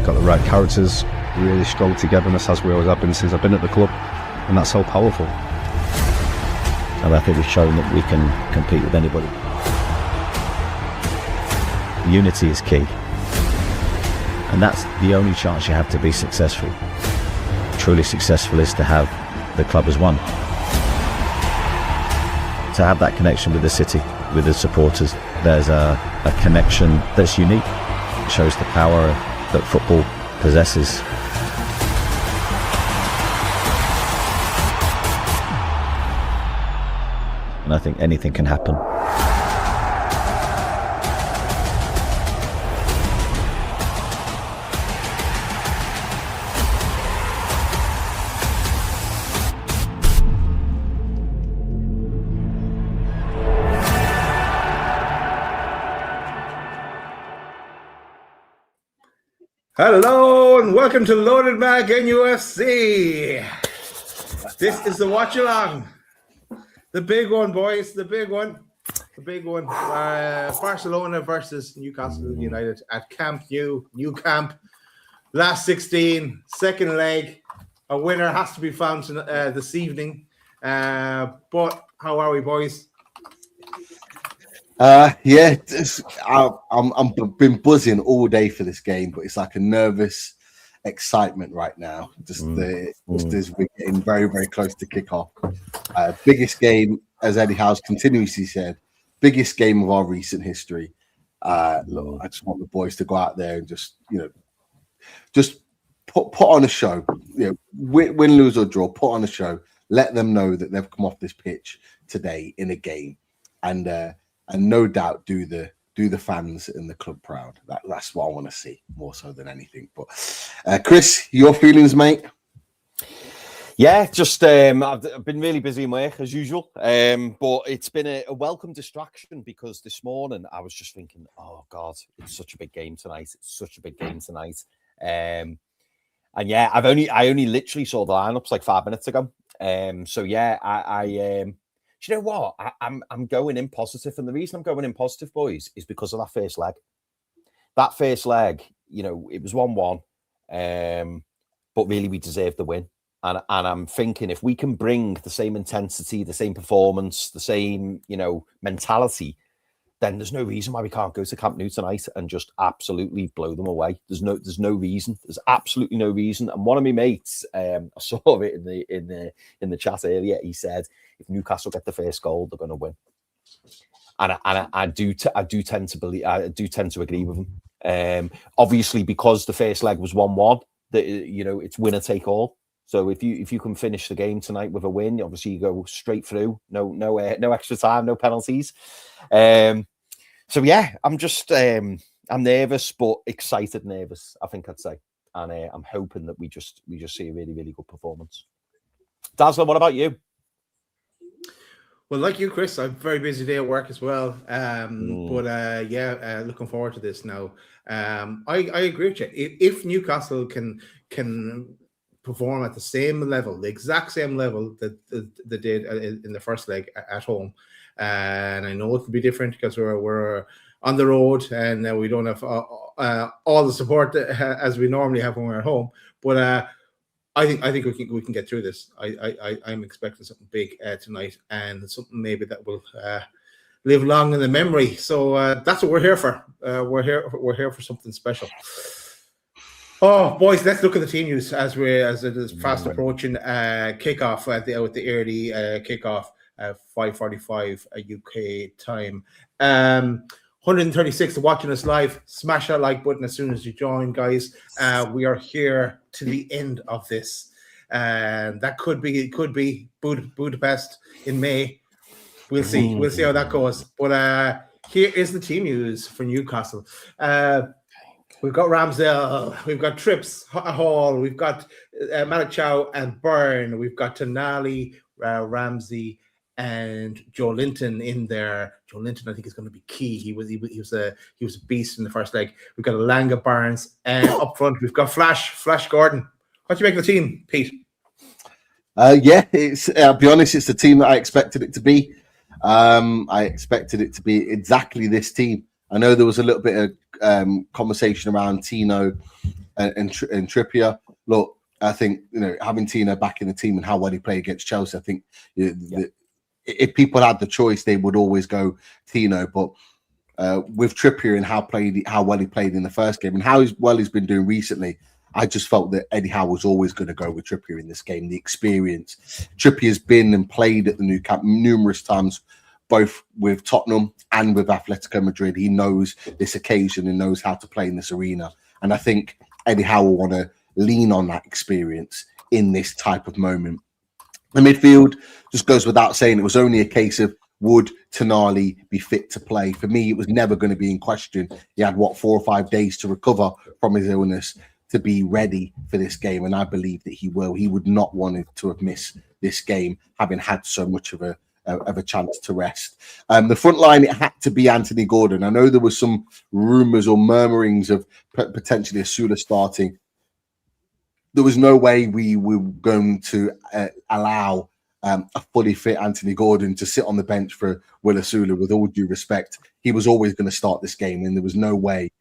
got the right characters, really strong togetherness, as we always have been since I've been at the club, and that's so powerful. And I think we've shown that we can compete with anybody. Unity is key, and that's the only chance you have to be successful. Truly successful is to have the club as one, to have that connection with the city, with the supporters. There's a connection that's unique. It shows the power that football possesses. And I think anything can happen. Hello and welcome to Loaded Mag NUFC. This is the Watchalong. The big one, boys. The big one. Barcelona versus Newcastle United at Camp New Camp. Last 16, second leg. A winner has to be found this evening. But how are we, boys? I've been buzzing all day for this game, but it's like a nervous excitement right now. As we're getting very, very close to kick off. Biggest game, as Eddie Howe's continuously said, biggest game of our recent history. Look, I just want the boys to go out there and just put on a show. Win, lose or draw, put on a show. Let them know that they've come off this pitch today in a game, and no doubt do the fans in the club proud. That's what I want to see more so than anything. But Chris, your feelings, mate? Yeah, just I've been really busy in work as usual, but it's been a welcome distraction because this morning I was just thinking, oh God, it's such a big game tonight. And yeah, I only literally saw the lineups like 5 minutes ago. So yeah, I do you know what? I'm going in positive, and the reason I'm going in positive, boys, is because of that first leg. That first leg, it was 1-1, but really we deserved the win. And I'm thinking if we can bring the same intensity, the same performance, the same mentality, then there's no reason why we can't go to Camp Nou tonight and just absolutely blow them away. There's no reason. There's absolutely no reason. And one of my mates, I saw it in the chat earlier. He said, if Newcastle get the first goal, they're going to win. And I do tend to believe. I do tend to agree with him. Obviously, because the first leg was 1-1, it's winner take all. So if you can finish the game tonight with a win, obviously you go straight through. No extra time, no penalties. So yeah, I'm just I'm nervous, but excited nervous, I think I'd say. And I'm hoping that we just see a really, really good performance. Dazzler, what about you? Well, like you, Chris, I'm very busy day at work as well. Looking forward to this now. I agree with you. If Newcastle can perform at the exact same level that they did in the first leg at home, and I know it could be different because we're on the road and we don't have all the support as we normally have when we're at home. But I think we can get through this. I'm expecting something big tonight, and something maybe that will live long in the memory. So that's what we're here for. We're here for something special. Oh, boys, let's look at the team news as it is fast approaching kickoff with the early kickoff at 5:45 UK time. 136 watching us live. Smash that like button as soon as you join, guys. We are here to the end of this, and that could be Budapest in May. We'll see. We'll see how that goes. But here is the team news for Newcastle. We've got Ramsdale, we've got Trips, Hall, we've got Malichow and Byrne, we've got Tonali, Ramsey, and Joe Linton in there. Joe Linton, I think, is going to be key. He was a beast in the first leg. We've got Alanga, Barnes, and up front we've got Flash Gordon. What do you make of the team, Pete? I'll be honest, it's the team that I expected it to be. I expected it to be exactly this team. I know there was a little bit of conversation around Tino and Trippier. Look, I think, having Tino back in the team and how well he played against Chelsea, I think if people had the choice, they would always go Tino. But with Trippier and how well he played in the first game and how well he's been doing recently, I just felt that Eddie Howe was always going to go with Trippier in this game. The experience. Trippier's been and played at the Nou Camp numerous times, both with Tottenham and with Atletico Madrid. He knows this occasion and knows how to play in this arena. And I think Eddie Howe will want to lean on that experience in this type of moment. The midfield just goes without saying. It was only a case of, would Tonali be fit to play? For me, it was never going to be in question. He had, 4 or 5 days to recover from his illness to be ready for this game, and I believe that he will. He would not want to have missed this game, having had so much of a chance to rest. The front line, it had to be Anthony Gordon. I know there was some rumours or murmurings of potentially Asula starting. There was no way we were going to allow a fully fit Anthony Gordon to sit on the bench for Will Asula. With all due respect, he was always going to start this game, and there was no way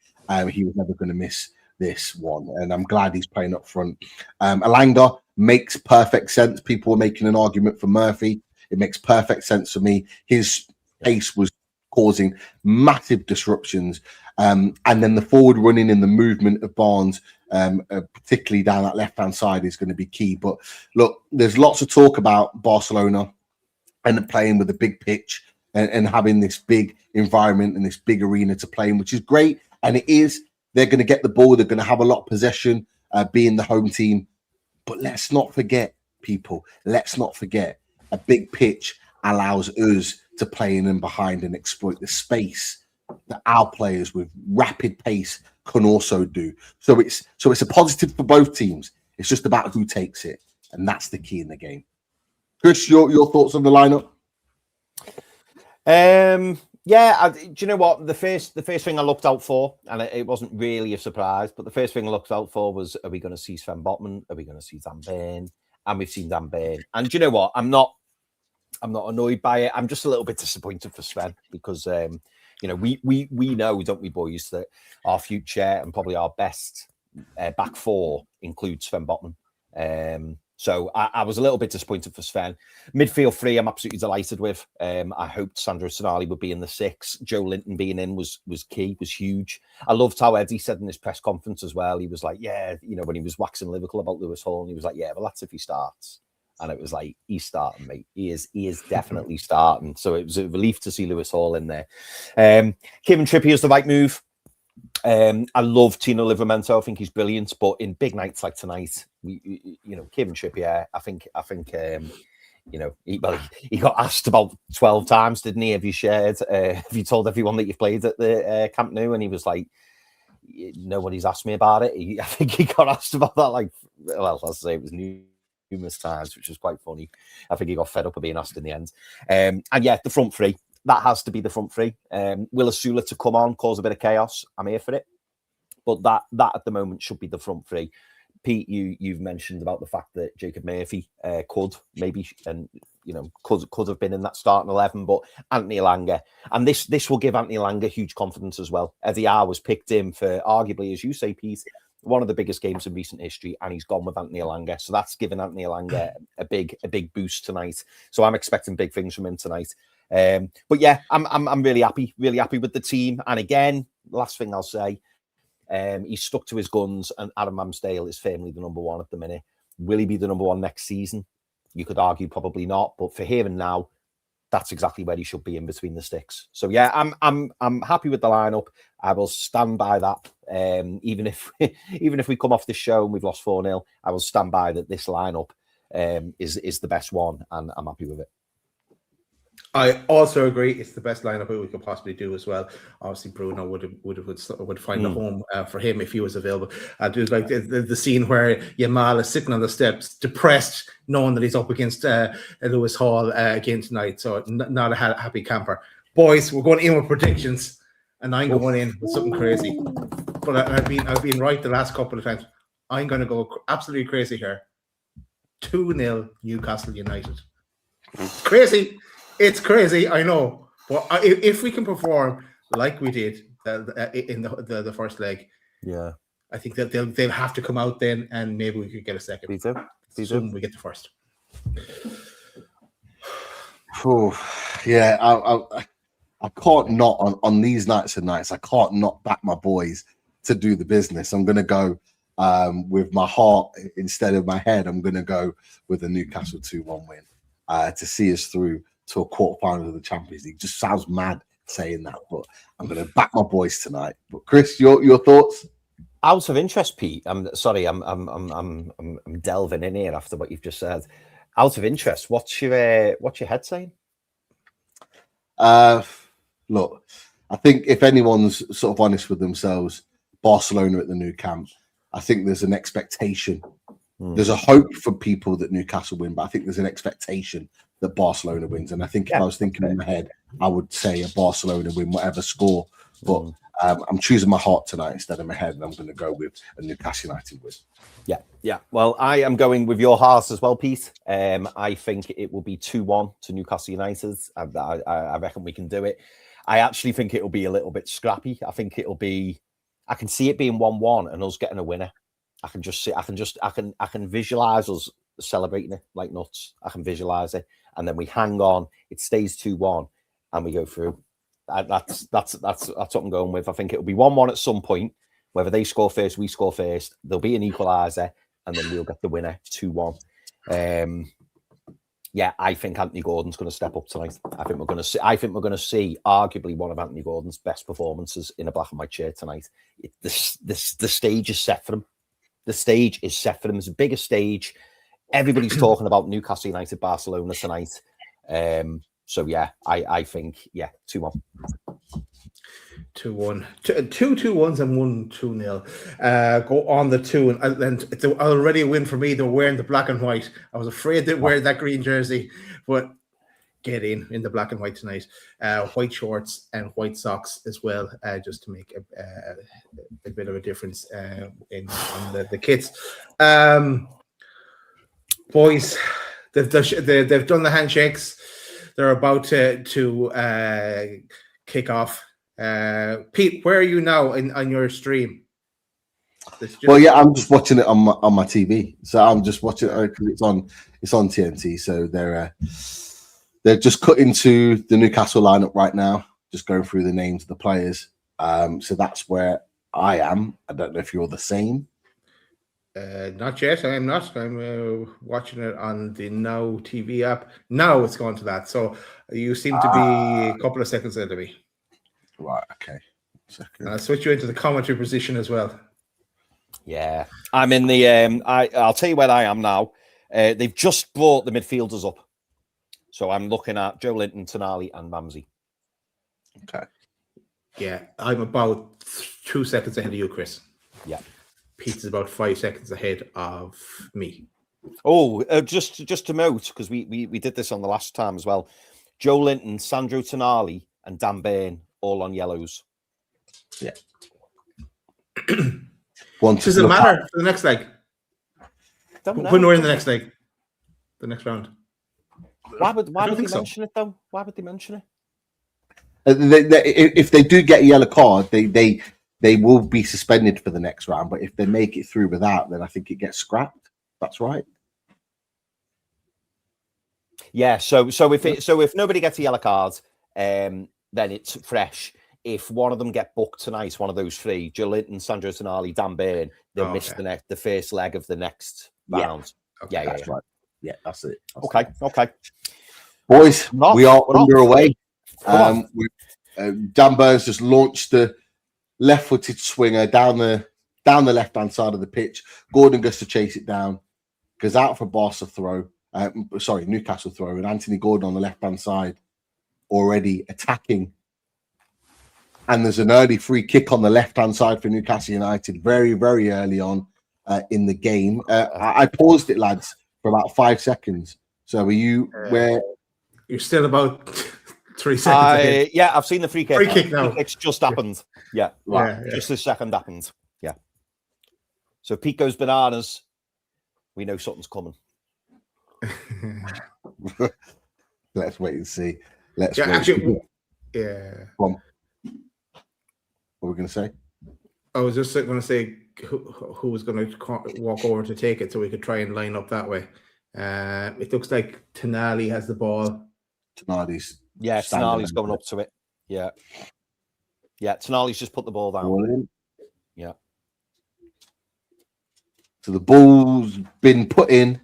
he was never going to miss this one, and I'm glad he's playing up front. Elanga makes perfect sense. People were making an argument for Murphy. It makes perfect sense for me. His pace was causing massive disruptions, and then the forward running and the movement of Barnes, particularly down that left-hand side, is going to be key. But look, there's lots of talk about Barcelona and playing with a big pitch and having this big environment and this big arena to play in, which is great, and it is. They're going to get the ball. They're going to have a lot of possession, being the home team. But let's not forget, people, let's not forget, a big pitch allows us to play in and behind and exploit the space that our players with rapid pace can also do. So it's a positive for both teams. It's just about who takes it. And that's the key in the game. Chris, your thoughts on the lineup? Yeah, do you know what? The first thing I looked out for, and it wasn't really a surprise, but the first thing I looked out for was, are we going to see Sven Botman? Are we going to see Dan Burn? And we've seen Dan Burn. And do you know what? I'm not annoyed by it. I'm just a little bit disappointed for Sven because, we know, don't we, boys, that our future and probably our best back four includes Sven Botman. So I was a little bit disappointed for Sven. Midfield three, I'm absolutely delighted with. I hoped Sandro Tonali would be in the 6. Joe Linton being in was key, was huge. I loved how Eddie said in his press conference as well. He was like, when he was waxing lyrical about Lewis Hall, and he was like, well, that's if he starts. And it was like, he's starting, mate. He is definitely starting. So it was a relief to see Lewis Hall in there. Kevin Trippier is the right move. I love Tino Livramento. I think he's brilliant, but in big nights like tonight, Kevin Trippier, I think, he got asked about 12 times, didn't he? Have you told everyone that you've played at the Camp Nou? And he was like, nobody's asked me about it. I think he got asked about that, I'll say it was numerous times, which was quite funny. I think he got fed up of being asked in the end. And yeah, the front three. That has to be the front three. Will Asula to come on, cause a bit of chaos. I'm here for it. But that at the moment should be the front three. Pete, you've mentioned about the fact that Jacob Murphy could maybe, and could have been in that starting 11, but Anthony Elanga, and this will give Anthony Elanga huge confidence as well. Eddie Howe was picked in for arguably, as you say, Pete, one of the biggest games in recent history, and he's gone with Anthony Elanga. So that's given Anthony Elanga a big boost tonight. So I'm expecting big things from him tonight. But yeah, I'm really happy with the team. And again, last thing I'll say, he's stuck to his guns, and Adam Ramsdale is firmly the number one at the minute. Will he be the number one next season? You could argue probably not, but for here and now, that's exactly where he should be, in between the sticks. So yeah, I'm happy with the lineup. I will stand by that. Even if we come off this show and we've lost 4-0, I will stand by that. This lineup is the best one, and I'm happy with it. I also agree it's the best lineup we could possibly do as well. Obviously, Bruno would find a home for him if he was available. I do like the scene where Yamal is sitting on the steps, depressed, knowing that he's up against Lewis Hall again tonight. So not a happy camper. Boys, we're going in with predictions, and I'm going in with something crazy. But I've been right the last couple of times. I'm going to go absolutely crazy here. 2-0 Newcastle United. Crazy. It's crazy, I know. But if we can perform like we did in the first leg, I think that they'll have to come out then, and maybe we could get a second. Please do. Soon we get the first. Yeah, I can't not on these nights and nights. I can't not back my boys to do the business. I'm going to go with my heart instead of my head. I'm going to go with a Newcastle 2-1 win to see us through to a quarterfinal of the Champions League. Just sounds mad saying that, but I'm going to back my boys tonight. But Chris, your thoughts? Out of interest, Pete. I'm sorry. I'm delving in here after what you've just said. Out of interest, what's your head saying? Look, I think if anyone's sort of honest with themselves, Barcelona at the Nou Camp, I think there's an expectation. There's a hope for people that Newcastle win, but I think there's an expectation that Barcelona wins. And I think if I was thinking in my head, I would say a Barcelona win, whatever score. But I'm choosing my heart tonight instead of my head, and I'm going to go with a Newcastle United win. Yeah. Well, I am going with your heart as well, Pete. I think it will be 2-1 to Newcastle United. I reckon we can do it. I actually think it will be a little bit scrappy. I think it'll be. I can see it being 1-1 and us getting a winner. I can visualize us celebrating it like nuts. I can visualize it, and then we hang on. It stays 2-1, and we go through. That's what I'm going with. I think it'll be 1-1 at some point. Whether they score first, we score first. There'll be an equalizer, and then we'll get the winner 2-1. I think Anthony Gordon's going to step up tonight. I think we're going to see arguably one of Anthony Gordon's best performances in a black and white shirt tonight. The stage is set for him. The stage is set for him. It's a bigger stage. Everybody's talking about Newcastle United, Barcelona tonight. I think 2-1. 2-1. 2-2-1s and 1-2-0. Go on the 2, and it's already a win for me. They're wearing the black and white. I was afraid they'd wear that green jersey, but get in the black and white tonight. White shorts and white socks as well, just to make a bit of a difference on the kits. Boys, they've done the handshakes. They're about to kick off. Pete, where are you now on your stream? I'm just watching it on my TV. So I'm just watching it because it's on TNT. So they're just cutting to the Newcastle lineup right now, just going through the names of the players. So that's where I am. I don't know if you're the same. Not yet. I am not. I'm watching it on the Now TV app. Now it's gone to that. So you seem to be a couple of seconds ahead of me. Right. Okay. I'll switch you into the commentary position as well. Yeah, I'm in the. I'll tell you where I am now. They've just brought the midfielders up, so I'm looking at Joe Linton, Tonali, and Ramsey. Okay. Yeah, I'm about 2 seconds ahead of you, Chris. Yeah. Pete's about 5 seconds ahead of me. Oh, just to note, because we did this on the last time as well. Joe Linton, Sandro Tonali, and Dan Burn all on yellows. Yeah. Does it matter for the next leg? When we're in the next leg, the next round. Why would they mention it though? Why would they mention it? If they do get a yellow card, they will be suspended for the next round. But if they make it through without, then I think it gets scrapped. That's right. Yeah. So if nobody gets a yellow card, then it's fresh. If one of them get booked tonight, one of those three, Joe Linton, Sandro Tonali, Dan Burn, they'll miss the first leg of the next round. Okay, that's right. Yeah, that's it. Okay. Boys, we are underway. Dan Burns just launched the left-footed swinger down the left-hand side of the pitch. Gordon goes to chase it down, goes out for Newcastle throw, and Anthony Gordon on the left-hand side already attacking. And there's an early free kick on the left-hand side for Newcastle United very, very early on in the game. I paused it, lads, for about 5 seconds. So are you where? You're still about 3 seconds ahead. Yeah, I've seen the free kick. Free kick now. It's just happened. Yeah, right. Yeah. Just a second happened. Yeah. So Pete goes bananas. We know something's coming. Let's wait and see. Yeah. Come on. What are we going to say? I was just going to say who was going to walk over to take it so we could try and line up that way. It looks like Tonali has the ball. Tonali's going up to it. Yeah. Tonali's just put the ball down. Yeah. So the ball's been put in.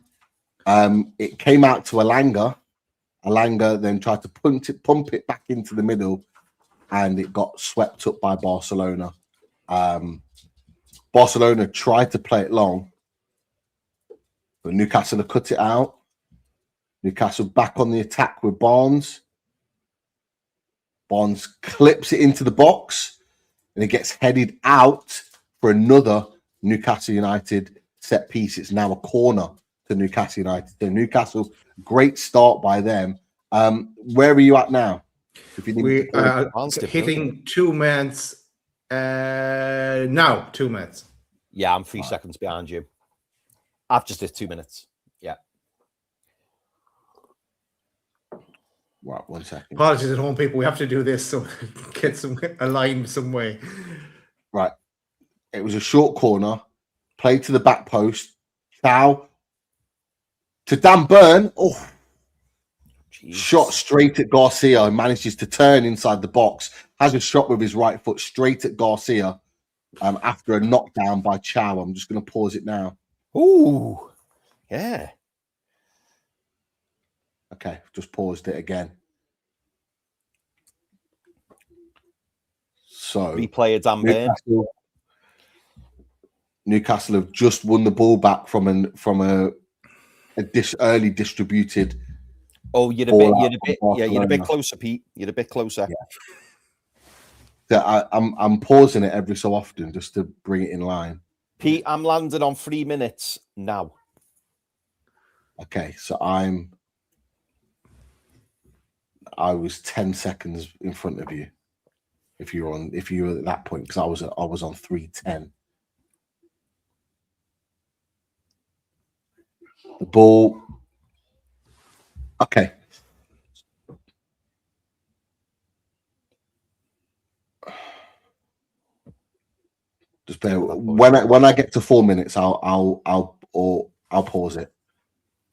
It came out to Alanga. Alanga then tried to pump it back into the middle, and it got swept up by Barcelona. Barcelona tried to play it long, but Newcastle have cut it out. Newcastle back on the attack with Barnes. Barnes clips it into the box, and it gets headed out for another Newcastle United set piece. It's now a corner to Newcastle United. So Newcastle, great start by them. Where are you at now? If you We are hitting 2 minutes. Now 2 minutes. Yeah, I'm 3 seconds behind you. I've just hit 2 minutes. Yeah. Right, 1 second. Apologies at home, people. We have to do this so get some aligned some way. Right. It was a short corner, played to the back post. Chow to Dan Burn. Oh, jeez. Shot straight at Garcia and manages to turn inside the box. Has a shot with his right foot straight at Garcia after a knockdown by Chow. I'm just going to pause it now. Ooh, yeah. Okay, just paused it again. So replay of Dan Burn. Newcastle have just won the ball back from a early distributed. Oh, you're a bit closer, Pete. You're a bit closer. Yeah. So I'm pausing it every so often just to bring it in line. Pete, I'm landing on 3 minutes now. Okay, so I was 10 seconds in front of you. If you were at that point, because I was on 3:10. The ball. Okay. Just bear. When I get to 4 minutes, I'll pause it.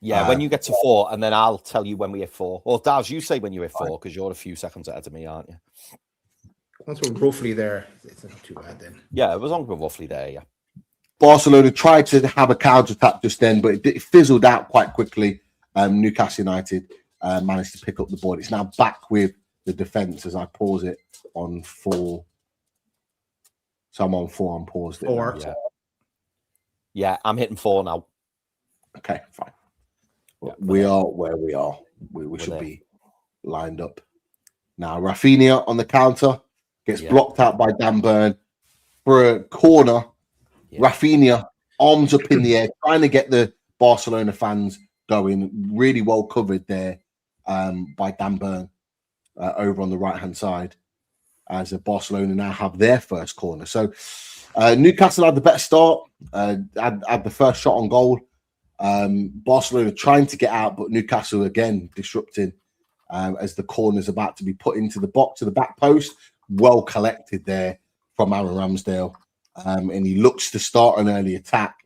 Yeah, when you get to 4, and then I'll tell you when we hit 4. Or Daz, you say when you hit 4 because you're a few seconds ahead of me, aren't you? Once we're roughly there, it's not too bad then. Yeah, it was on roughly there. Yeah. Barcelona tried to have a counter attack just then, but it fizzled out quite quickly. Newcastle United managed to pick up the ball. It's now back with the defense as I pause it on 4. So I'm on 4. I'm paused. 4. Yeah, I'm hitting 4 now. Okay, fine. Yeah, we are where we are. We should be lined up. Now, Rafinha on the counter gets blocked out by Dan Burn for a corner. Yeah. Rafinha, arms up in the air, trying to get the Barcelona fans going. Really well covered there by Dan Burn over on the right-hand side as Barcelona now have their first corner. So Newcastle had the better start, had the first shot on goal. Barcelona trying to get out, but Newcastle again disrupting as the corner's about to be put into the box to the back post. Well collected there from Aaron Ramsdale. And he looks to start an early attack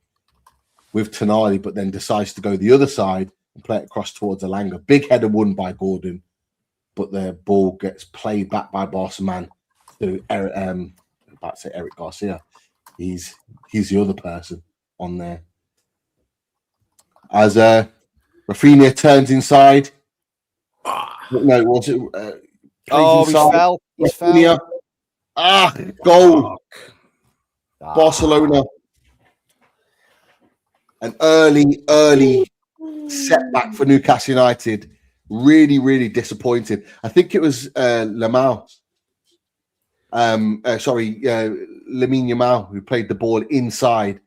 with Tonali, but then decides to go the other side and play it across towards Alanga. Big header won by Gordon, but the ball gets played back by Barcelona to Eric, about to say Eric Garcia. He's the other person on there. As Rafinha turns inside. No, was it? He fell. Rafinha. Goal. Barcelona. An early setback for Newcastle United. Really, really disappointed. I think it was Lamine Yamal who played the ball inside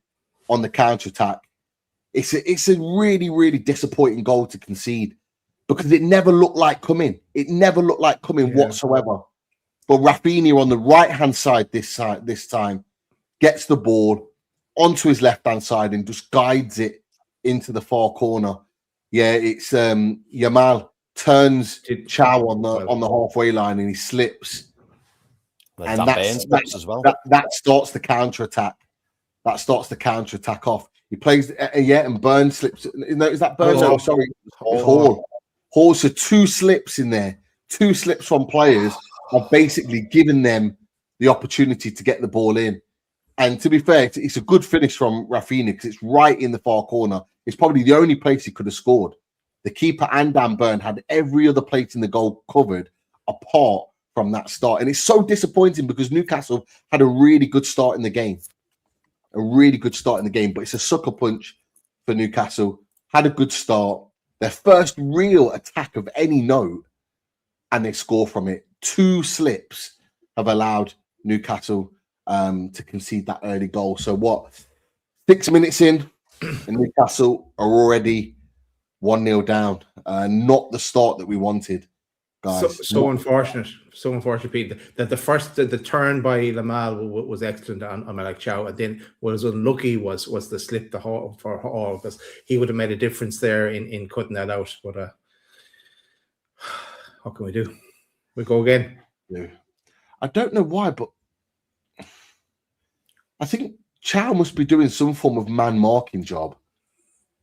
on the counter-attack. It's a really, really disappointing goal to concede because it never looked like coming. It never looked like coming whatsoever. But Rafinha on the right-hand side this time gets the ball onto his left-hand side and just guides it into the far corner. Yeah, it's Yamal turns Chow on the halfway line and he slips Like and Dan that's, Burns slips as well. that starts the counter attack. That starts the counter attack off. He plays, and Burns slips. No, is that Burns? No, sorry, it's Hall. Hall. So 2 slips in there. 2 slips from players have basically given them the opportunity to get the ball in. And to be fair, it's a good finish from Rafinha because it's right in the far corner. It's probably the only place he could have scored. The keeper and Dan Burn had every other place in the goal covered apart from that start. And it's so disappointing because Newcastle had a really good start in the game. But it's a sucker punch for Newcastle. Had a good start. Their first real attack of any note, and they score from it. 2 slips have allowed Newcastle to concede that early goal. So 6 minutes in, and Newcastle are already 1-0 down. Not the start that we wanted, guys. So unfortunate, Pete. That the turn by Lamal was excellent on Malak Chow, and then what was unlucky was the slip for Hall, because he would have made a difference there in cutting that out. But what can we do? We go again. Yeah. I don't know why, but I think Chow must be doing some form of man marking job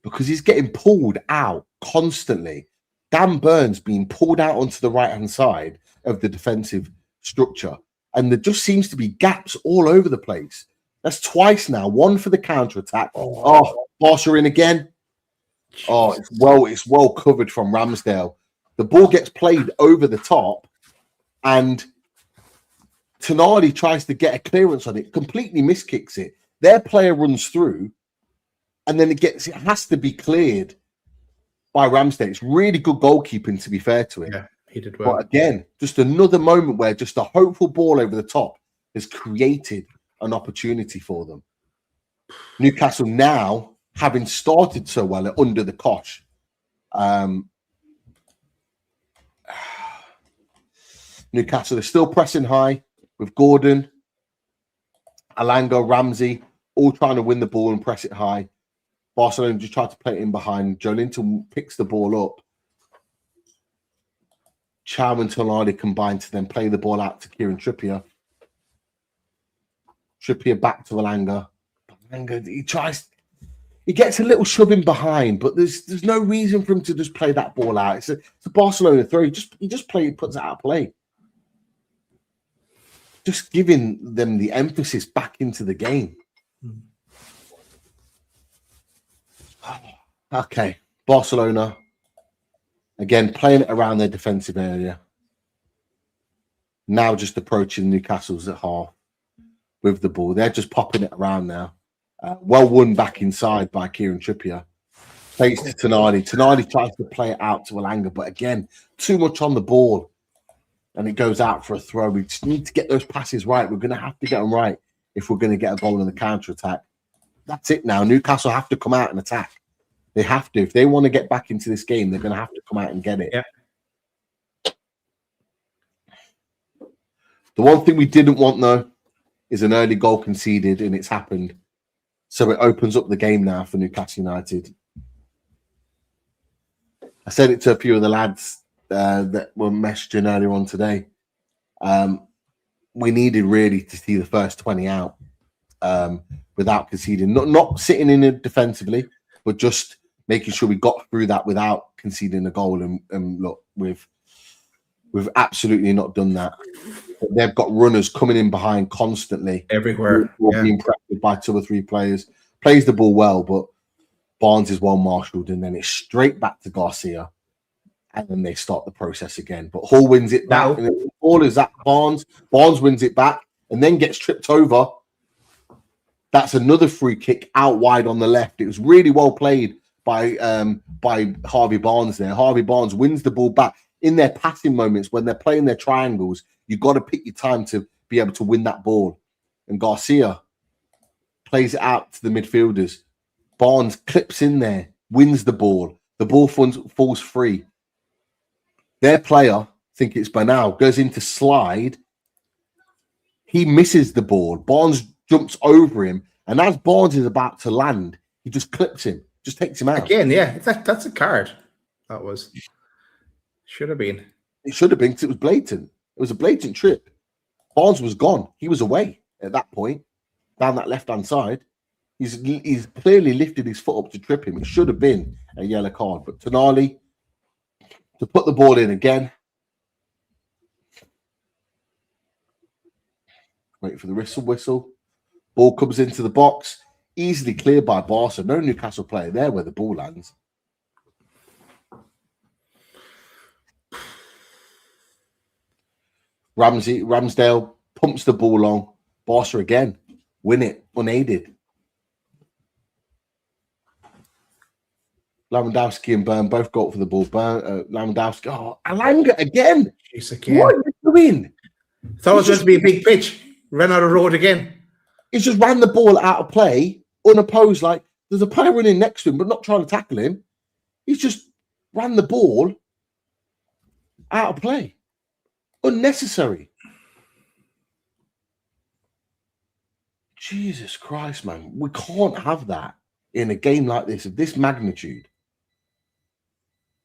because he's getting pulled out constantly. Dan Burns being pulled out onto the right-hand side of the defensive structure. And there just seems to be gaps all over the place. That's twice now. 1 for the counter-attack. Oh, Barca in again. Oh, it's well covered from Ramsdale. The ball gets played over the top and Tonali tries to get a clearance on it, completely miskicks it. Their player runs through and then it has to be cleared by Ramsdale. It's really good goalkeeping, to be fair to him. Yeah, he did well. But again, just another moment where just a hopeful ball over the top has created an opportunity for them. Newcastle now, having started so well, are under the cosh. Newcastle are still pressing high with Gordon, Alanga, Ramsey, all trying to win the ball and press it high. Barcelona just tried to play it in behind. Joelinton picks the ball up. Chow and Tonali combine to then play the ball out to Kieran Trippier. Trippier back to Alanga. Alanga, he gets a little shoving behind, but there's no reason for him to just play that ball out. It's a Barcelona throw. He just puts it out of play. Just giving them the emphasis back into the game. Okay, Barcelona again playing it around their defensive area. Now just approaching Newcastle's at half with the ball. They're just popping it around now. Well won back inside by Kieran Trippier. Plays to Tonali. Tonali tries to play it out to Alanga, but again, too much on the ball. And it goes out for a throw. We just need to get those passes right. We're going to have to get them right if we're going to get a goal in the counter-attack. That's it now. Newcastle have to come out and attack. They have to. If they want to get back into this game, they're going to have to come out and get it. Yeah. The one thing we didn't want, though, is an early goal conceded, and it's happened. So it opens up the game now for Newcastle United. I said it to a few of the lads that were messaging earlier on today. We needed really to see the first 20 out without conceding. Not sitting in it defensively, but just making sure we got through that without conceding a goal. And look, we've absolutely not done that. They've got runners coming in behind constantly. Everywhere. Being pressured by 2 or 3 players. Plays the ball well, but Barnes is well marshalled, and then it's straight back to Garcia. And then they start the process again. But Hall wins it back. And the ball is at Barnes. Barnes wins it back and then gets tripped over. That's another free kick out wide on the left. It was really well played by Harvey Barnes there. Harvey Barnes wins the ball back. In their passing moments, when they're playing their triangles, you've got to pick your time to be able to win that ball. And Garcia plays it out to the midfielders. Barnes clips in there, wins the ball. The ball falls free. Their player, I think it's Bernal, goes in to slide. He misses the ball. Barnes jumps over him. And as Barnes is about to land, he just clips him, just takes him out. Again, yeah, that's a card. That should have been. It should have been because it was blatant. It was a blatant trip. Barnes was gone. He was away at that point, down that left-hand side. He's clearly lifted his foot up to trip him. It should have been a yellow card. But Tonali, to put the ball in again. Wait for the whistle. Ball comes into the box. Easily cleared by Barca. No Newcastle player there where the ball lands. Ramsdale pumps the ball on. Barca again. Win it. Unaided. Lewandowski and Byrne both go up for the ball. Lewandowski. Oh, Alanga again. What are you doing? Thought it was going to be a big pitch. Ran out of road again. He's just ran the ball out of play, unopposed. Like there's a player running next to him, but not trying to tackle him. He's just ran the ball out of play. Unnecessary. Jesus Christ, man. We can't have that in a game like this, of this magnitude.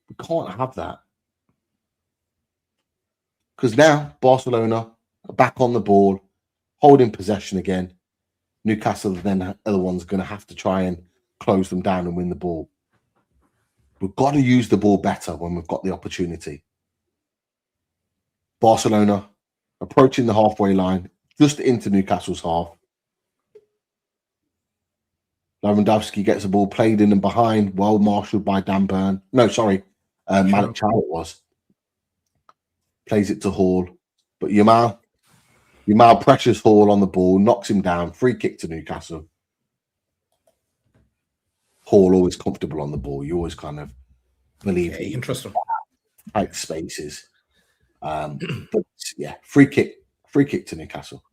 We can't have that. Because now Barcelona are back on the ball, holding possession again. Newcastle then are the ones going to have to try and close them down and win the ball. We've got to use the ball better when we've got the opportunity. Barcelona approaching the halfway line, just into Newcastle's half. Lewandowski gets the ball played in and behind, well marshalled by Dan Burn. No, sorry, Malik Chow it was. Plays it to Hall, but Yamal pressures Hall on the ball, knocks him down. Free kick to Newcastle. Hall always comfortable on the ball. You always kind of believe you can trust him. Tight spaces. But yeah, free kick to Newcastle.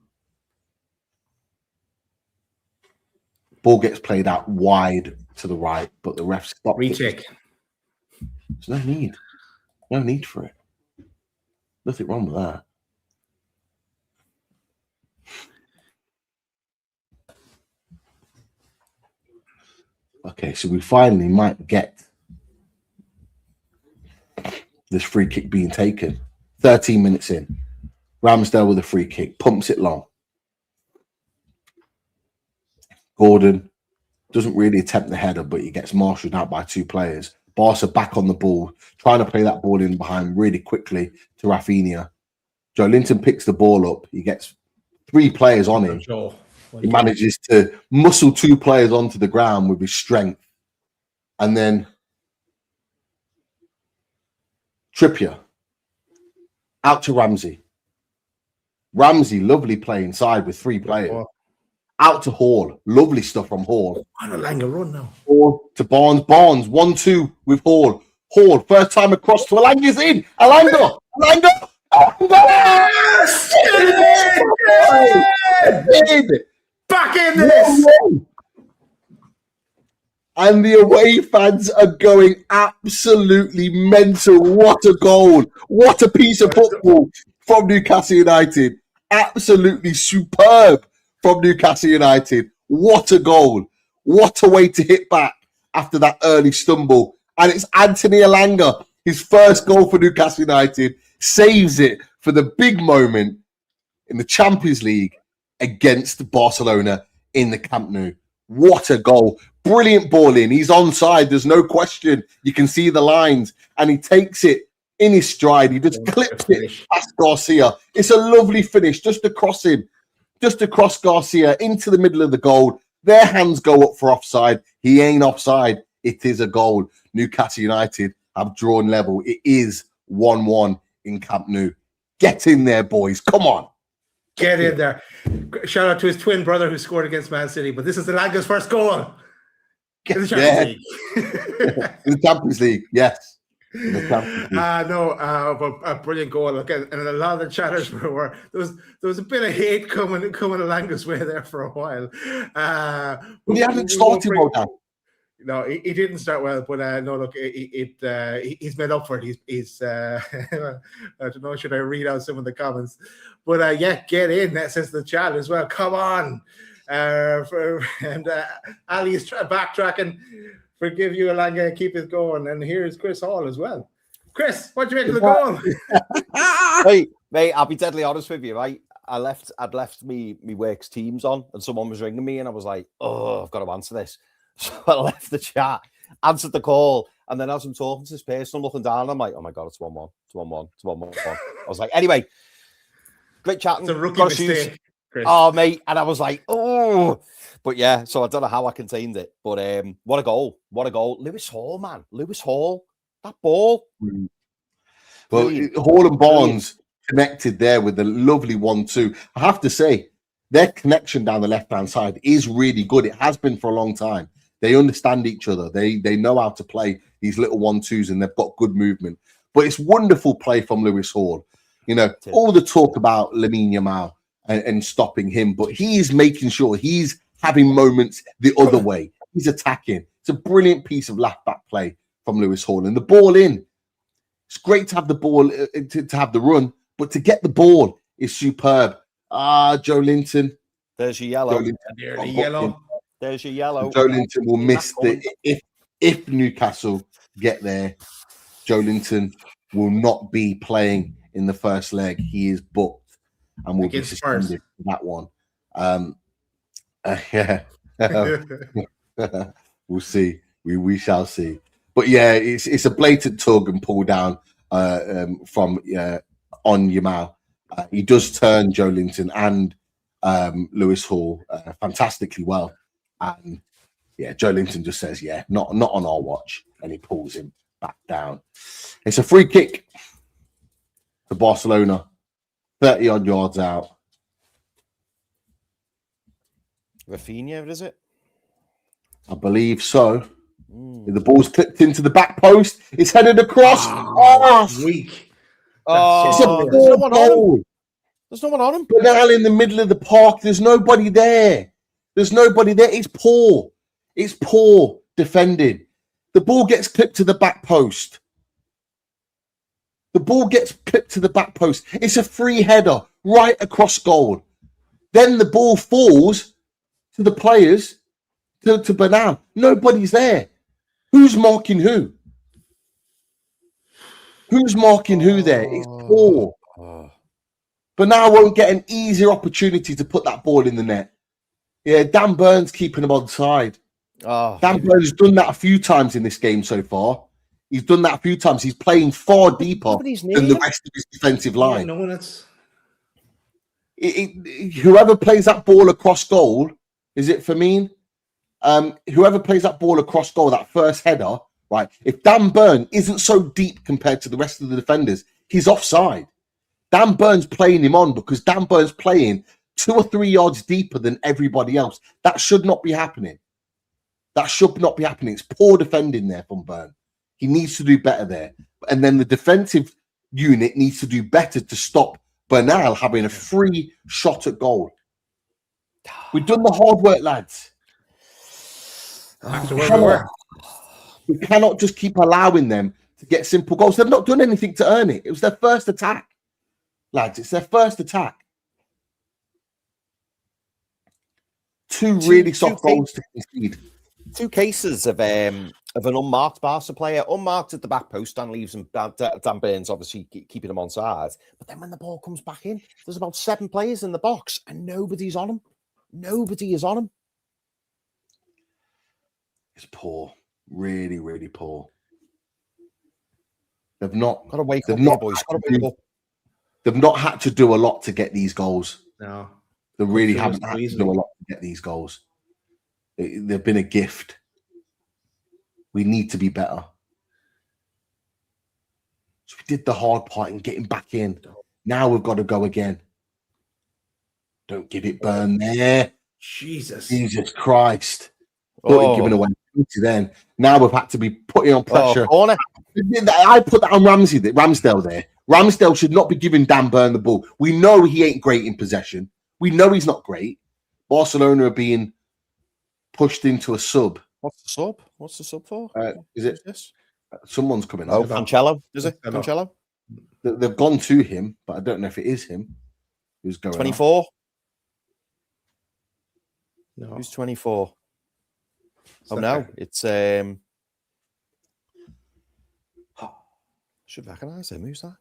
Ball gets played out wide to the right, but the ref stopped. Retake. There's no need. No need for it. Nothing wrong with that. Okay, so we finally might get this free kick being taken. 13 minutes in. Ramsdale with a free kick, pumps it long. Gordon doesn't really attempt the header, but he gets marshalled out by two players. Barca back on the ball, trying to play that ball in behind really quickly to Rafinha. Joe Linton picks the ball up. He gets three players on him. He manages to muscle two players onto the ground with his strength. And then Trippier out to Ramsey. Ramsey, lovely play inside with three players. Out to Hall. Lovely stuff from Hall. On a Langer run now. Hall to Barnes. Barnes, 1-2 with Hall. Hall, first time across to Alanga's in. Alanga! Yes! Back in this! And the away fans are going absolutely mental. What a goal. What a piece of football from Newcastle United. Absolutely superb from Newcastle United. What a goal. What a way to hit back after that early stumble. And it's Anthony Alanga, his first goal for Newcastle United, saves it for the big moment in the Champions League against Barcelona in the Camp Nou. What a goal. Brilliant ball in. He's onside. There's no question. You can see the lines. And he takes it in his stride. He just clips it past Garcia. It's a lovely finish just across him. Just across Garcia into the middle of the goal. Their hands go up for offside. He ain't offside. It is a goal. Newcastle United have drawn level. It is 1-1 in Camp Nou. Get in there, boys. Come on. Get in there. Shout out to his twin brother who scored against Man City. But this is Alanga's first goal. In the Champions League. In the Champions League, yes. But a brilliant goal. Look, and a lot of the chatters were there was a bit of hate coming Alanga's way there for a while. He hadn't started well down. No, he didn't start well, but no, look, he's made up for it. He's I don't know, should I read out some of the comments? But get in. That says the chat as well. Come on. And Ali is backtracking. Forgive you, Alanga. Keep it going. And here's Chris Hall as well. Chris, what do you make of the goal? Hey, mate, I'll be deadly honest with you, right? I'd left me work's Teams on, and someone was ringing me, and I was like, "Oh, I've got to answer this." So I left the chat, answered the call, and then as I'm talking to this person, I'm looking down, I'm like, "Oh my god, it's 1-1, it's 1-1, it's 1-1." I was like, "Anyway, great chatting." It's a rookie Got to shoot. mistake, Chris. Oh mate, and I was like, "Oh," but yeah. So I don't know how I contained it, but what a goal! What a goal! Lewis Hall, man, Lewis Hall, that ball. Well, Brilliant. Hall and Barnes connected there with a lovely 1-2. I have to say, their connection down the left-hand side is really good. It has been for a long time. They understand each other. They know how to play these little 1-2s, and they've got good movement. But it's wonderful play from Lewis Hall. You know, all the talk about Lamine Yamal and stopping him, but he is making sure he's having moments the other way. He's attacking. It's a brilliant piece of left-back play from Lewis Hall. And the ball in, it's great to have the ball, to have the run, but to get the ball is superb. Joe Linton. There's your yellow. There's your yellow. Joe Linton will miss if Newcastle get there. Joe Linton will not be playing in the first leg. He is booked and will be suspended for that one. Yeah, we'll see. We shall see. But yeah, it's a blatant tug and pull down from on Yamal. He does turn Joe Linton and Lewis Hall fantastically well, and yeah, Joe Linton just says, "Yeah, not on our watch," and he pulls him back down. It's a free kick to Barcelona, 30-odd yards out. Rafinha, is it? I believe so. The ball's clipped into the back post. It's headed across. Weak. It's a poor goal. There's no one on him. Bernal in the middle of the park. There's nobody there. It's poor. It's poor defending. The ball gets clipped to the back post. It's a free header right across goal. Then the ball falls to the players, to Bernal. Nobody's there. Who's marking who? Who's marking who there? It's poor. Bernal won't get an easier opportunity to put that ball in the net. Yeah, Dan Burns keeping him on side. Dan Burns has done that a few times in this game so far. He's done that a few times. He's playing far deeper than the rest of his defensive line. Yeah, no, that's... Whoever plays that ball across goal, is it Firmino? Whoever plays that ball across goal, that first header, right? If Dan Burn isn't so deep compared to the rest of the defenders, he's offside. Dan Burn's playing him on because Dan Burn's playing 2 or 3 yards deeper than everybody else. That should not be happening. It's poor defending there from Burn. He needs to do better there. And then the defensive unit needs to do better to stop Bernal having a free shot at goal. We've done the hard work, lads. We cannot just keep allowing them to get simple goals. They've not done anything to earn it. It was their first attack, lads. It's their first attack. Two really soft goals to concede. 2 cases of an unmarked Barca player, unmarked at the back post. Dan leaves him. Dan Burns obviously keeping him on side. But then when the ball comes back in, there's about 7 players in the box and nobody's on him. Nobody is on him. It's poor, really, really poor. They've not got to wake up, boys. They've not had to do a lot to get these goals. No, they really haven't had to do a lot to get these goals. They've been a gift. We need to be better. So we did the hard part in getting back in. Now we've got to go again. Don't give it Burn there. Jesus Christ. Giving away then. Now we've had to be putting on pressure. I put that on Ramsdale there. Ramsdale should not be giving Dan Burn the ball. We know he ain't great in possession. We know he's not great. Barcelona are being pushed into a sub. What's the sub? What's the sub for? Is it this? Someone's coming up. Cancelo. Is it Cancelo? They've gone to him, but I don't know if it is him who's going 24. No. Who's 24? Oh no, it's should recognize him. Who's that?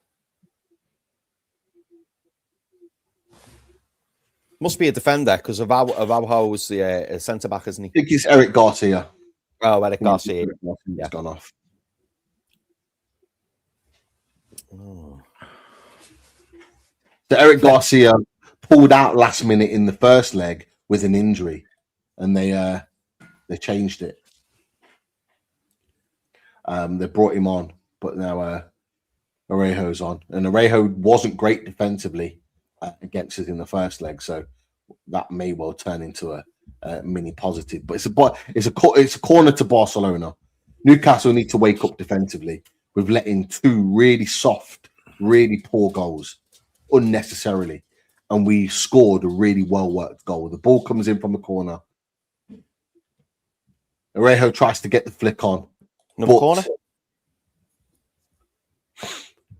Must be a defender because of Araujo's the centre back, isn't he? I think it's Eric Garcia. Oh, Eric Garcia. He's gone off. Oh. So Eric Garcia pulled out last minute in the first leg with an injury, and they changed it. They brought him on, but now Arejo's on, and Arejo wasn't great defensively against us in the first leg, so that may well turn into a mini positive. But it's a corner to Barcelona. Newcastle need to wake up defensively. We've let in 2 really soft, really poor goals unnecessarily, and we scored a really well worked goal. The ball comes in from the corner. Arejo tries to get the flick on. Another corner?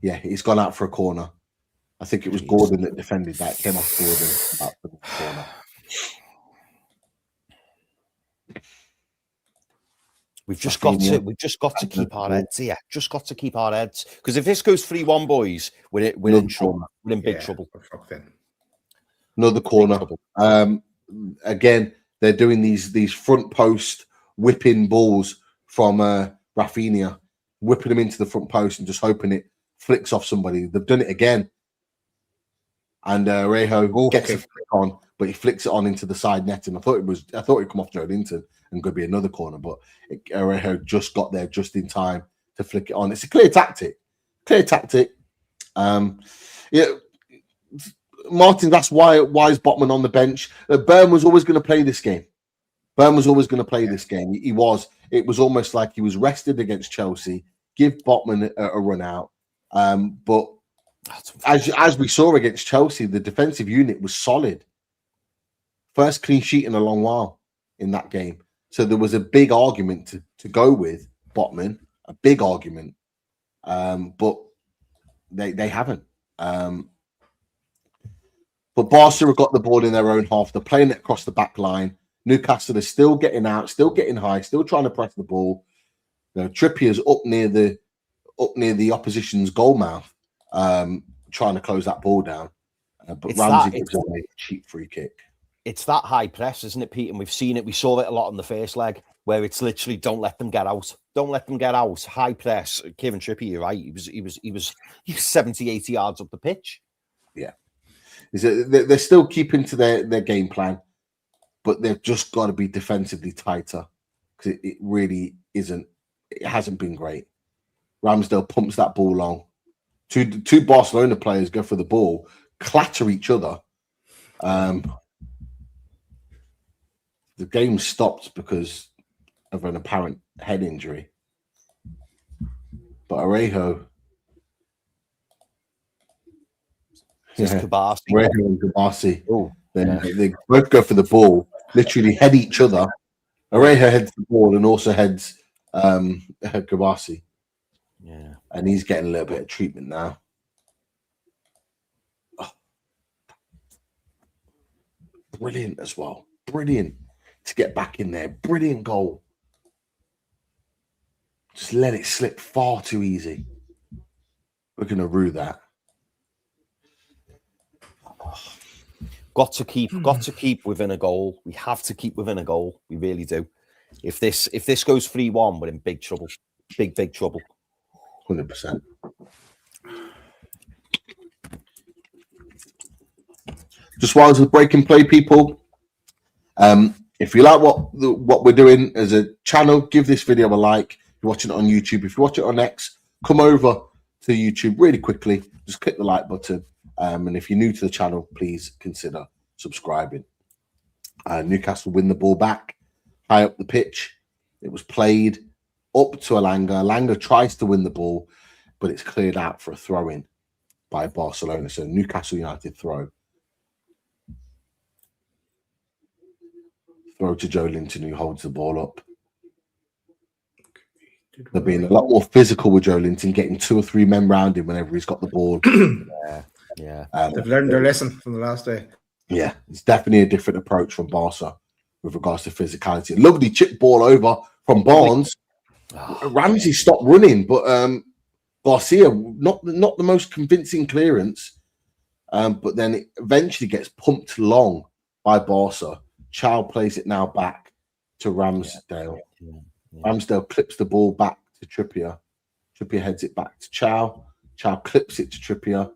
Yeah, he's gone out for a corner. I think it was Gordon that defended that. Came off Gordon out for the corner. We've just got to keep our heads here. Just got to keep our heads, because if this goes 3-1, boys, we're in trouble. We're in big trouble. Another corner. Again, they're doing these front post whipping balls from Rafinha, whipping them into the front post and just hoping it flicks off somebody. They've done it again, and Arejo gets a flick on, but he flicks it on into the side net. And I thought it'd come off Joe Linton and could be another corner, but Arejo just got there just in time to flick it on. It's a clear tactic. Yeah, Martin, that's why is Botman on the bench? Byrne was always going to play this game. It was almost like he was rested against Chelsea. Give Botman a run out. But as we saw against Chelsea, the defensive unit was solid. First clean sheet in a long while in that game. So there was a big argument to go with Botman, a big argument. But they haven't. But Barca have got the ball in their own half. They're playing it across the back line. Newcastle is still getting out, still getting high, still trying to press the ball. Trippier's up near the opposition's goal mouth, trying to close that ball down. But Ramsey gives away a cheap free kick. It's that high press, isn't it, Pete? And we've seen it. We saw it a lot in the first leg, where it's literally don't let them get out. Don't let them get out. High press. Kieran Trippier, you're right. He was 70, 80 yards up the pitch. Yeah. They're still keeping to their game plan, but they've just got to be defensively tighter, because it really isn't. It hasn't been great. Ramsdale pumps that ball long. Two Barcelona players go for the ball, clatter each other. The game stopped because of an apparent head injury. But Arejo, Arejo and Kabasi, they both go for the ball, literally head each other. Arejo heads the ball and also heads Kabasi. Yeah. And he's getting a little bit of treatment now. Oh. Brilliant as well. Brilliant to get back in there. Brilliant goal. Just let it slip far too easy. We're going to rue that. Got to keep within a goal. We have to keep within a goal. We really do. If this goes 3-1, we're in big trouble. Big trouble. 100%. Just while I was breaking play, people, if you like what we're doing as a channel, give this video a like. If you're watching it on YouTube, if you watch it on X, come over to YouTube really quickly. Just click the like button. And if you're new to the channel, please consider subscribing. Newcastle win the ball back high up the pitch. It was played up to Elanga. Elanga tries to win the ball, but it's cleared out for a throw-in by Barcelona. So Newcastle United throw. Throw to Joe Linton, who holds the ball up. They're being a lot more physical with Joe Linton, getting 2 or 3 men round him whenever he's got the ball. Yeah. They've learned their lesson from the last day. Yeah, it's definitely a different approach from Barca with regards to physicality. Lovely chip ball over from Barnes. Ramsey stopped running, but Garcia, not the most convincing clearance. But then it eventually gets pumped long by Barca. Chow plays it now back to Ramsdale. Ramsdale clips the ball back to Trippier. Trippier heads it back to Chow. Chow clips it to Trippier.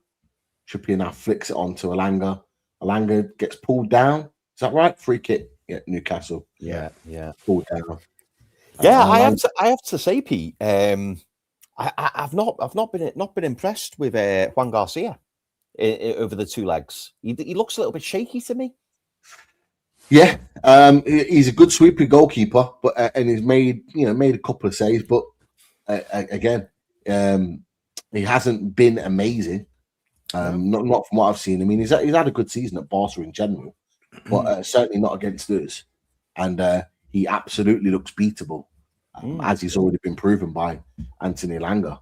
Trippier now flicks it on to Alanga. Alanga gets pulled down. Is that right? Free kick. Yeah, Newcastle. Yeah. Pulled down. Yeah, I have to say, Pete. I've not been impressed with Juan Garcia over the two legs. He looks a little bit shaky to me. Yeah, he's a good sweeper goalkeeper, but and he's made a couple of saves, but again, he hasn't been amazing. Not from what I've seen. I mean, he's had a good season at Barca in general, but certainly not against us. And he absolutely looks beatable, as he's already been proven by Anthony Elanga.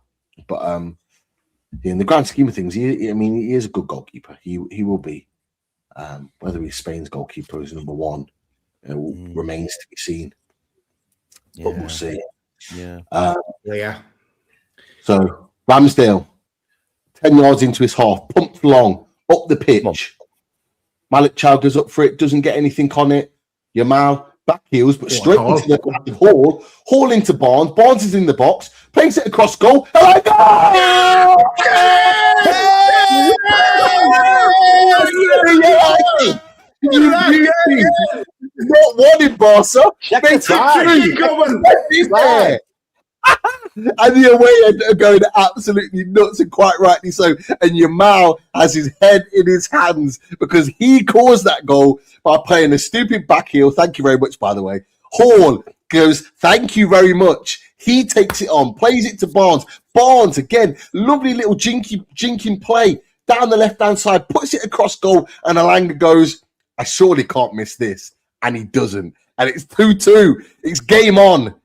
But in the grand scheme of things, he is a good goalkeeper. He will be. Whether he's Spain's goalkeeper is number one remains to be seen. But we'll see. Yeah. So Ramsdale, 10 yards into his half, pumped long, up the pitch. Malik Chow goes up for it, doesn't get anything on it. Yamal back heels, but straight into the Hall. Hall into Barnes. Barnes is in the box, plays it across goal. Not one in Barca. And the away end are going absolutely nuts, and quite rightly so. And Yamal has his head in his hands because he caused that goal by playing a stupid back heel. Thank you very much, by the way. Hall goes, thank you very much. He takes it on, plays it to Barnes. Barnes, again, lovely little jinking play down the left-hand side, puts it across goal, and Alanga goes, I surely can't miss this. And he doesn't. And it's 2-2. It's game on.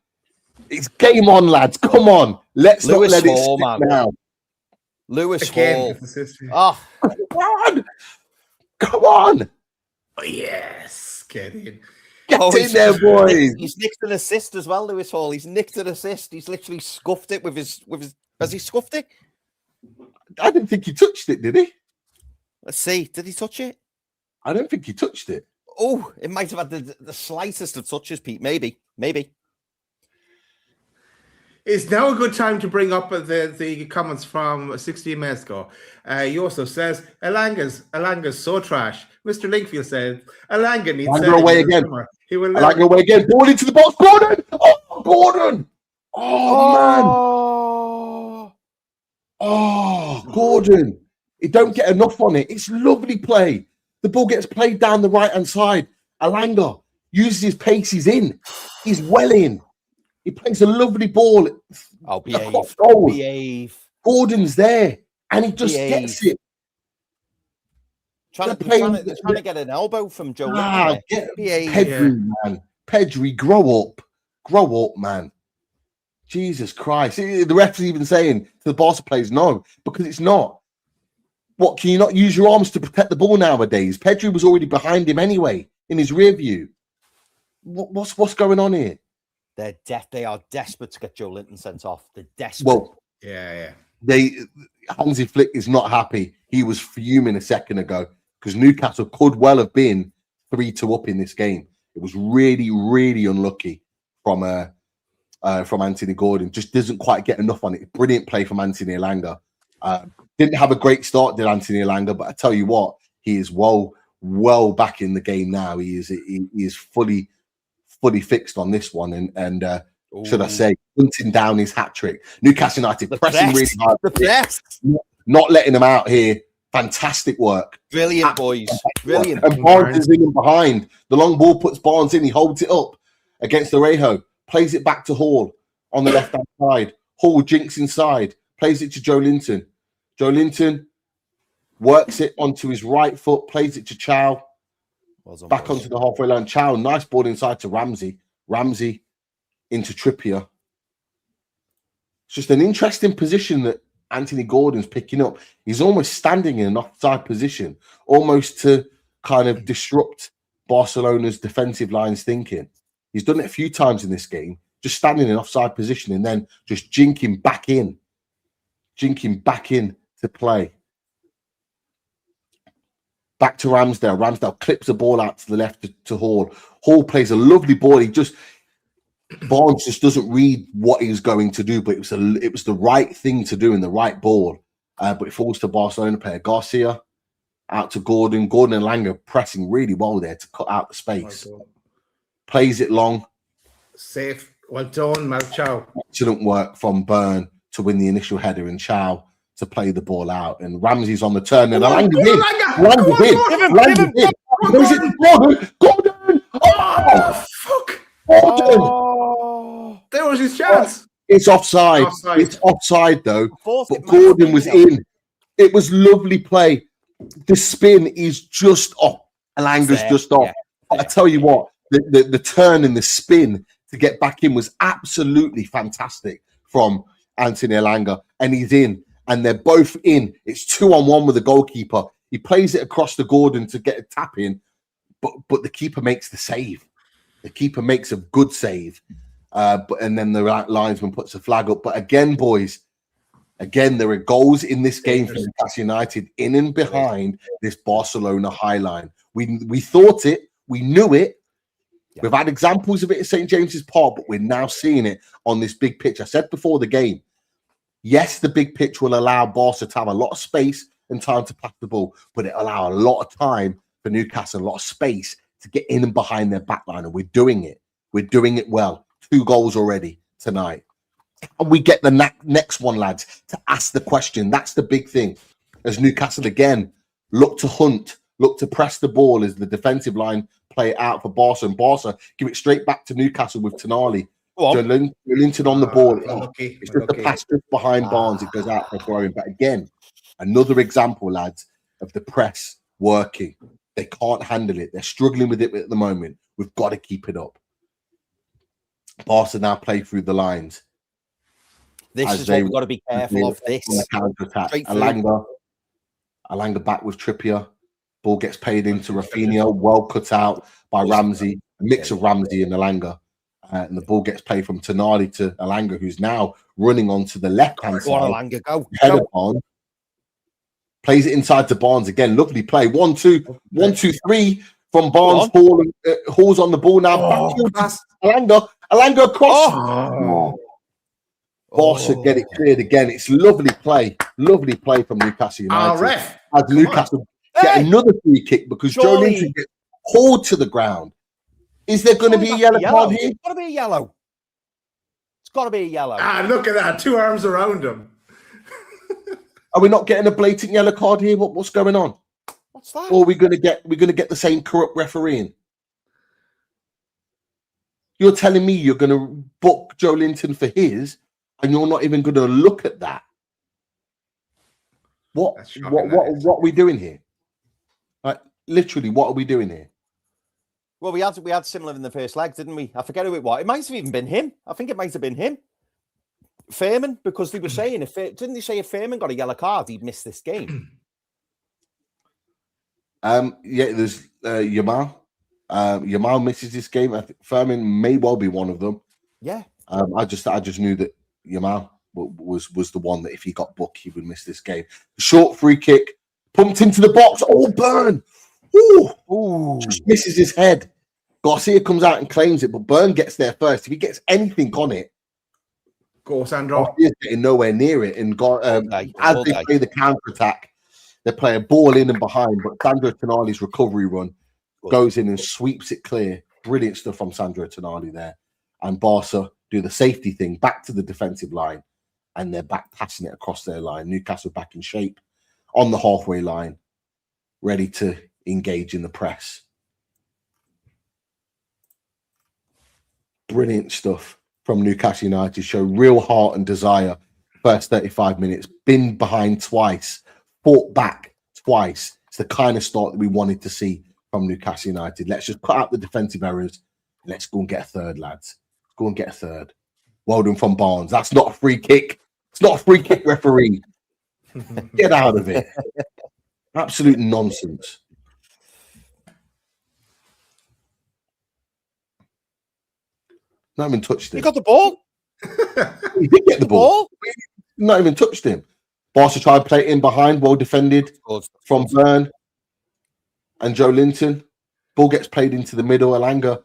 It's game on, lads. Come on. Let's Lewis not let Hall, it stick man. now. Lewis Again, Hall. Come on. Oh, yes. Get in. Get in there, boys. He's nicked an assist as well, Lewis Hall. He's nicked an assist. He's literally scuffed it with his. Has he scuffed it? I didn't think he touched it, did he? Let's see. Did he touch it? I don't think he touched it. Oh, it might have had the slightest of touches, Pete. Maybe. It's now a good time to bring up the comments from 16 minutes ago. Yosef says, Alanga's so trash. Mr. Linkfield said, Alanga needs Alanga away again. He will Alanga away again. Ball into the box. Gordon! Oh, Gordon! Oh, man. Oh, Gordon. He don't get enough on it. It's lovely play. The ball gets played down the right-hand side. Alanga uses his pace. He's in. He's well in. He plays a lovely ball. Oh, behave. Gordon's there, and he just gets it. Trying to get an elbow from Joe. Pedri, man. Pedri, grow up, man. Jesus Christ. The ref's even saying to the Barca players, no, because it's not. What, can you not use your arms to protect the ball nowadays? Pedri was already behind him anyway, in his rear view. What's going on here? They are desperate to get Joe Linton sent off. They're desperate. Well, yeah. Hansi Flick is not happy. He was fuming a second ago because Newcastle could well have been 3-2 up in this game. It was really, really unlucky from Anthony Gordon. Just doesn't quite get enough on it. Brilliant play from Anthony Elanga. Didn't have a great start, did Anthony Elanga, but I tell you what, he is well back in the game now. He is fully fixed on this one, and should I say, hunting down his hat trick. Newcastle United pressing really hard, not letting them out here. Fantastic work, brilliant boys, brilliant. And Barnes is in and behind. The long ball puts Barnes in. He holds it up against Orejo, plays it back to Hall on the left hand side. Hall jinks inside, plays it to Joe Linton. Joe Linton works it onto his right foot, plays it to Chow. Back onto the halfway line. Chow, nice ball inside to Ramsey. Ramsey into Trippier. It's just an interesting position that Anthony Gordon's picking up. He's almost standing in an offside position, almost to kind of disrupt Barcelona's defensive line's thinking. He's done it a few times in this game, just standing in an offside position and then just jinking back in to play. Back to Ramsdale. Ramsdale clips the ball out to the left to Hall. Hall plays a lovely ball. Barnes just doesn't read what he's going to do, but it was the right thing to do in the right ball. But it falls to Barcelona player Garcia out to Gordon. Gordon and Langer pressing really well there to cut out the space. Plays it long. Safe. Well done, Malchow. Excellent work from Byrne to win the initial header and Chow to play the ball out. And Ramsey's on the turn. And Langer's in. Gordon! Oh, fuck! Oh, There was his chance. It's offside. It's offside, though. But Gordon was in. It was lovely play. The spin is just off. Langer's just off. I tell you what, the turn and the spin to get back in was absolutely fantastic from Anthony Elanga. And he's in. And they're both in. It's 2-on-1 with the goalkeeper. He plays it across to Gordon to get a tap in. But the keeper makes the save. The keeper makes a good save. And then the linesman puts a flag up. But again, boys, there are goals in this game for Newcastle United in and behind this Barcelona high line. We thought it. We knew it. Yeah. We've had examples of it at St. James's Park, but we're now seeing it on this big pitch. I said before the game, yes, the big pitch will allow Barca to have a lot of space and time to pass the ball, but it allow a lot of time for Newcastle, a lot of space to get in and behind their back line. And we're doing it. We're doing it well. 2 goals already tonight. And we get the next one, lads, to ask the question. That's the big thing. As Newcastle again look to hunt, look to press the ball as the defensive line play it out for Barca. And Barca give it straight back to Newcastle with Tonali. Linton on the ball. It's just a pass just behind Barnes. It goes out for throwing. But again, another example, lads, of the press working. They can't handle it. They're struggling with it at the moment. We've got to keep it up. Barca now play through the lines. This is what we've got to be careful of. This counter-attack. Elanga back with Trippier. Ball gets paid into Rafinha. Well cut out by Ramsey. A mix of Ramsey and Elanga. And the ball gets played from Tonali to Elanga, who's now running onto the left-hand side. Elanga, go. Barnes. Plays it inside to Barnes again. Lovely play. 1-2-3 from Barnes. Hall's on the ball now. Elanga across. Barca get it cleared again. It's lovely play. Lovely play from Newcastle United. As Newcastle get another free kick because Joe Linton gets hauled to the ground. Is there going to be a yellow card here? It's got to be a yellow. It's got to be a yellow. Look at that. 2 arms around him. Are we not getting a blatant yellow card here? What's going on? What's that? Or are we going to get the same corrupt refereeing? You're telling me you're going to book Joe Linton for his, and you're not even going to look at that? What are we doing here? Like, literally, what are we doing here? Well, we had similar in the first leg, didn't we? I forget who it was. It might have even been him. I think it might have been him. Fairman, because they were saying, didn't they say if Fairman got a yellow card, he'd miss this game? There's Yamal. Yamal misses this game. I think Fairman may well be one of them. Yeah. I just knew that Yamal was the one that if he got booked, he would miss this game. Short free kick, pumped into the box. Oh, Byrne! Ooh. Just misses his head. Garcia comes out and claims it, but Byrne gets there first. If he gets anything on it, go Sandro. Garcia's getting nowhere near it. And as they play the counter attack, they play a ball in and behind. But Sandro Tonali's recovery run goes in and sweeps it clear. Brilliant stuff from Sandro Tonali there. And Barca do the safety thing back to the defensive line, and they're back passing it across their line. Newcastle back in shape on the halfway line, ready to engage in the press. Brilliant stuff from Newcastle United. Show real heart and desire. First 35 minutes, been behind twice, fought back twice. It's the kind of start that we wanted to see from Newcastle United. Let's just cut out the defensive errors. Let's go and get a third, lads. Go and get a third. Well done from Barnes. That's not a free kick. It's not a free kick, referee. Get out of it. Absolute nonsense. Not even touched him. He got the ball. He did get the ball. Not even touched him. Barca tried to play it in behind. Well defended from Byrne. and Joe Linton. Ball gets played into the middle. Alanga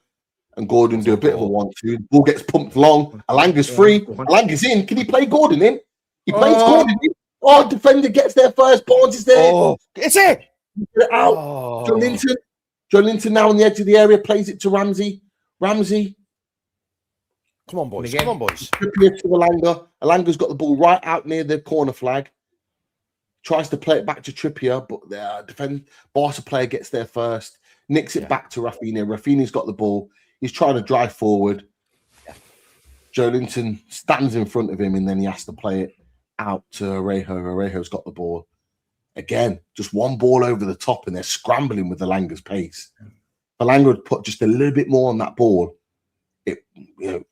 and Gordon do a bit of a 1-2. Ball gets pumped long. Alanga's free. Alanga's in. Can he play Gordon in? He plays Gordon in. Oh, defender gets there first. Barnes is there. Oh, it's it. Get it out. Oh. Joe Linton. Joe Linton now on the edge of the area. Plays it to Ramsey. Ramsey. Come on, boys. Come on, boys. Trippier to Alanga. Alanga's got the ball right out near the corner flag. Tries to play it back to Trippier, but the Barca player gets there first. Nicks it back to Rafinha. Rafinha's got the ball. He's trying to drive forward. Joe Linton stands in front of him, and then he has to play it out to Arejo. Arejo's got the ball. Again, just one ball over the top, and they're scrambling with Alanga's pace. If Alanga would put just a little bit more on that ball,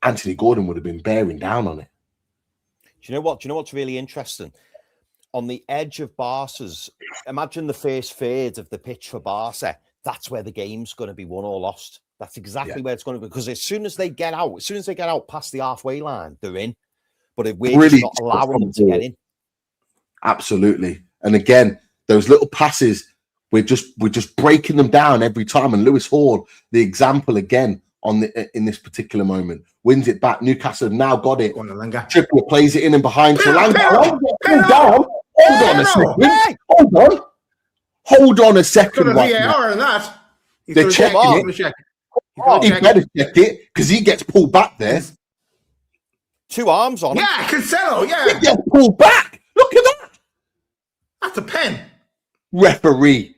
Anthony Gordon would have been bearing down on it. Do you know what? Do you know what's really interesting? On the edge of Barca's, imagine the first third of the pitch for Barca. That's where the game's going to be won or lost. That's exactly where it's going to be. Because as soon as they get out past the halfway line, they're in. But if we're just not allowing them to get in. Absolutely. And again, those little passes, we're just breaking them down every time. And Lewis Hall, the example again in this particular moment, wins it back. Newcastle have now got it. Trippier plays it in and behind. Hold on a second. They're checking it. He better check it because he gets pulled back there. 2 arms on him. Yeah, Cancelo. Yeah, he gets pulled back. Look at that. That's a pen. Referee,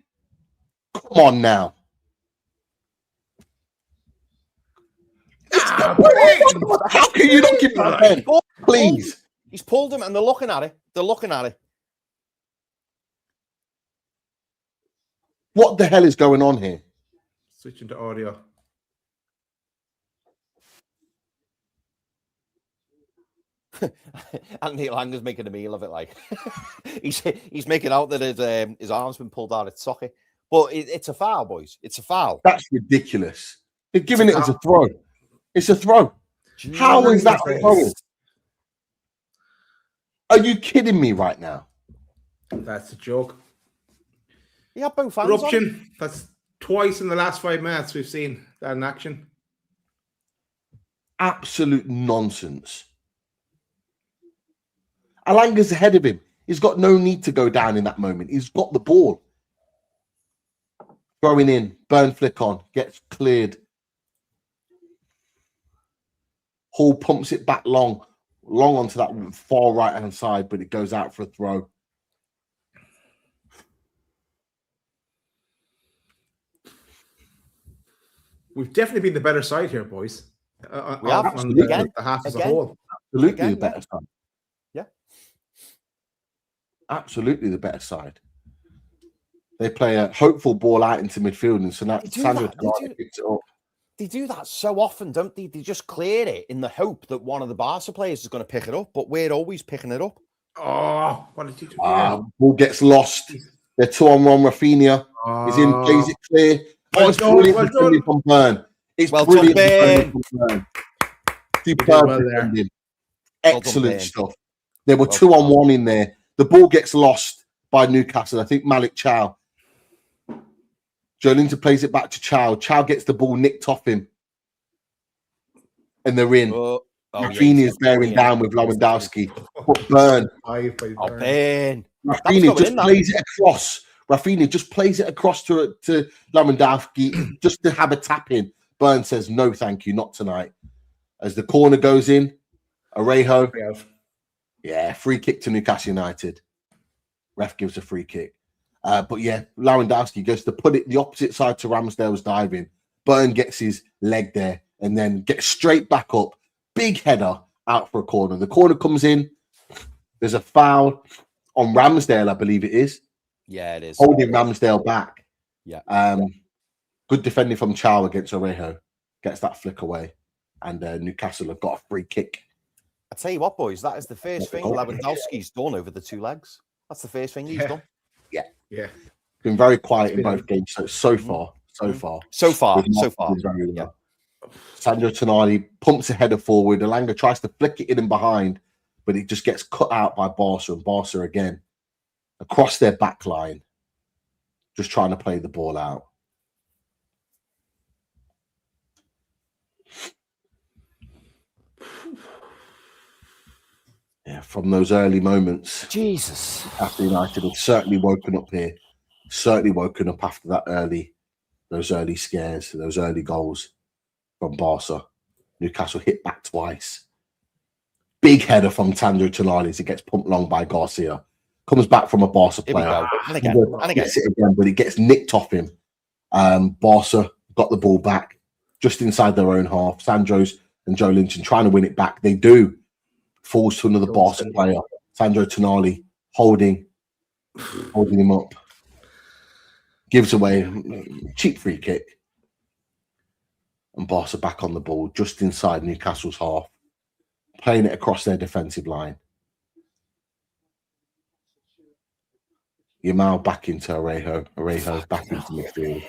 come on now. How can you not give him a pen? Please. He's pulled him and they're looking at it. They're looking at it. What the hell is going on here? Switching to audio. Anthony Alanga's making a meal of it. Like he's making out that his arm's been pulled out. It's socket, but it's a foul, boys. It's a foul. That's ridiculous. They're giving it as a throw. It's a throw. Jeez. How is that a throw? Are you kidding me right now? That's a joke. Yeah, both hands Eruption. That's twice in the last 5 minutes we've seen that in action. Absolute nonsense. Alanga's ahead of him. He's got no need to go down in that moment. He's got the ball. Throwing in, burn flick on, gets cleared. Hall pumps it back long onto that far right-hand side, but it goes out for a throw. We've definitely been the better side here, boys. We have on the half as a whole. Absolutely the better side. Yeah. Absolutely the better side. They play a hopeful ball out into midfield, and so now Sandro picks it up. They do that so often, don't they? They just clear it in the hope that one of the Barca players is going to pick it up, but we're always picking it up. Oh, what did you do? Ball gets lost. They're 2-on-1. Rafinha is in, plays it clear. It's brilliant from Burn. It's brilliant from Burn. Superb defending. Excellent stuff. There were 2-on-1 in there. The ball gets lost by Newcastle. I think Malik Chow. Joe Linton plays it back to Chow. Chow gets the ball nicked off him. And they're in. Rafinha is bearing down with Lewandowski. But Burn. Rafinha just plays it across. Rafinha just plays it across to Lewandowski just to have a tap in. Burn says, no, thank you, not tonight. As the corner goes in, Arejo. Yeah, free kick to Newcastle United. Ref gives a free kick. But yeah, Lewandowski goes to put it the opposite side to Ramsdale's diving. Burn gets his leg there and then gets straight back up. Big header out for a corner. The corner comes in. There's a foul on Ramsdale, I believe it is. Yeah, it is. Holding Ramsdale back. Yeah. Good defending from Chow against Arejo. Gets that flick away. And Newcastle have got a free kick. I tell you what, boys, that is the first thing Lewandowski's done over the 2 legs. That's the first thing he's done. Yeah. Been very quiet in both games so far. Very well. Sandro Tonali pumps a header forward. Alanga tries to flick it in and behind, but it just gets cut out by Barca, and Barca again across their back line, just trying to play the ball out. Yeah, from those early moments, Jesus. after United have certainly woken up here, certainly woken up after those early scares, those early goals from Barca. Newcastle hit back twice. Big header from Sandro Tonali as it gets pumped long by Garcia. Comes back from a Barca Here we player. go. And again. Gets it again, but it gets nicked off him. Barca got the ball back just inside their own half. Sandro's and Joe Linton trying to win it back. They do. Falls to another Barca player. Sandro Tonali holding him up. Gives away a cheap free kick. And Barca back on the ball just inside Newcastle's half. Playing it across their defensive line. Yamal back into Arejo. Arejo back into midfield.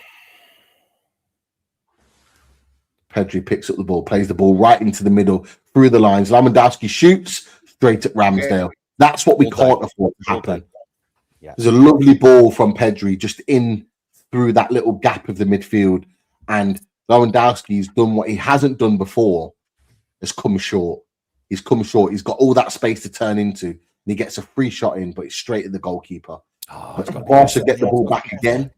Pedri picks up the ball, plays the ball right into the middle, through the lines. Lewandowski shoots straight at Ramsdale. That's what we can't afford to happen. Yeah. There's a lovely ball from Pedri just in through that little gap of the midfield. And Lewandowski's done what he hasn't done before. Has come short. He's come short. He's got all that space to turn into. And he gets a free shot in, but it's straight at the goalkeeper. But Barca get the ball back again.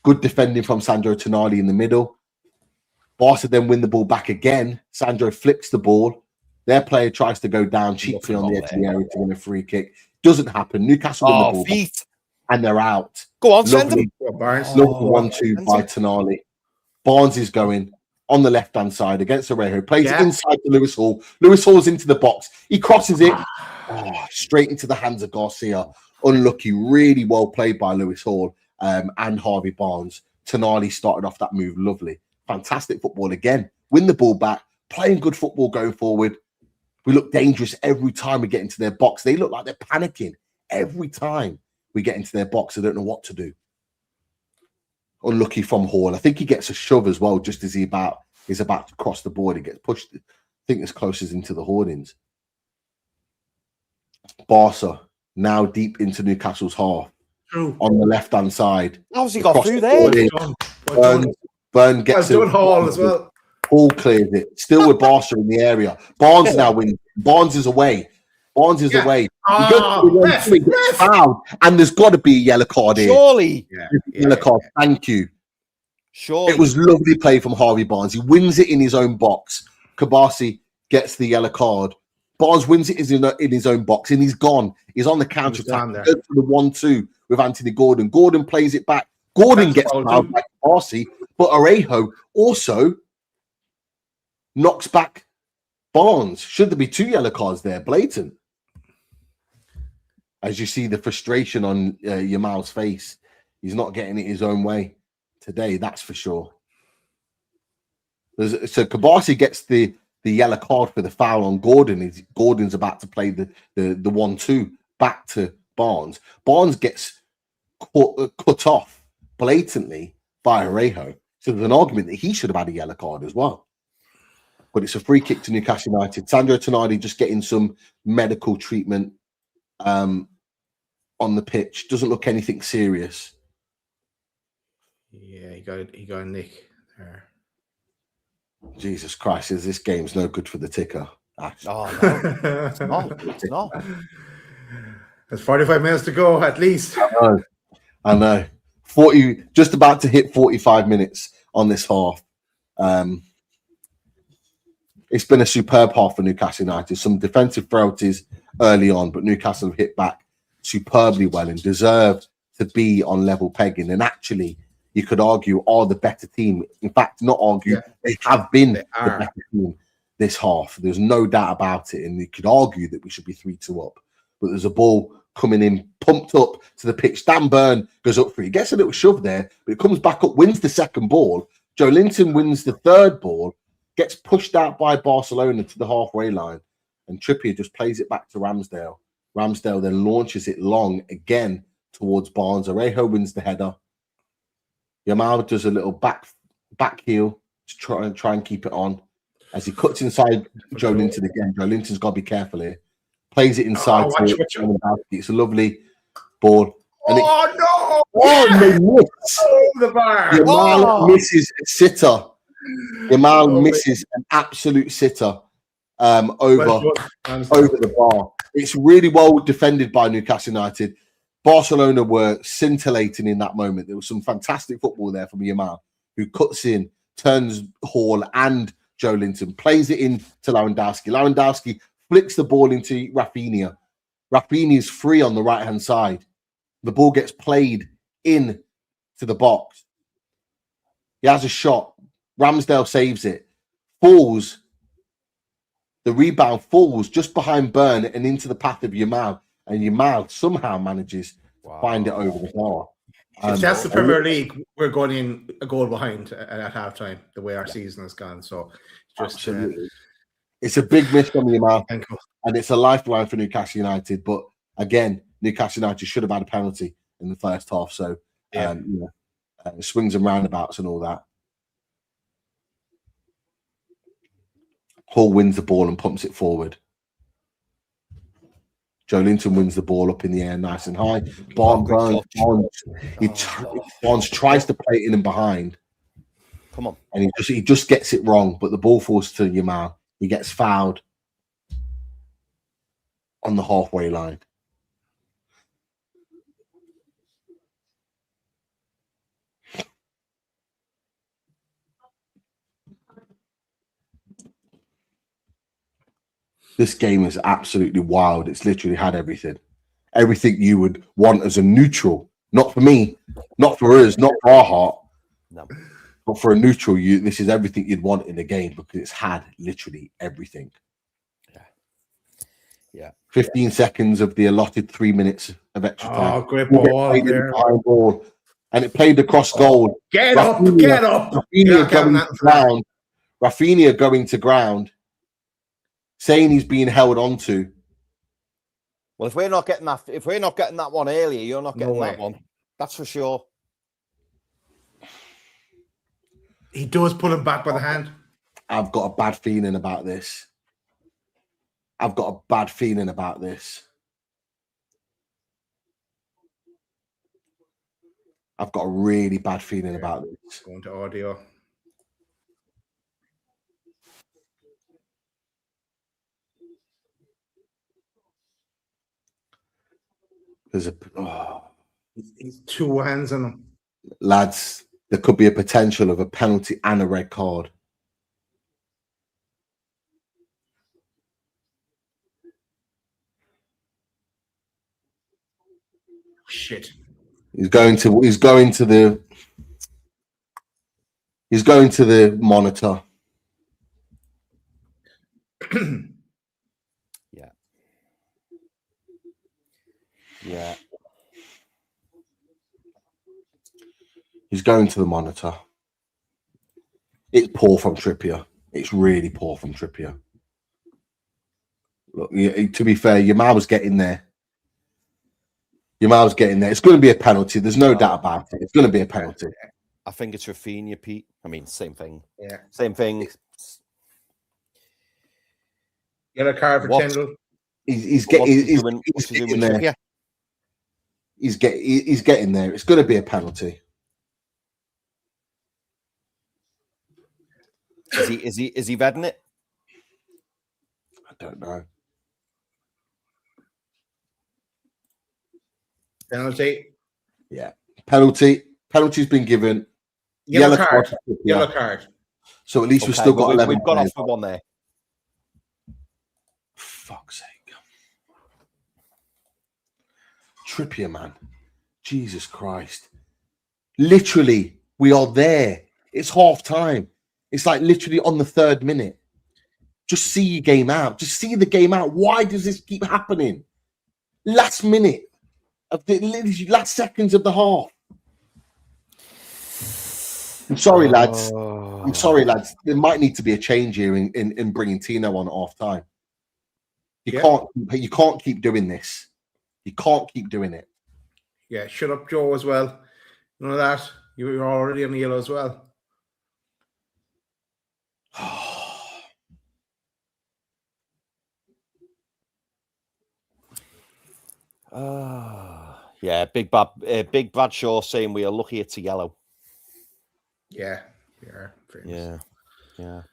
Good defending from Sandro Tonali in the middle. Barca then win the ball back again. Sandro flicks the ball. Their player tries to go down cheaply on the edge of the area to win a free kick. Doesn't happen. Newcastle win the ball back, and they're out. Go on, send them. Lovely 1-2 by Tonali. Barnes is going on the left-hand side against Arejo. Plays it inside to Lewis Hall. Lewis Hall's into the box. He crosses it straight into the hands of Garcia. Unlucky. Really well played by Lewis Hall and Harvey Barnes. Tonali started off that move. Lovely. Fantastic football again. Win the ball back. Playing good football going forward. We look dangerous every time we get into their box. They look like they're panicking every time we get into their box. I don't know what to do. Unlucky from Hall. I think he gets a shove as well, just as he's about to cross the board. He gets pushed, I think, as close as into the hoardings. Barca now deep into Newcastle's half. On the left-hand side. How's he got through there? Burn gets doing Hall as well. Hall clears it. Still with Barca in the area. Barnes now wins. Barnes is away. Barnes is away. He gets fouled, and there's got to be a yellow card here. Surely. Yellow card. Thank you. Surely. It was lovely play from Harvey Barnes. He wins it in his own box. Kabasi gets the yellow card. Barnes wins it in his own box, and he's gone. He's on the counter attack. Goes for the 1-2 with Anthony Gordon. Gordon plays it back. Gordon gets fouled by Kabasi, but Arejo also knocks back Barnes. Should there be 2 yellow cards there? Blatant. As you see the frustration on Yamal's face. He's not getting it his own way today, that's for sure. So Kabasi gets the yellow card for the foul on Gordon. Gordon's about to play the 1-2 back to Barnes. Barnes gets cut off blatantly by Arejo. So there's an argument that he should have had a yellow card as well. But it's a free kick to Newcastle United. Sandro Tonali just getting some medical treatment on the pitch. Doesn't look anything serious. Yeah, he got a nick there. Jesus Christ, this game's no good for the ticker. Oh, no. It's not. There's 45 minutes to go, at least. I know. 40, just about to hit 45 minutes on this half. It's been a superb half for Newcastle United. Some defensive frailties early on, but Newcastle have hit back superbly well and deserve to be on level pegging. And actually, you could argue, are the better team. In fact, not argue, they have been the better team this half. There's no doubt about it. And you could argue that we should be 3-2 up. But there's a ball coming in, pumped up to the pitch. Dan Burn goes up for it. He gets a little shove there, but it comes back up, wins the second ball. Joe Linton wins the third ball, gets pushed out by Barcelona to the halfway line, and Trippier just plays it back to Ramsdale. Ramsdale then launches it long again towards Barnes. Arejo wins the header. Yamal does a little back heel to try and keep it on as he cuts inside Joe Linton again. Joe Linton's got to be careful here. Plays it inside. It's a lovely ball. And no! Oh, they miss. The bar. Yamal misses a sitter. Yamal misses an absolute sitter over the bar. It's really well defended by Newcastle United. Barcelona were scintillating in that moment. There was some fantastic football there from Yamal, who cuts in, turns Hall and Joe Linton, plays it in to Lewandowski. Lewandowski flicks the ball into Rafinha. Rafinha is free on the right-hand side. The ball gets played in to the box. He has a shot. Ramsdale saves it. Falls. The rebound falls just behind Byrne and into the path of Yamal. And Yamal somehow manages to find it over the bar. If that's the Premier League, we're going in a goal behind at halftime, the way our season has gone. So just absolutely. It's a big miss from Yamal. And it's a lifeline for Newcastle United. But again, Newcastle United should have had a penalty in the first half. So, swings and roundabouts and all that. Hall wins the ball and pumps it forward. Joe Linton wins the ball up in the air, nice and high. Barnes tries to play it in and behind. Come on. And he just gets it wrong, but the ball falls to Yamal. He gets fouled on the halfway line. This game is absolutely wild. It's literally had everything. Everything you would want as a neutral. Not for me, not for us, not for our heart. No. But for a neutral, this is everything you'd want in a game because it's had literally everything. Yeah. 15 seconds of the allotted 3 minutes of extra time. Oh, great ball there. Ball, and it played across goal. Get up. Rafinha going to ground. Saying he's being held on to. Well, if we're not getting that one earlier, you're not getting that one. That's for sure. He does pull him back by the hand. I've got a bad feeling about this. I've got a bad feeling about this. I've got a really bad feeling about this. Going to audio. There's He's two hands on him. Lads, there could be a potential of a penalty and a red card. Shit. He's going to the monitor. Yeah. He's going to the monitor. It's poor from Trippier. It's really poor from Trippier. Look, to be fair, Yamal was getting there. It's going to be a penalty. There's no doubt about it. It's going to be a penalty. I think it's Rafinha, Pete. I mean, same thing. Yeah. Same thing. Yellow card for Tyndall. He's getting there. He's getting there. It's going to be a penalty. Is he vetting it? I don't know. Penalty. Yeah. Penalty. Penalty's been given. Yellow card. Yellow card. So at least we've still got 11. We've got off for one there. Fuck's sake. Trippier, man. Jesus Christ. Literally, we are there. It's half time. It's like literally on the 3rd minute. Just see your game out. Just see the game out. Why does this keep happening? Last minute of the last seconds of the half. I'm sorry, lads. There might need to be a change here in bringing Tino on at half time. You can't keep doing this. You can't keep doing it. Yeah, shut up, Joe, as well. None of that. You're already on the yellow as well. Yeah, Big Bradshaw saying we are lucky it's a yellow. Yeah, we are. Yeah.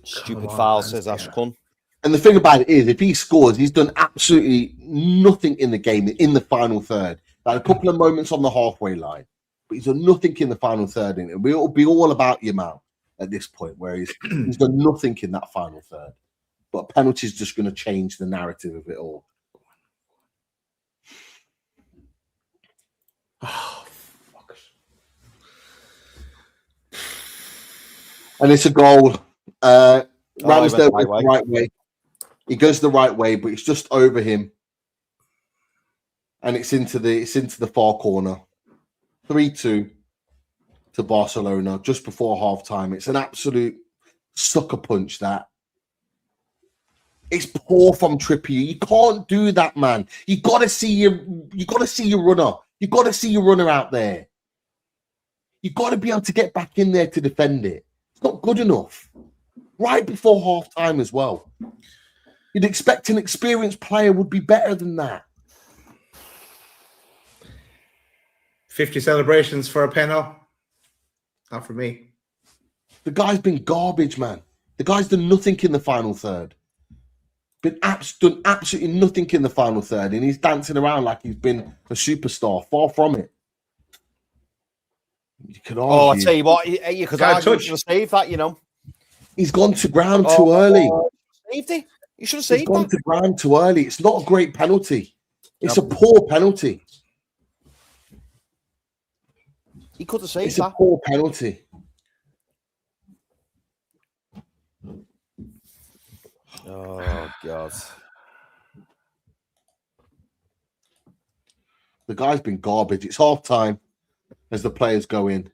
Stupid foul, says Ashcon. And the thing about it is, if he scores, he's done absolutely nothing in the game in the final third. Like a couple of moments on the halfway line, but he's done nothing in the final third. And it'll be all about Yamal at this point, where he's done nothing in that final third. But a penalty is just going to change the narrative of it all. Oh, fuck it. And it's a goal. Ramsdale goes the the right way. He goes the right way, but it's just over him. And it's into the far corner. 3-2 to Barcelona just before half-time. It's an absolute sucker punch, that. It's poor from Trippier. You can't do that, man. You gotta see your runner. You gotta see your runner out there. You gotta be able to get back in there to defend it. It's not good enough. Right before half-time as well. You'd expect an experienced player would be better than that. 50 celebrations for a penalty. Not for me. The guy's been garbage, man. The guy's done nothing in the final third. Done absolutely nothing in the final third, and he's dancing around like he's been a superstar. Far from it. You could argue. Oh, I tell you what, you could argue should have saved that, you know. He's gone to ground too early. Saved it. You should have He's saved gone that. to ground too early. It's not a great penalty. It's a poor penalty. He could have saved It's that. a poor penalty. Oh, God. The guy's been garbage. It's half time as the players go in.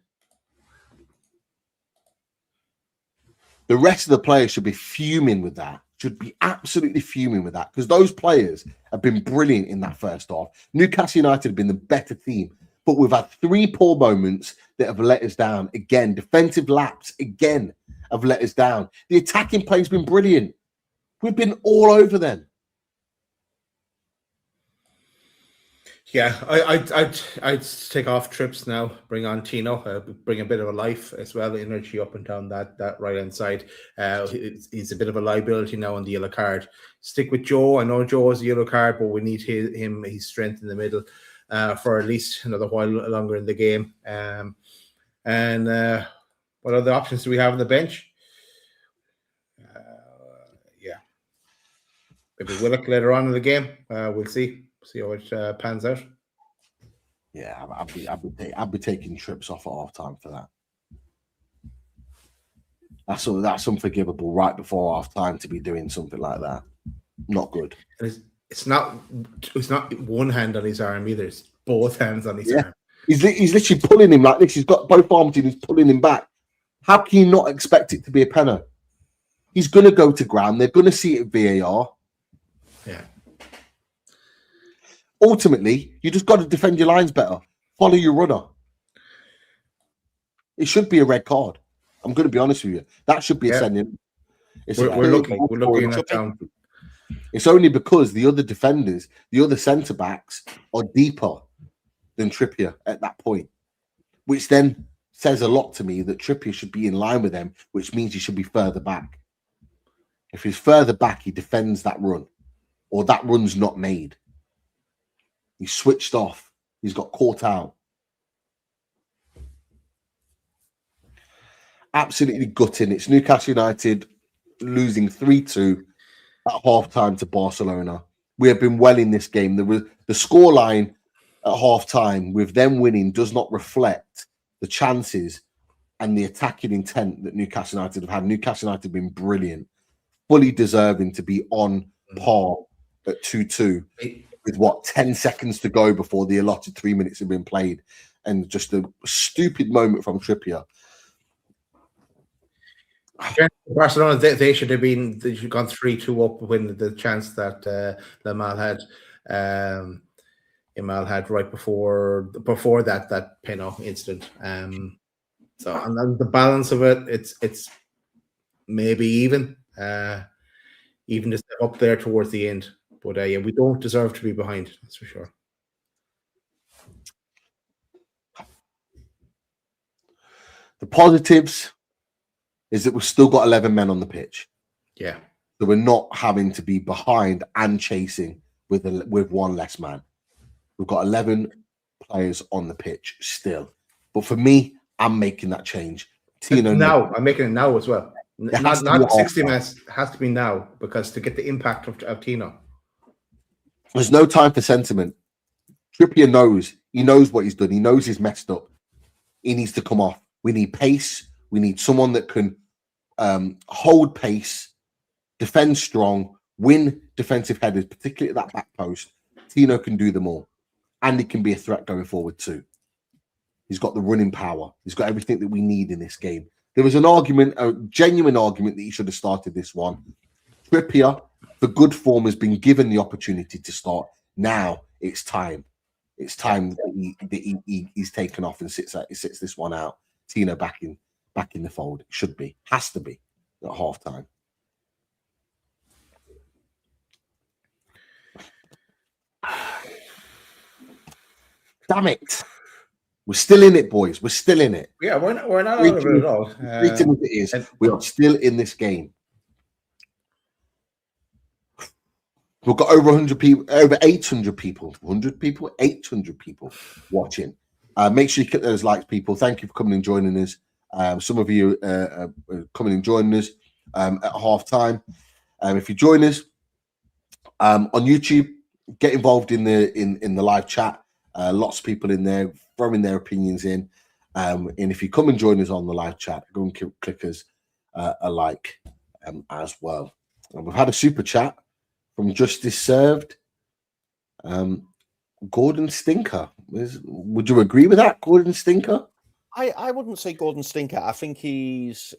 The rest of the players should be fuming with that. Should be absolutely fuming with that, because those players have been brilliant in that first half. Newcastle United have been the better team, but we've had 3 poor moments that have let us down. Again, defensive laps, again, have let us down. The attacking play has been brilliant. We've been all over them. Yeah, I'd take off trips now. Bring on Tino. Bring a bit of a life as well, energy up and down that right hand side. He's a bit of a liability now on the yellow card. Stick with Joe. I know Joe has a yellow card, but we need his strength in the middle for at least another while longer in the game. And what other options do we have on the bench? Yeah, maybe Willock later on in the game. We'll see how it pans out. Yeah, I'd be taking trips off at half time for that. That's unforgivable right before half time to be doing something like that. Not good. And it's not one hand on his arm either. It's both hands on his arm. He's literally pulling him like this. He's got both arms and he's pulling him back. How can you not expect it to be a penalty? He's going to go to ground. They're going to see it at VAR. Yeah. Ultimately, you just got to defend your lines better. Follow your runner. It should be a red card. I'm going to be honest with you. That should be a sending. We're looking at down. It's only because the other defenders, the other centre backs, are deeper than Trippier at that point, which then says a lot to me that Trippier should be in line with them, which means he should be further back. If he's further back, he defends that run, or that run's not made. He's switched off. He's got caught out. Absolutely gutting. It's Newcastle United losing 3-2 at half-time to Barcelona. We have been well in this game. The scoreline at half-time with them winning does not reflect the chances and the attacking intent that Newcastle United have had. Newcastle United have been brilliant, fully deserving to be on par at 2-2 with 10 seconds to go before the allotted 3 minutes have been played, and just a stupid moment from Trippier. Barcelona, they should have gone 3-2 up when the chance that Yamal had right before that penalty incident. So and then the balance of it, it's maybe even to step up there towards the end. But yeah, we don't deserve to be behind. That's for sure. The positives is that we've still got 11 men on the pitch. Yeah. So we're not having to be behind and chasing with one less man. We've got 11 players on the pitch still. But for me, I'm making that change. Tino, now I'm making it now as well. Not 60 minutes. Has to be now, because to get the impact of Tino. There's no time for sentiment. Trippier knows. He knows what he's done. He knows he's messed up. He needs to come off. We need pace. We need someone that can hold pace, defend strong, win defensive headers, particularly at that back post. Tino can do them all. And he can be a threat going forward too. He's got the running power. He's got everything that we need in this game. There was an argument, a genuine argument, that he should have started this one. Trippier, for good form, has been given the opportunity to start. Now it's time. It's time that he's taken off and sits this one out. Tino back in the fold. It should be. Has to be at half time. Damn it. We're still in it, boys. We're still in it. Yeah, we're not out of it at all. We are still in this game. We've got over 100 people, over 800 people, 800 people watching. Make sure you click those likes, people. Thank you for coming and joining us. Some of you are coming and joining us at half time. If you join us on YouTube, get involved in the live chat. Lots of people in there throwing their opinions in. And if you come and join us on the live chat, go and click us a like as well. And we've had a super chat from Justice Served. Gordon Stinker. Would you agree with that, Gordon Stinker? I wouldn't say Gordon Stinker. I think he's.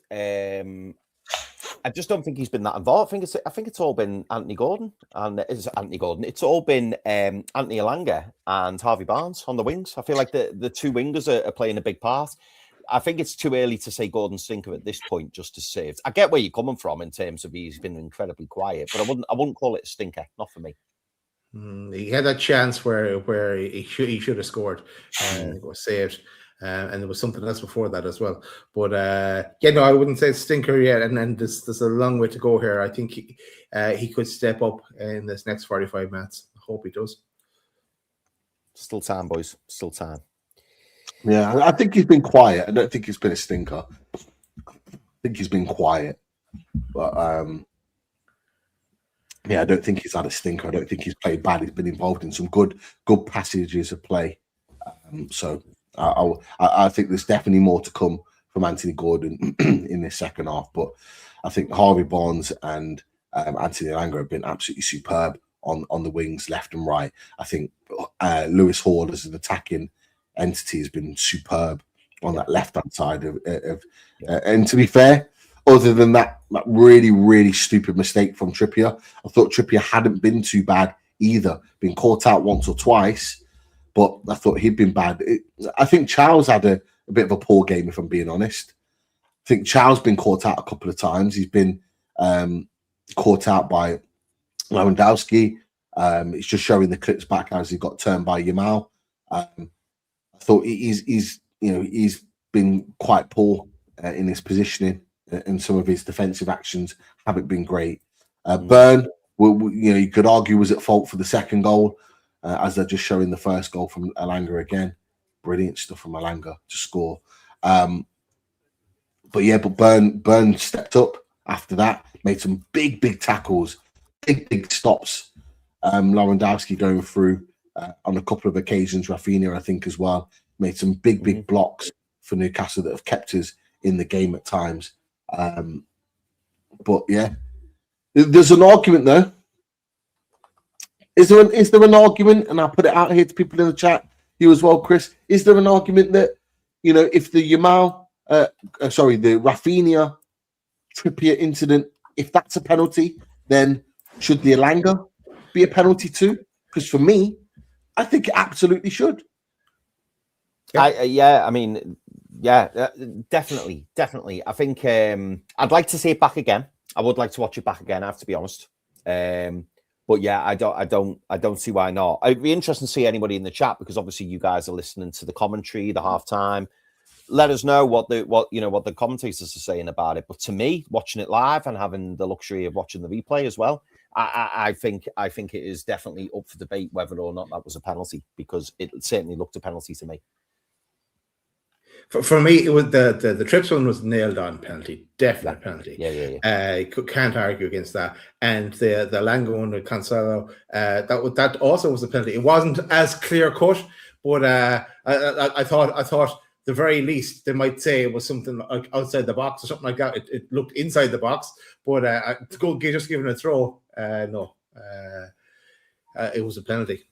I just don't think he's been that involved. I think it's all been Anthony Gordon, and it's all been Anthony Elanga and Harvey Barnes on the wings. I feel like the two wingers are playing a big part. I think it's too early to say Gordon Stinker at this point, just to save. I get where you're coming from in terms of he's been incredibly quiet, but I wouldn't call it a stinker. Not for me. He had that chance where he should have scored and it was saved. And there was something else before that as well. But no, I wouldn't say it's stinker yet. And then there's a long way to go here. I think he could step up in this next 45 minutes. I hope he does. Still time, boys. Still time. Yeah, I think he's been quiet. I don't think he's been a stinker. I think he's been quiet. But I don't think he's had a stinker. I don't think he's played bad. He's been involved in some good passages of play. So I think there's definitely more to come from Anthony Gordon in this second half. But I think Harvey Barnes and Anthony Elanga have been absolutely superb on the wings, left and right. I think Lewis Hall as an attacking entity has been superb on that left-hand side and to be fair, other than that really, really stupid mistake from Trippier, I thought Trippier hadn't been too bad either. Been caught out once or twice, but I thought he'd been bad. I think Charles had a bit of a poor game, if I'm being honest. I think Charles been caught out a couple of times. He's been caught out by Lewandowski. It's just showing the clips back as he got turned by Yamal. I thought he's been quite poor in his positioning, and some of his defensive actions haven't been great. Burn, you could argue, was at fault for the second goal, as they're just showing the first goal from Elanga again. Brilliant stuff from Elanga to score. But Burn stepped up after that, made some big tackles, big stops. Lewandowski going through on a couple of occasions. Rafinha, I think, as well, made some big blocks for Newcastle that have kept us in the game at times. But yeah, there's an argument though. Is there an argument? And I'll put it out here to people in the chat, you as well, Chris. Is there an argument that, if the the Rafinha Trippier incident, if that's a penalty, then should the Elanga be a penalty too? Because for me, I think it absolutely should. Definitely. I think I'd like to see it back again. I would like to watch it back again, I have to be honest. But yeah, I don't see why not. It'd be interesting to see anybody in the chat, because obviously you guys are listening to the commentary, the halftime. let us know what the commentators are saying about it. But to me, watching it live and having the luxury of watching the replay as well, I think it is definitely up for debate whether or not that was a penalty, because it certainly looked a penalty to me. For me, it was the Trips one was nailed on penalty, definite penalty. Yeah. Can't argue against that. And the Langa one with Cancelo, that also was a penalty. It wasn't as clear cut, but I thought the very least they might say it was something like outside the box or something like that. It looked inside the box, but to go just giving a throw, no, it was a penalty.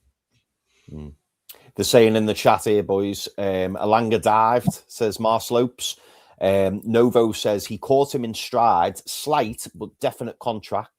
They're saying in the chat here, boys, Alanga dived, says Marslopes. Novo says he caught him in stride, slight but definite contact.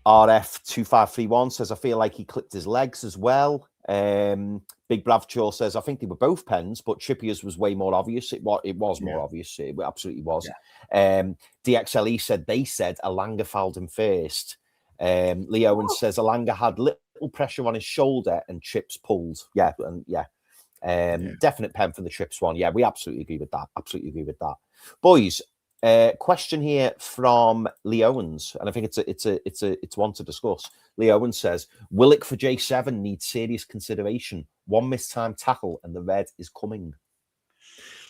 RF2531 says, I feel like he clipped his legs as well. Big Bravchaw says, I think they were both pens, but Trippier's was way more obvious. It was more obvious. It absolutely was. Yeah. DXLE said Alanga fouled him first. Lee Owens says Alanga had little pressure on his shoulder and Trips pulled. Definite pen for the Trips one. Yeah, we absolutely agree with that. Boys, question here from Lee Owens, and I think it's one to discuss. Lee Owens says Willock for J7 needs serious consideration. One mistimed tackle and the red is coming.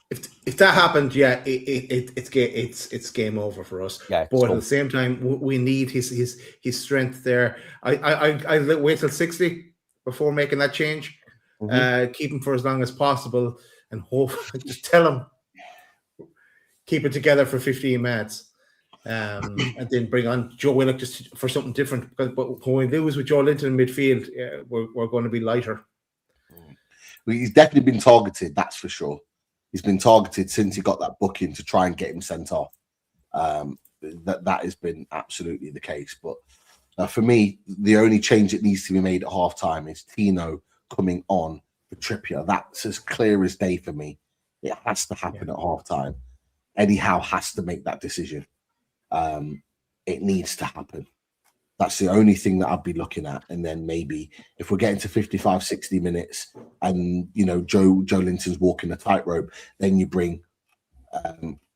If that happened, it's game over for us. Yeah, but at the same time, we need his strength there. I wait till 60 before making that change. Keep him for as long as possible, and hope. Just tell him keep it together for 15 minutes, and then bring on Joe Willock just for something different. But when we lose with Joe Linton in midfield, we're going to be lighter. He's definitely been targeted. That's for sure. He's been targeted since he got that booking to try and get him sent off. That has been absolutely the case. But for me, the only change that needs to be made at halftime is Tino coming on for Trippier. That's as clear as day for me. It has to happen at halftime. Eddie Howe has to make that decision. It needs to happen. That's the only thing that I'd be looking at. And then maybe if we're getting to 55, 60 minutes and, Joe Linton's walking a tightrope, then you bring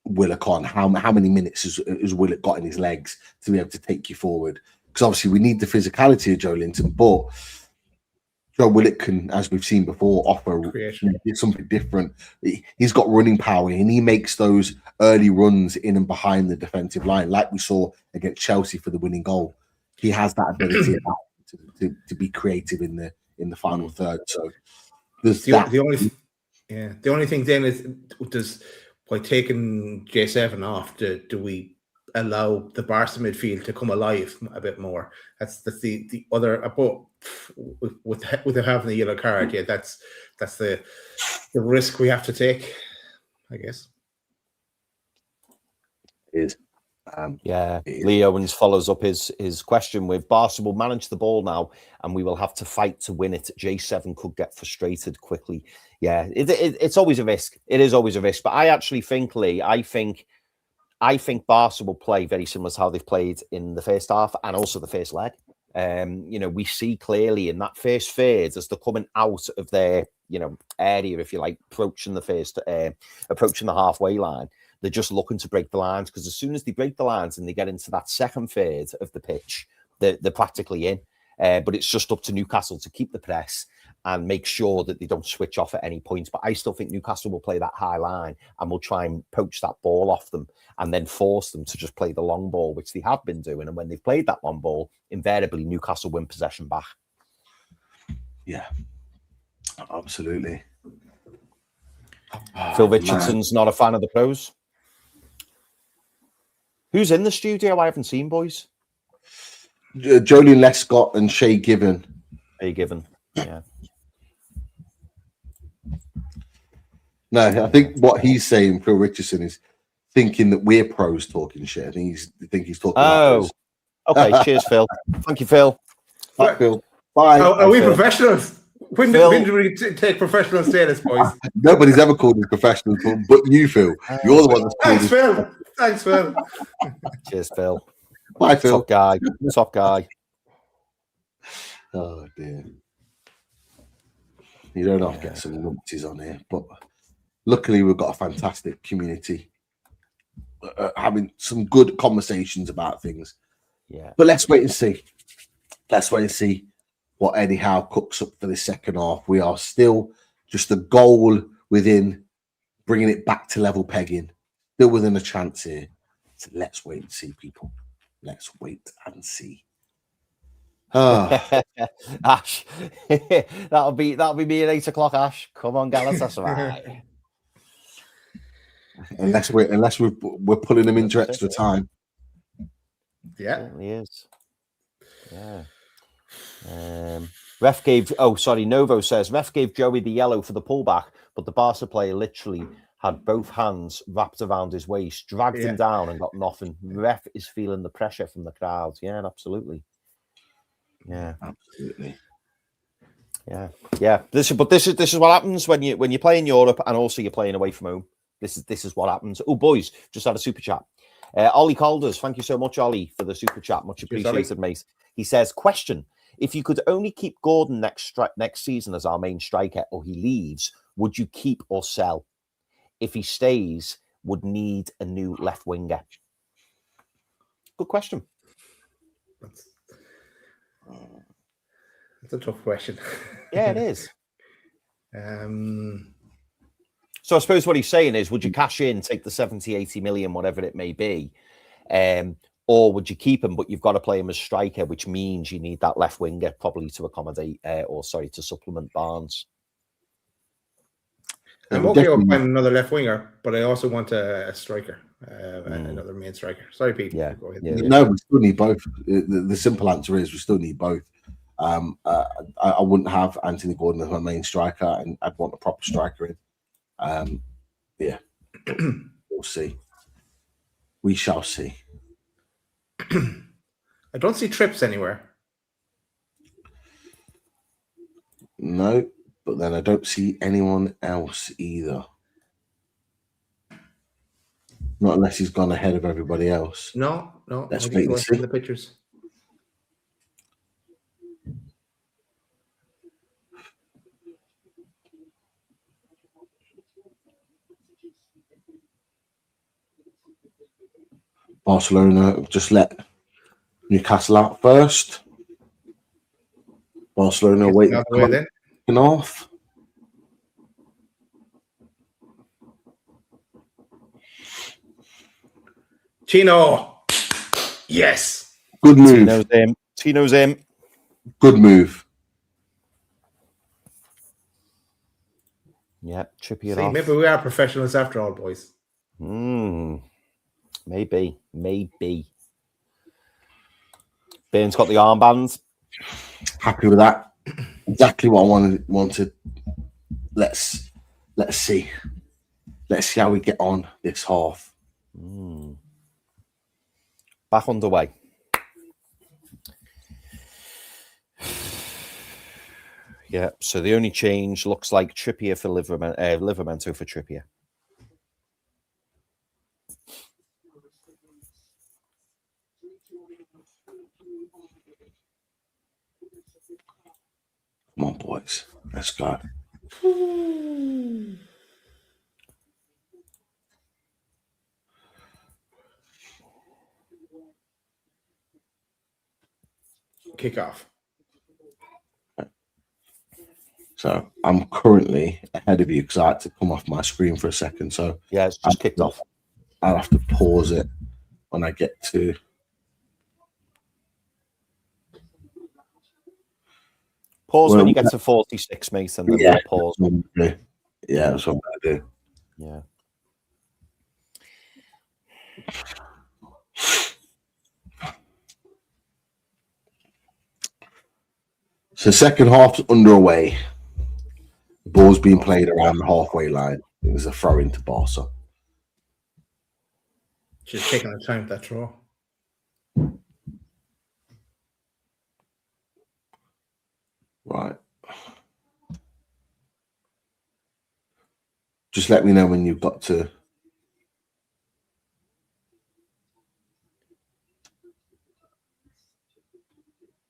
Willock on. How many minutes has Willock got in his legs to be able to take you forward? Because obviously we need the physicality of Joe Linton, but Joe Willock can, as we've seen before, offer something different. He's got running power and he makes those early runs in and behind the defensive line, like we saw against Chelsea for the winning goal. He has that ability to be creative in the final third. So the only thing then is, by taking J7 off, do we allow the Barca midfield to come alive a bit more? That's the other. But with having the yellow card, that's the risk we have to take, I guess. Is. Lee Owens follows up his question with Barca will manage the ball now and we will have to fight to win it. J7 could get frustrated quickly. It's always a risk. It is always a risk. But I actually think, Lee, I think Barca will play very similar to how they've played in the first half and also the first leg. We see clearly in that first phase as they're coming out of their area, if you like, approaching the halfway line. They're just looking to break the lines, because as soon as they break the lines and they get into that second third of the pitch, they're practically in. But it's just up to Newcastle to keep the press and make sure that they don't switch off at any point. But I still think Newcastle will play that high line and will try and poach that ball off them and then force them to just play the long ball, which they have been doing. And when they've played that long ball, invariably Newcastle win possession back. Yeah, absolutely. Phil Richardson's not a fan of the pros. Who's in the studio? I haven't seen, boys. Jolie Lescott and Shay Given. Yeah. No, I think what he's saying, Phil Richardson, is thinking that we're pros talking shit. I think he's talking about us. Okay. Cheers, Phil. Thank you, Phil. Bye, Phil. Bye. Are we Phil. Professionals? When do we take professional status, boys? Nobody's ever called us professionals, but you, Phil. You're the one that's called us. Thanks, Phil. Cheers, Phil. Bye, Phil. Top guy. Oh, dear. You don't have to get some numpties on here, but luckily we've got a fantastic community having some good conversations about things. Yeah. But let's wait and see. Let's wait and see what Eddie Howe cooks up for the second half. We are still just a goal within bringing it back to level pegging. Still within a chance here. So let's wait and see, people. Let's wait and see. Ash, that'll be me at 8 o'clock. Ash, come on, Gallus, that's right. unless we're pulling them into extra time. Yeah, it certainly is. Yeah. Novo says ref gave Joey the yellow for the pullback, but the Barca player literally had both hands wrapped around his waist, dragged him down, and got nothing. Ref is feeling the pressure from the crowd. Yeah, absolutely. Yeah, absolutely. Yeah. This is what happens when you play in Europe and also you're playing away from home. This is what happens. Oh, boys, just had a super chat. Ollie Calders, thank you so much, Ollie, for the super chat. Much appreciated, mate. He says, question: if you could only keep Gordon next season as our main striker, or he leaves, would you keep or sell? If he stays, would need a new left winger. Good question. It's a tough question. Yeah, it is. So I suppose what he's saying is, would you cash in, take the 70, 80 million, whatever it may be, or would you keep him, but you've got to play him as striker, which means you need that left winger probably to accommodate, to supplement Barnes. I'm okay with finding another left winger, but I also want a striker, another main striker. Sorry, Pete. Yeah. Go ahead. No, we still need both. The simple answer is we still need both. I wouldn't have Anthony Gordon as my main striker, and I'd want a proper striker in. We'll see. We shall see. I don't see trips anywhere. No, but then I don't see anyone else either. Not unless he's gone ahead of everybody else. No. Let's wait and see. The pictures. Barcelona just let Newcastle out first. Barcelona waiting off. Chino. Yes. Good move. Tino's in. Good move. Yeah, Trippier See, off. maybe we are professionals after all, boys. Maybe. Bane's got the armbands. Happy with that. Exactly what I wanted. Let's see. Let's see how we get on this half. Back underway. Yeah, so the only change looks like Trippier for Livramento for Trippier. Come on, boys. Let's go. Kick off. So I'm currently ahead of you because I had to come off my screen for a second. So yeah, it's just kicked off. I'll have to pause it when I get to. Pause when you get to 46, mate, and then pause. Yeah, that's what I do. Yeah. So second half's underway. The ball's being played around the halfway line. It was a throw into Barca. She's taking her time with that throw. Right. Just let me know when you've got to.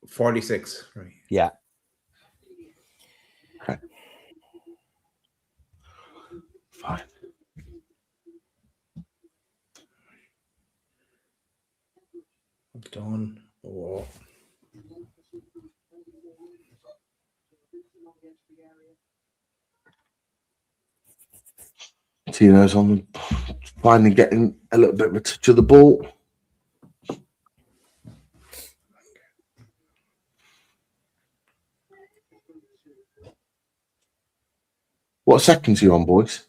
$46. Right. Yeah. Okay. Fine. Done. Oh. Tino's on finally getting a little bit of a touch of the ball. What seconds are you on, boys?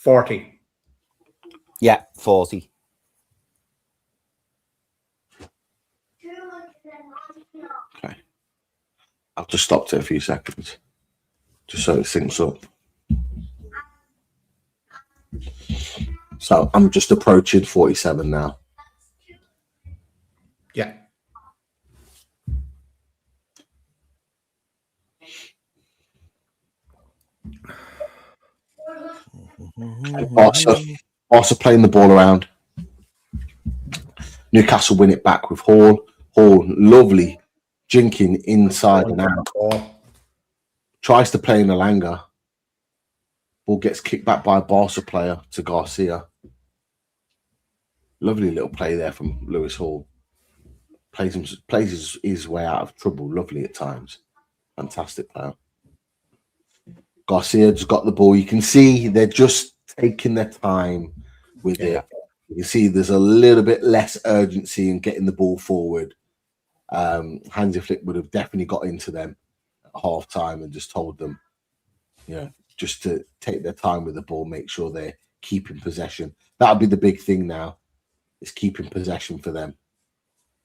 40. Yeah, 40. Okay. I've just stopped it a few seconds, just so it syncs up. So I'm just approaching 47 now. Yeah. Barca playing the ball around. Newcastle win it back with Hall. Hall, lovely, jinking inside and out. Tries to play in Alanga. Ball gets kicked back by a Barca player to Garcia. Lovely little play there from Lewis Hall. Plays his way out of trouble. Lovely at times. Fantastic player. Garcia just got the ball. You can see they're just taking their time with it. You can see there's a little bit less urgency in getting the ball forward. Hansi Flick would have definitely got into them at half time and just told them, just to take their time with the ball, make sure they're keeping possession. That'll be the big thing now, is keeping possession for them.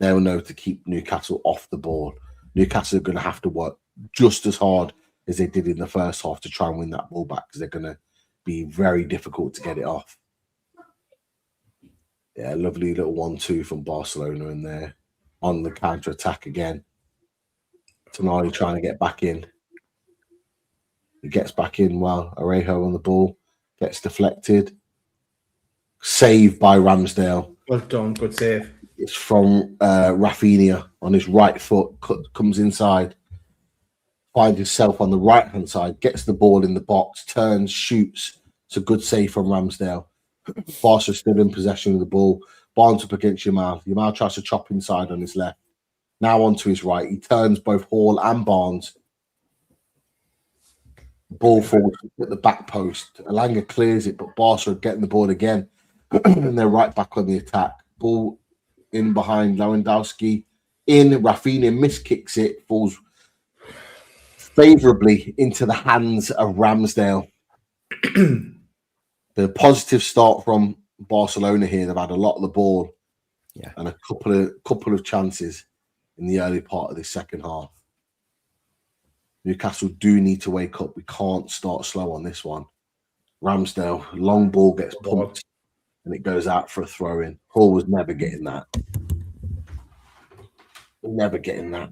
They'll know to keep Newcastle off the ball. Newcastle are going to have to work just as hard as they did in the first half to try and win that ball back, because they're going to be very difficult to get it off. Yeah, lovely little 1-2 from Barcelona in there on the counter attack again. Tonali trying to get back in. He gets back in well. Arejo on the ball gets deflected. Saved by Ramsdale. Well done. Good save. It's from Rafinha on his right foot. Comes inside. Finds himself on the right-hand side. Gets the ball in the box. Turns. Shoots. It's a good save from Ramsdale. Barca still in possession of the ball. Barnes up against Yamal. Yamal tries to chop inside on his left. Now onto his right. He turns both Hall and Barnes. Ball forward at the back post. Alanga clears it, but Barca are getting the ball again. And they're right back on the attack. Ball in behind Lewandowski. In, Rafinha miskicks it. Falls favourably into the hands of Ramsdale. The positive start from Barcelona here. They've had a lot of the ball, and a couple of chances in the early part of the second half. Newcastle do need to wake up. We can't start slow on this one. Ramsdale, long ball gets pumped, and it goes out for a throw in. Hall was never getting that. Never getting that.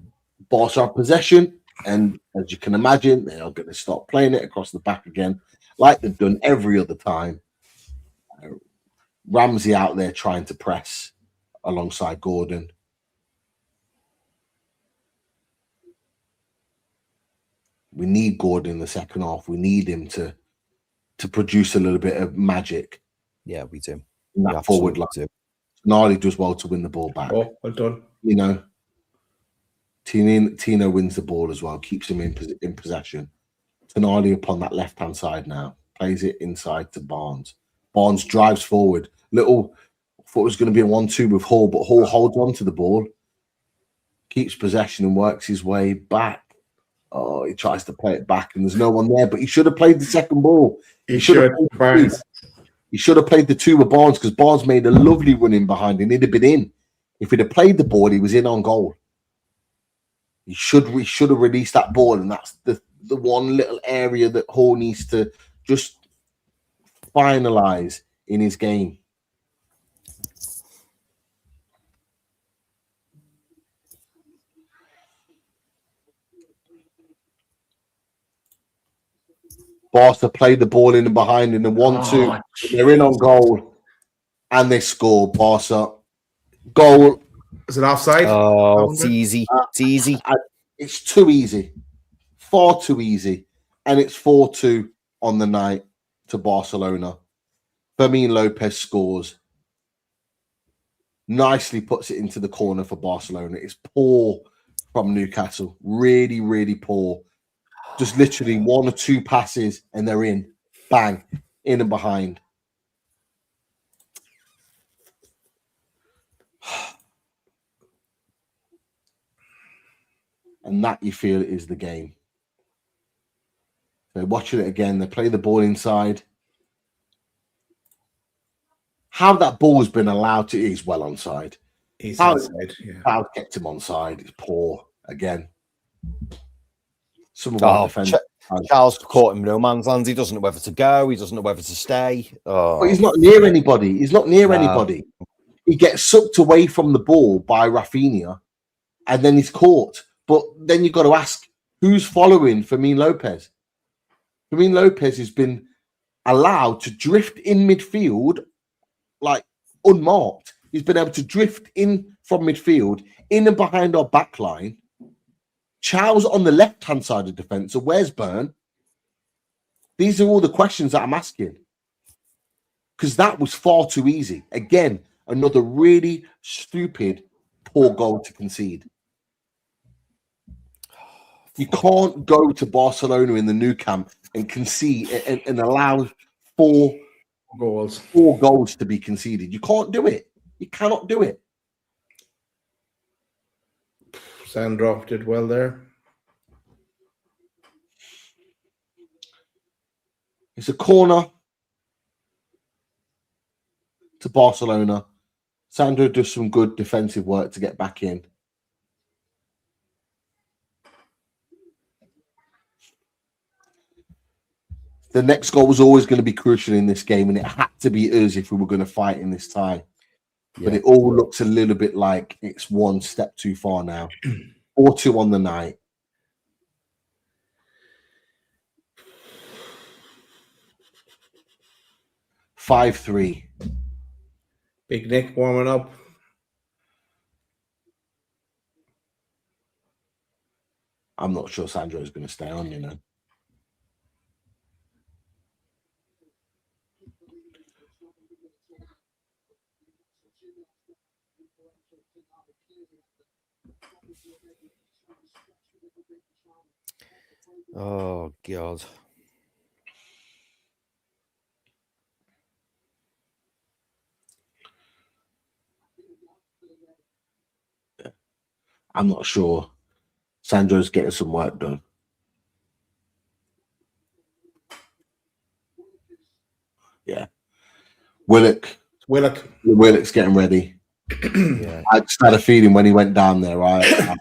Barca have possession, and as you can imagine, they are going to start playing it across the back again, like they've done every other time. Ramsey out there trying to press alongside Gordon. We need Gordon in the second half. We need him to produce a little bit of magic. Yeah, we do. In that forward line. Gnarly does well to win the ball back. Oh, well done. Tino wins the ball as well, keeps him in possession. Tonali upon that left-hand side now. Plays it inside to Barnes. Barnes drives forward. Thought it was going to be a 1-2 with Hall, but Hall holds on to the ball. Keeps possession and works his way back. Oh, he tries to play it back and there's no one there, but he should have played the second ball. He should have played the two with Barnes, because Barnes made a lovely run in behind and he'd have been in. If he'd have played the ball, he was in on goal. We should have released that ball, and that's the one little area that Hall needs to just finalise in his game. Barca played the ball in and behind in the 1-2. They're in on goal, and they score. Barca goal. Is it offside? Oh, it's easy. It's easy. It's too easy. Far too easy. and it's 4-2 on the night to Barcelona. Fermin Lopez scores. Nicely puts it into the corner for Barcelona. It's poor from Newcastle. Really, really poor. Just literally 1 or 2 passes and they're in. Bang. In and behind. And that, you feel, is the game. They're watching it again. They play the ball inside. How that ball has been allowed to is well onside. He's How kept him onside. It's poor again. Some of our defenders. Charles caught him no man's land. He doesn't know whether to go. He doesn't know whether to stay. Oh. But he's not near anybody. He's not near anybody. He gets sucked away from the ball by Rafinha, and then he's caught. But then you've got to ask, who's following Fermin Lopez? Fermin Lopez has been allowed to drift in midfield like unmarked. He's been able to drift in from midfield, in and behind our back line. Chow's on the left-hand side of defence. So where's Byrne? These are all the questions that I'm asking. Because that was far too easy. Again, another really stupid, poor goal to concede. You can't go to Barcelona in the Nou Camp and concede and allow four goals to be conceded. You can't do it. You cannot do it. Sandro did well there. It's a corner to Barcelona. Sandro does some good defensive work to get back in. The next goal was always going to be crucial in this game, and it had to be us if we were going to fight in this tie. Yeah. But it all looks a little bit like it's one step too far now. 4-2 on the night. (5-3). Big Nick warming up. I'm not sure Sandro is going to stay on, you know. Oh, God. I'm not sure Sandro's getting some work done. Yeah. Willock's getting ready. Yeah. I just had a feeling when he went down there, I had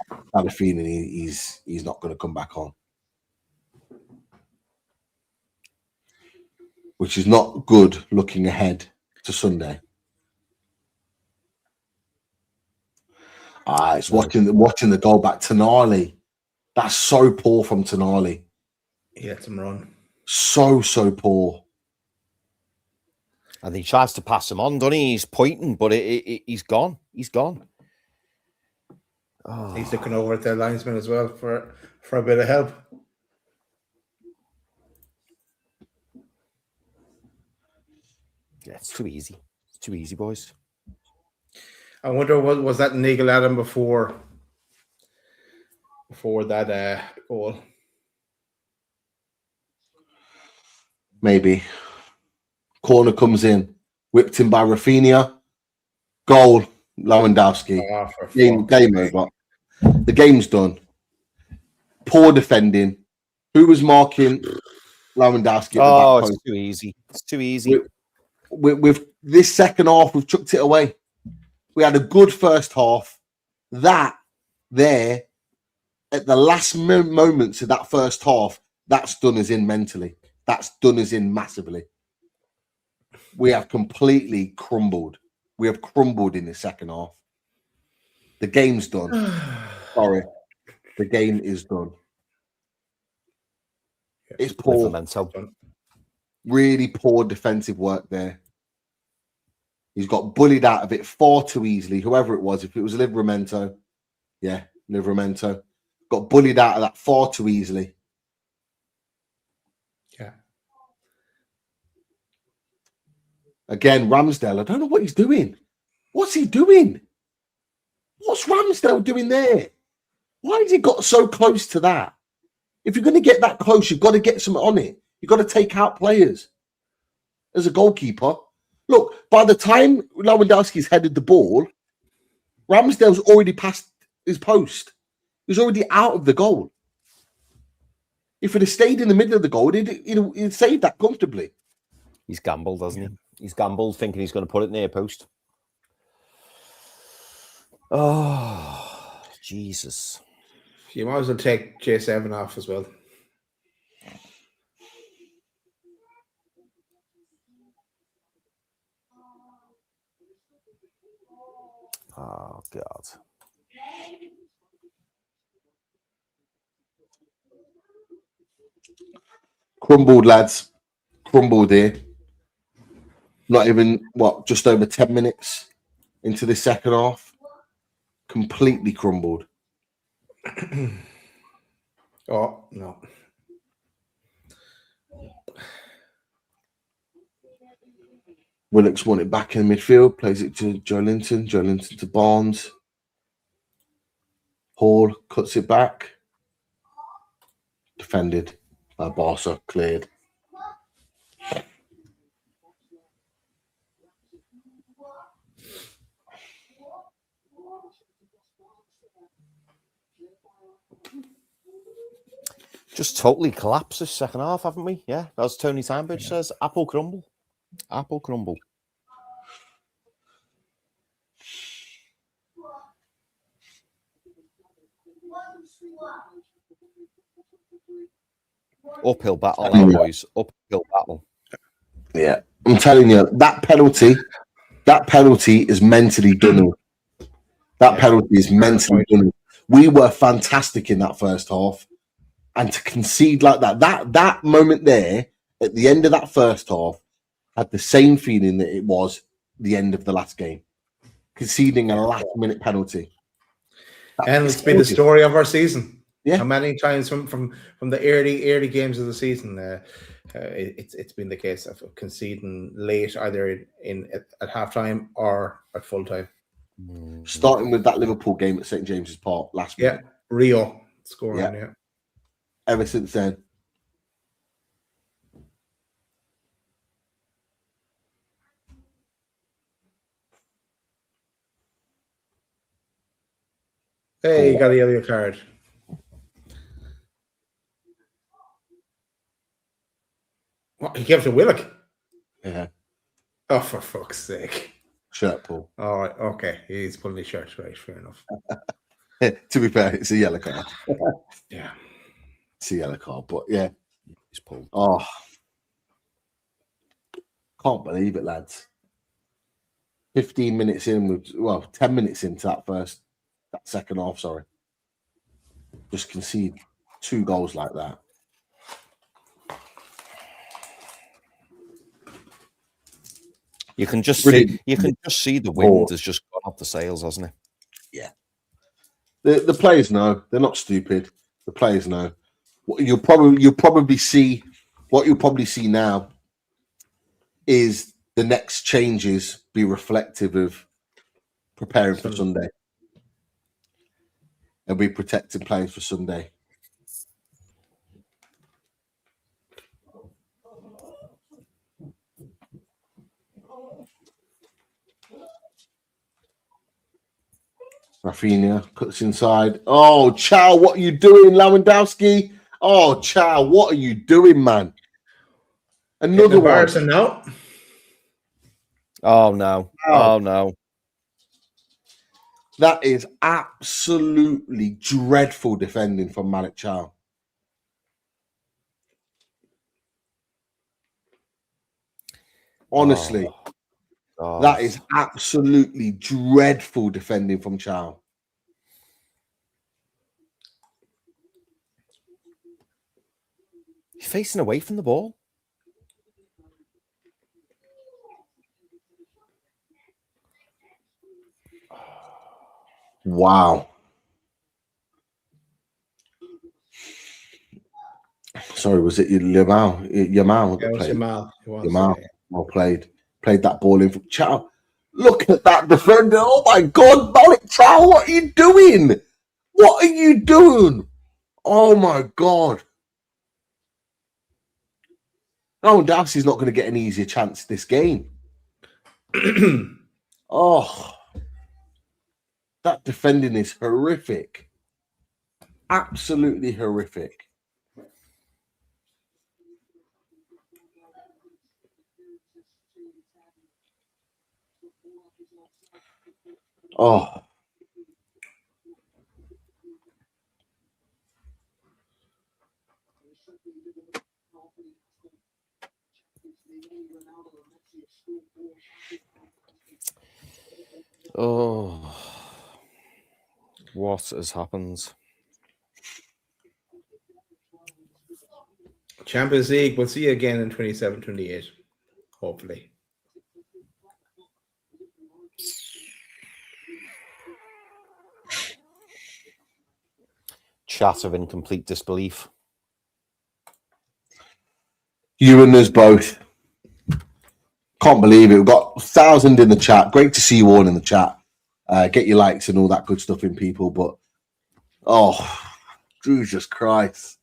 a feeling he's not going to come back on. Which is not good looking ahead to Sunday. It's watching the goal back. Tonali. That's so poor from Tonali. He lets him run. So poor. And he tries to pass him on, doesn't he? He's pointing, but he's gone. He's gone. Oh. He's looking over at their linesman as well for a bit of help. Yeah, it's too easy. It's too easy, boys. I wonder what was that Nigel Adam before that goal. Maybe. Corner comes in, whipped in by Rafinha. Goal, Lewandowski. Game over. The game's done. Poor defending. Who was marking Lewandowski? Oh, it's too easy. It's too easy. With this second half, we've chucked it away. We had a good first half. That there, at the last moments of that first half, that's done us in mentally. That's done us in massively. We have completely crumbled. We have crumbled in the second half. The game's done. Sorry. The game is done. It's poor. Really poor defensive work there. He's got bullied out of it far too easily. Whoever it was, if it was Livramento, Livramento got bullied out of that far too easily. Again, Ramsdale, I don't know what he's doing. What's he doing? What's Ramsdale doing there? Why has he got so close to that? If you're going to get that close, you've got to get some on it. You've got to take out players. As a goalkeeper, look, by the time Lewandowski's headed the ball, Ramsdale's already past his post. He's already out of the goal. If it had stayed in the middle of the goal, he'd saved that comfortably. He's gambled, hasn't he? He's gambled thinking he's going to put it near post. Oh, Jesus. You might as well take J7 off as well. Oh, God. Crumbled, lads. Crumbled here. Not even, just over 10 minutes into the second half. Completely crumbled. Oh, no. Willock's won it back in midfield, plays it to Joelinton. Joelinton to Barnes. Hall cuts it back. Defended by Barca, cleared. Just totally collapsed this second half, haven't we? Yeah, as Tony Sandbridge says, apple crumble. Apple crumble. Uphill battle now, boys. Uphill battle. Yeah, I'm telling you, that penalty is mentally done. That penalty is mentally done. We were fantastic in that first half. And to concede like that moment there, at the end of that first half, had the same feeling that it was the end of the last game. Conceding a last-minute penalty. And it's been the story of our season. Yeah. How many times from the early games of the season, it's been the case of conceding late, either at halftime or at full time. Starting with that Liverpool game at St James's Park last week. Yeah, Rio scoring. Yeah. Ever since then. Hey, you got a yellow card. What, he gave it to Willock? Yeah. Oh, for fuck's sake. Shirt pull. All right, okay. He's pulling his shirt, right? Fair enough. To be fair, it's a yellow card. Yeah. It's a yellow card, but yeah. He's pulled. Oh. Can't believe it, lads. 15 minutes in, 10 minutes into that second half, sorry. Just concede 2 goals like that. You can just see the wind has just gone off the sails, hasn't it? Yeah. The players know. They're not stupid. The players know. What you'll probably see now is the next changes be reflective of preparing for Sunday. And be protecting players for Sunday. Rafinha cuts inside. Oh, Chow, what are you doing, Lewandowski? Oh, Chow, what are you doing, man? Another one. No. Oh, no. Oh, no. That is absolutely dreadful defending from Malik Chow. Honestly. Oh. That is absolutely dreadful defending from Chow. He's facing away from the ball. Wow. Sorry, was it Yamal? Yeah, it was Yamal. Yamal. Well played. played that ball in from Chow. Look at that defender. Oh my God, Malik Chow, what are you doing? What are you doing? Oh my God. No, Darcy's not going to get an easier chance this game. Oh, that defending is horrific. Absolutely horrific. Oh. Oh, what has happened? Champions League, we'll see you again in 27-28, hopefully. Chat of incomplete disbelief. You and us both. Can't believe it. We've got 1,000 in the chat. Great to see you all in the chat. Get your likes and all that good stuff in, people. But, oh, Jesus Christ.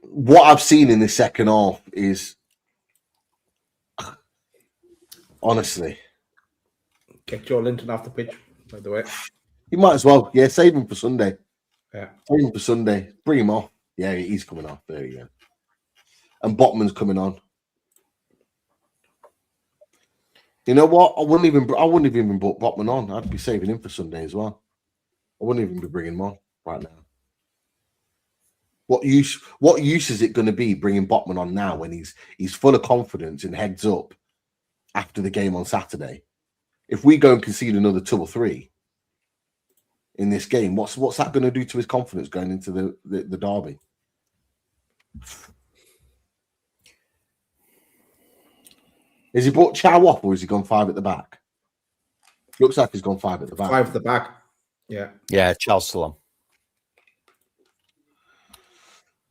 What I've seen in the second half is, honestly. Get Joe Linton off the pitch, by the way. You might as well. Yeah, save him for Sunday. Yeah. Save him for Sunday. Bring him off. Yeah, he's coming off. There you go. And Botman's coming on. You know what? I wouldn't even put Botman on. I'd be saving him for Sunday as well. I wouldn't even be bringing him on right now. What use is it going to be bringing Botman on now when he's full of confidence and heads up after the game on Saturday? If we go and concede another 2 or 3 in this game, what's that going to do to his confidence going into the derby? Has he brought Chow off or has he gone 5 at the back? Looks like he's gone 5 at the back. 5 at the back. Yeah. Yeah, Chelsea on.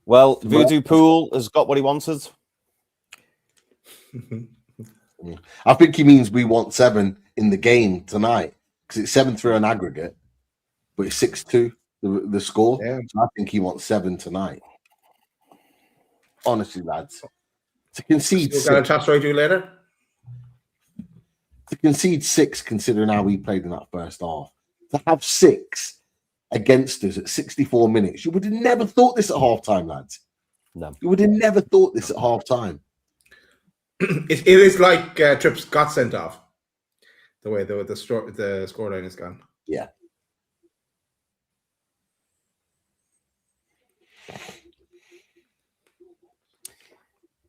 Well, Voodoo Pool has got what he wanted. I think he means we want 7 in the game tonight because it's 7-3 on aggregate, but it's 6-2 the score. Yeah. So I think he wants 7 tonight. Honestly, lads, to concede Still got a touch right to later. To concede 6, considering how we played in that first half, to have 6 against us at 64 minutes, you would have never thought this at halftime, lads. No, you would have never thought this at halftime. It is like Trips got sent off. The way the scoreline is gone. Yeah.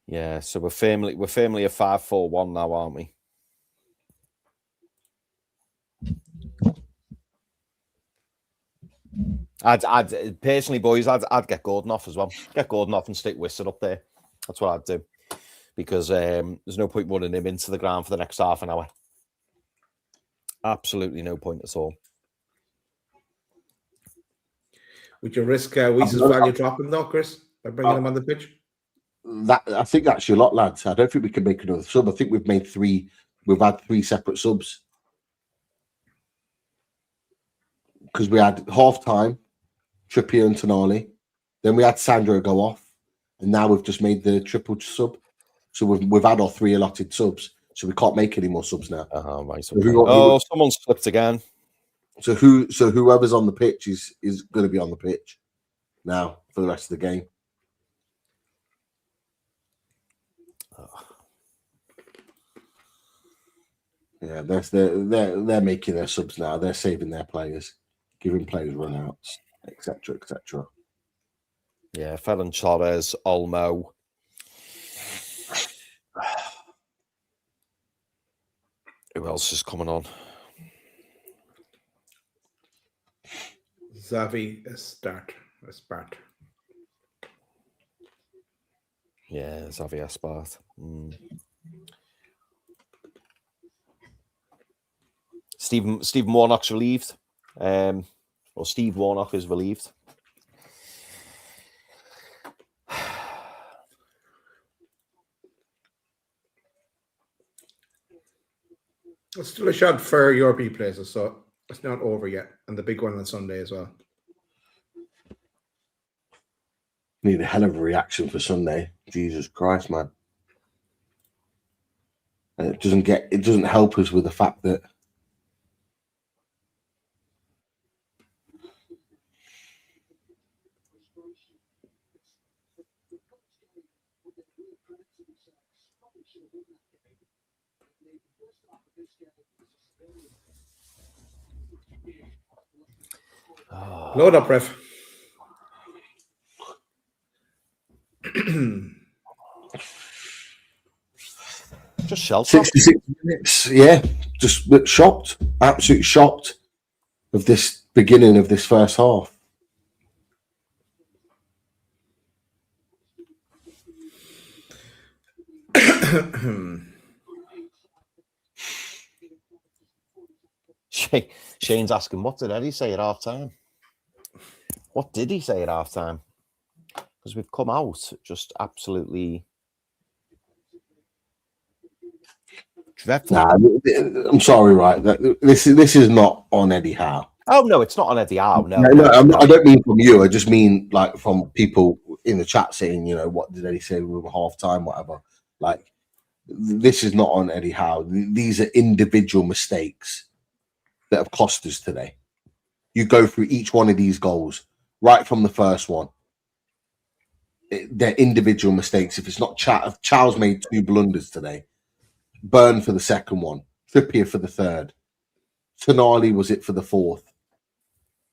Yeah, so we're firmly a 5-4-1 now, aren't we? I'd personally, boys, I'd get Gordon off as well. Get Gordon off and stick Whistle up there. That's what I'd do. Because there's no point running him into the ground for the next half an hour. Absolutely no point at all. Would you risk Weiss's value dropping though, Chris, by bringing him on the pitch? I think that's your lot, lads. I don't think we can make another sub. I think we've made 3. We've had 3 separate subs because we had half time, Trippier and Tonali. Then we had Sandro go off, and now we've just made the triple sub. So we've had our 3 allotted subs, so we can't make any more subs now. Right. So someone slipped again. So whoever's on the pitch is going to be on the pitch now for the rest of the game. Yeah, they're making their subs now. They're saving their players, giving players run-outs, etc., etc. Yeah, Ferran Torres, Olmo. Who else is coming on? Xavi Espart. Yeah, Xavi Espart. Stephen Warnock's relieved. Or Steve Warnock is relieved. It's still a shot for European places, so it's not over yet. And the big one on Sunday as well. Need a hell of a reaction for Sunday. Jesus Christ, man. And it doesn't help us with the fact that Load up, ref. Just shelter. 66 minutes, yeah. Just shocked, absolutely shocked of this beginning of this first half. Shane's asking, what did Eddie say at half time? What did he say at half time? Because we've come out just absolutely dreadful. Nah, I'm sorry, right? This is not on Eddie Howe. Oh no, it's not on Eddie Howe. No, I don't mean from you. I just mean like from people in the chat saying, you know, what did Eddie say with half time, whatever. Like, this is not on Eddie Howe. These are individual mistakes that have cost us today. You go through each one of these goals right from the first one. They're individual mistakes. If it's not Chow's made 2 blunders today. Burn for the second one. Trippier for the third. Tonali was it for the fourth.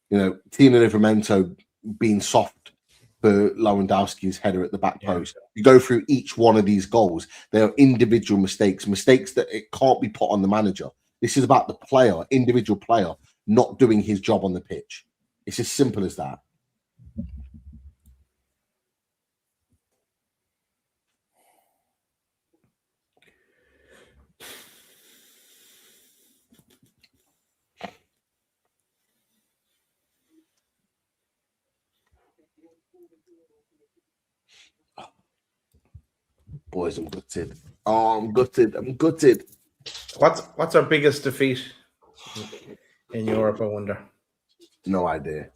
You know, Tino Livramento being soft for Lewandowski's header at the back post. You go through each one of these goals. They are individual mistakes that it can't be put on the manager. This is about the player, individual player, not doing his job on the pitch. It's as simple as that. Boys, I'm gutted. Oh, I'm gutted. What's our biggest defeat in Europe, I wonder? No idea.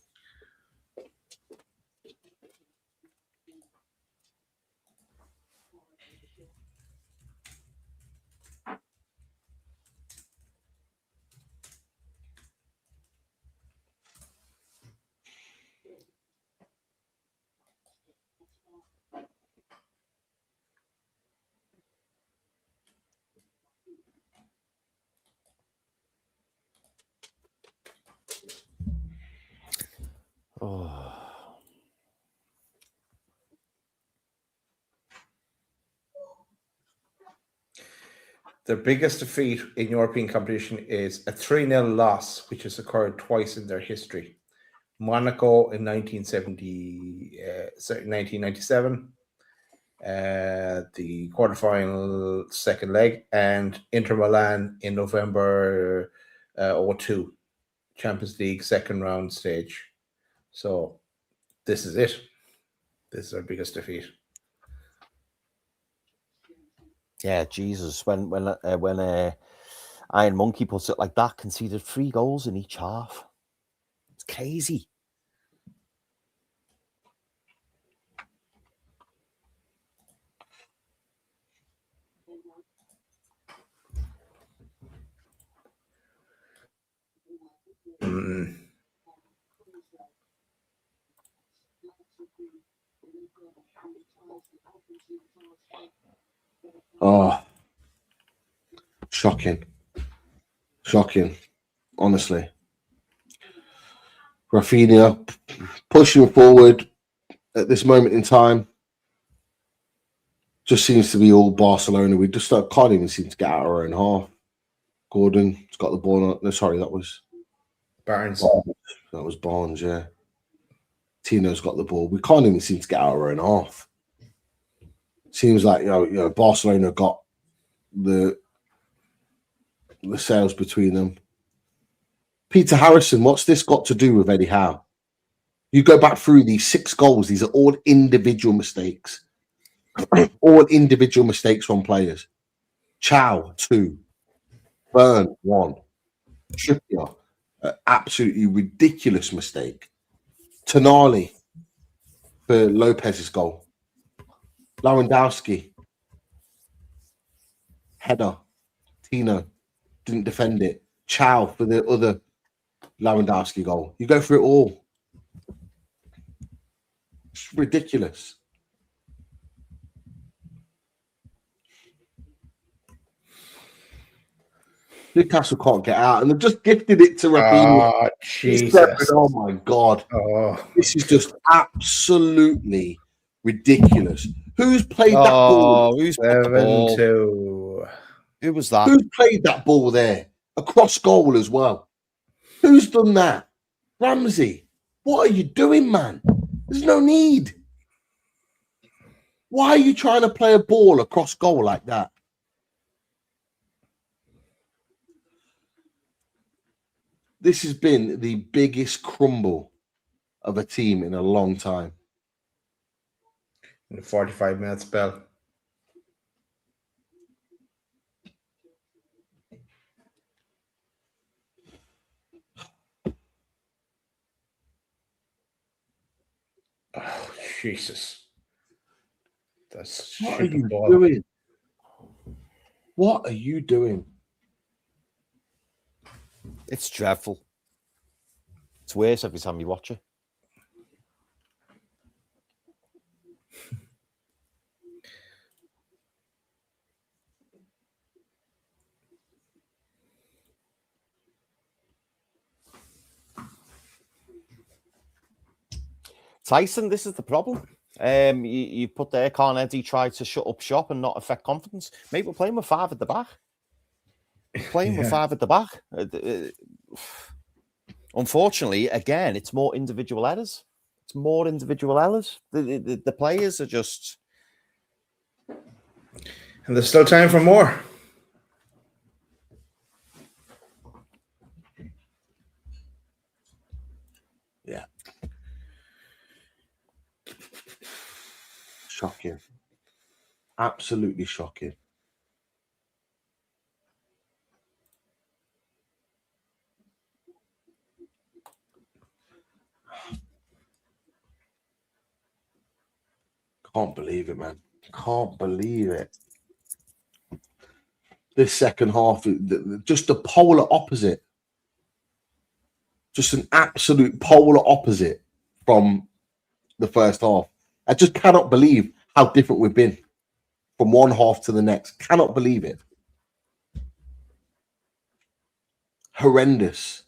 Oh. Their biggest defeat in European competition is a 3-0 loss, which has occurred twice in their history. Monaco in 1997, the quarterfinal second leg, and Inter Milan in November 2002, Champions League second round stage. So this is it. This is our biggest defeat. Yeah, Jesus. When Iron Monkey puts it like that, conceded 3 goals in each half. It's crazy. Oh, shocking, honestly. Rafinha pushing forward at this moment in time just seems to be all Barcelona. We just can't even seem to get out of our own half. Gordon's got the ball. No, sorry, that was Barnes. That was Barnes, yeah. Tino's got the ball. We can't even seem to get out of our own half. Seems like you know Barcelona got the sails between them. Peter Harrison, what's this got to do with Eddie Howe? You go back through these 6 goals; these are all individual mistakes, all individual mistakes from players. Chow 2, Burn one. Trippier, absolutely ridiculous mistake. Tonali for Lopez's goal. Lewandowski, header. Tino didn't defend it. Chow for the other Lewandowski goal. You go through it all. It's ridiculous. Newcastle can't get out, and they've just gifted it to Rafinha. Oh, Jesus. Oh my God. Oh. This is just absolutely ridiculous. Who's played that ball? Who's put the ball? 7-2. Who was that? Who's played that ball there? Across goal as well. Who's done that? Ramsey. What are you doing, man? There's no need. Why are you trying to play a ball across goal like that? This has been the biggest crumble of a team in a long time. In a 45-minute spell. Oh, Jesus. That's What are you stupid ball. doing? What are you doing? It's dreadful. It's worse every time you watch it. Tyson, this is the problem. You put there, can't Eddie try to shut up shop and not affect confidence? Maybe we're playing with 5 at the back. With 5 at the back. Unfortunately, again, it's more individual errors. The players are just... And there's still time for more. Yeah. Shocking. Absolutely shocking. Can't believe it, man. Can't believe it. This second half, just the polar opposite. Just an absolute polar opposite from the first half. I just cannot believe how different we've been from one half to the next. Cannot believe it. Horrendous.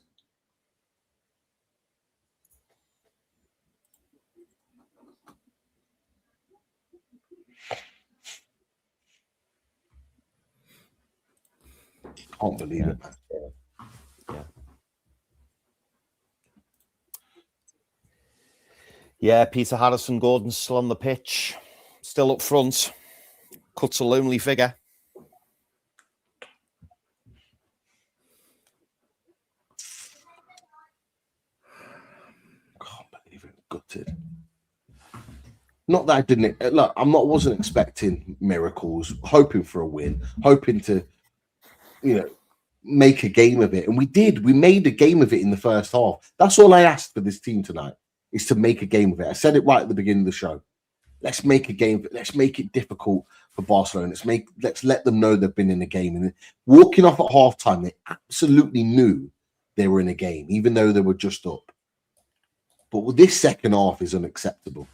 Can't believe it, man. Yeah, Peter Harrison Gordon's still on the pitch, still up front, cuts a lonely figure. Can't believe it. Gutted. Not that I didn't look. Wasn't expecting miracles. Hoping for a win. Hoping to, make a game of it, and we did. We made a game of it in the first half. That's all I asked for this team tonight. Is to make a game of it. I said it right at the beginning of the show. Let's make a game of it. Let's make it difficult for Barcelona. Let's let them know they've been in a game. And walking off at halftime, they absolutely knew they were in a game, even though they were just up. But this second half is unacceptable.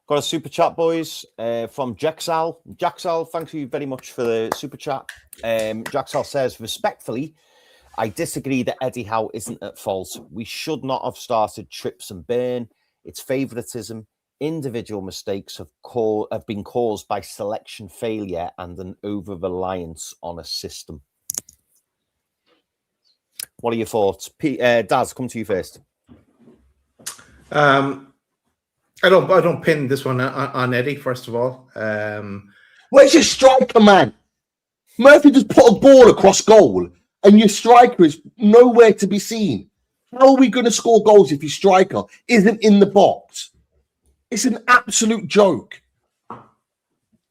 Got a super chat, boys, from Jaxal. Jaxal, thank you very much for the super chat. Jaxal says, respectfully, I disagree that Eddie Howe isn't at fault. We should not have started Trips and Burn. It's favouritism. Individual mistakes have been caused by selection failure and an over-reliance on a system. What are your thoughts? Daz, come to you first. I don't pin this one on Eddie, first of all. Where's your striker, man? Murphy just put a ball across goal and your striker is nowhere to be seen. How are we going to score goals if your striker isn't in the box? It's an absolute joke.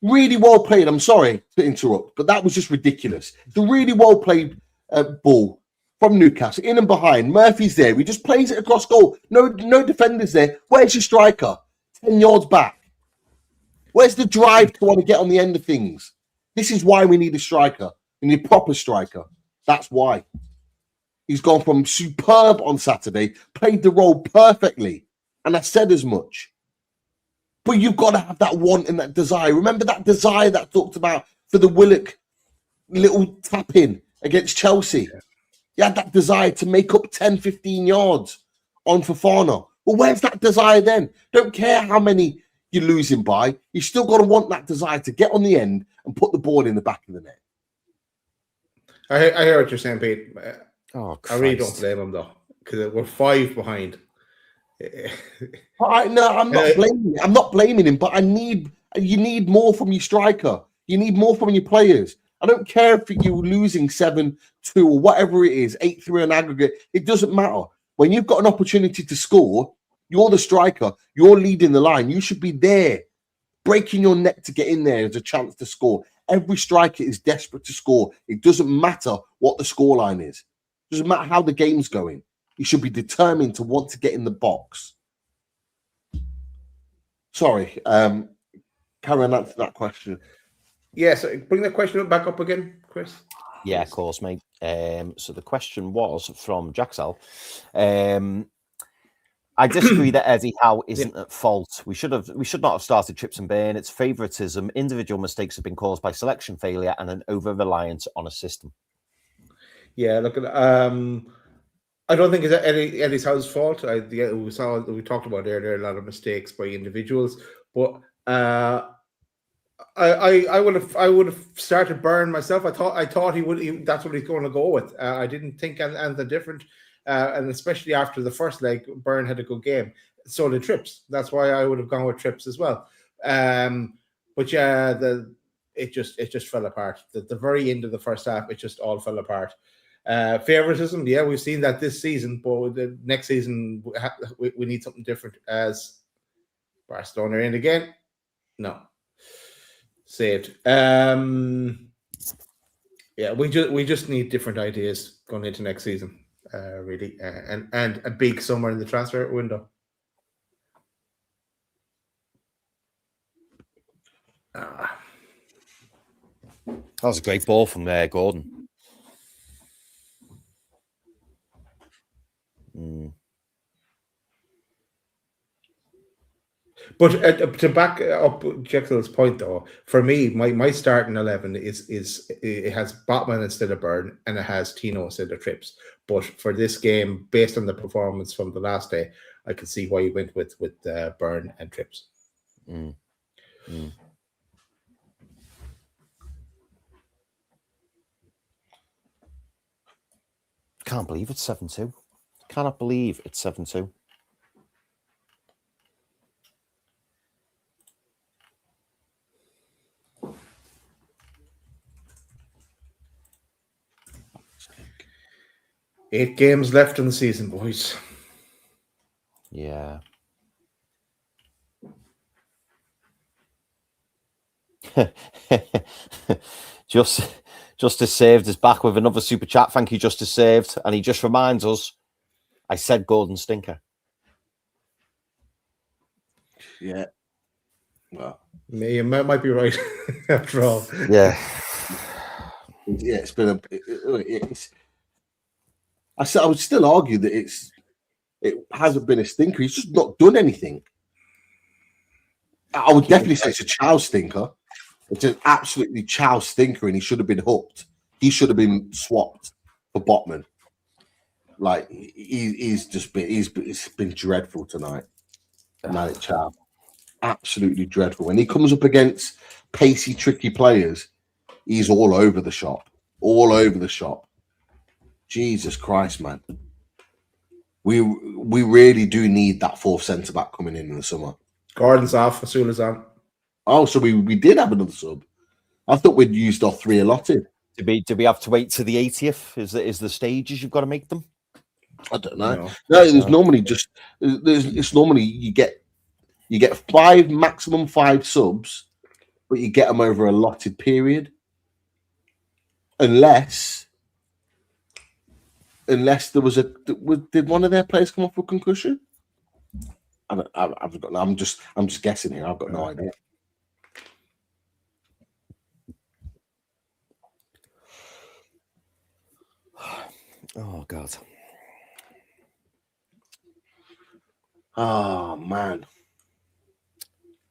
Really well played. I'm sorry to interrupt, but that was just ridiculous. It's a really well played ball from Newcastle, in and behind. Murphy's there. He just plays it across goal. No defenders there. Where's your striker? 10 yards back. Where's the drive to want to get on the end of things? This is why we need a striker. We need a proper striker. That's why. He's gone from superb on Saturday, played the role perfectly, and I said as much. But you've got to have that want and that desire. Remember that desire that I talked about for the Willock little tap-in against Chelsea? You had that desire to make up 10, 15 yards on Fofana. Well, where's that desire then? Don't care how many you're losing by. You still got to want that desire to get on the end and put the ball in the back of the net. I hear what you're saying, Pete. Oh, I really don't blame him, though, because we're 5 behind. I'm not blaming. I'm not blaming him, but you need more from your striker. You need more from your players. I don't care if you're losing 7-2 or whatever it is, 8-3 on aggregate. It doesn't matter. When you've got an opportunity to score, you're the striker. You're leading the line. You should be there, breaking your neck to get in there as a chance to score. Every striker is desperate to score. It doesn't matter what the scoreline is. It doesn't matter how the game's going. You should be determined to want to get in the box. Sorry, carry on answer that question. Yeah, so bring the question back up again, Chris. Yeah, of course, mate. So the question was from Jaxal. I disagree that Eddie Howe isn't at fault. We should not have started Trips and Bain. It's favouritism. Individual mistakes have been caused by selection failure and an over-reliance on a system. Yeah, look at I don't think it's Eddie Howe's fault. We talked about earlier a lot of mistakes by individuals, but I would have started Byrne myself. I thought he would. That's what he's going to go with. I didn't think anything different, and especially after the first leg, Byrne had a good game. So did Trips. That's why I would have gone with Trips as well. But yeah, it just fell apart. The very end of the first half, it just all fell apart. Favoritism, yeah, we've seen that this season, but the next season we need something different. As Barcelona in again, no, saved. Yeah, we just need different ideas going into next season, really, and a big summer in the transfer window. That was a great ball from Gordon. But to back up Jekyll's point, though, for me, my starting 11 is it has Botman instead of Byrne and it has Tino instead of Trips. But for this game, based on the performance from the last day, I can see why he went with Byrne and Trips. Can't believe it's 7-2. Cannot believe it's 7-2. Eight games left in the season, boys. Yeah. Justice Saved is back with another super chat. Thank you, Justice Saved. And he just reminds us, I said Gordon Stinker. Yeah. Well, you might be right after all. Yeah. Yeah, it's been I would still argue that it hasn't been a stinker. He's just not done anything. I would definitely say it's a chow stinker. It's an absolutely chow stinker, and he should have been hooked. He should have been swapped for Botman. Like it's been dreadful tonight. Malik Chow, absolutely dreadful. When he comes up against pacey, tricky players, he's all over the shop. All over the shop. Jesus Christ, man. We really do need that fourth centre back coming in the summer. Gordon's off, Asula's on. Oh, so we did have another sub. I thought we'd used our three allotted. Do we have to wait to the 80th? Is the stages you've got to make them? I don't know. No, there's normally it's normally you get maximum five subs, but you get them over a allotted period, unless there was did one of their players come off with concussion? I'm just guessing here. I've got no idea. Oh God. Oh man.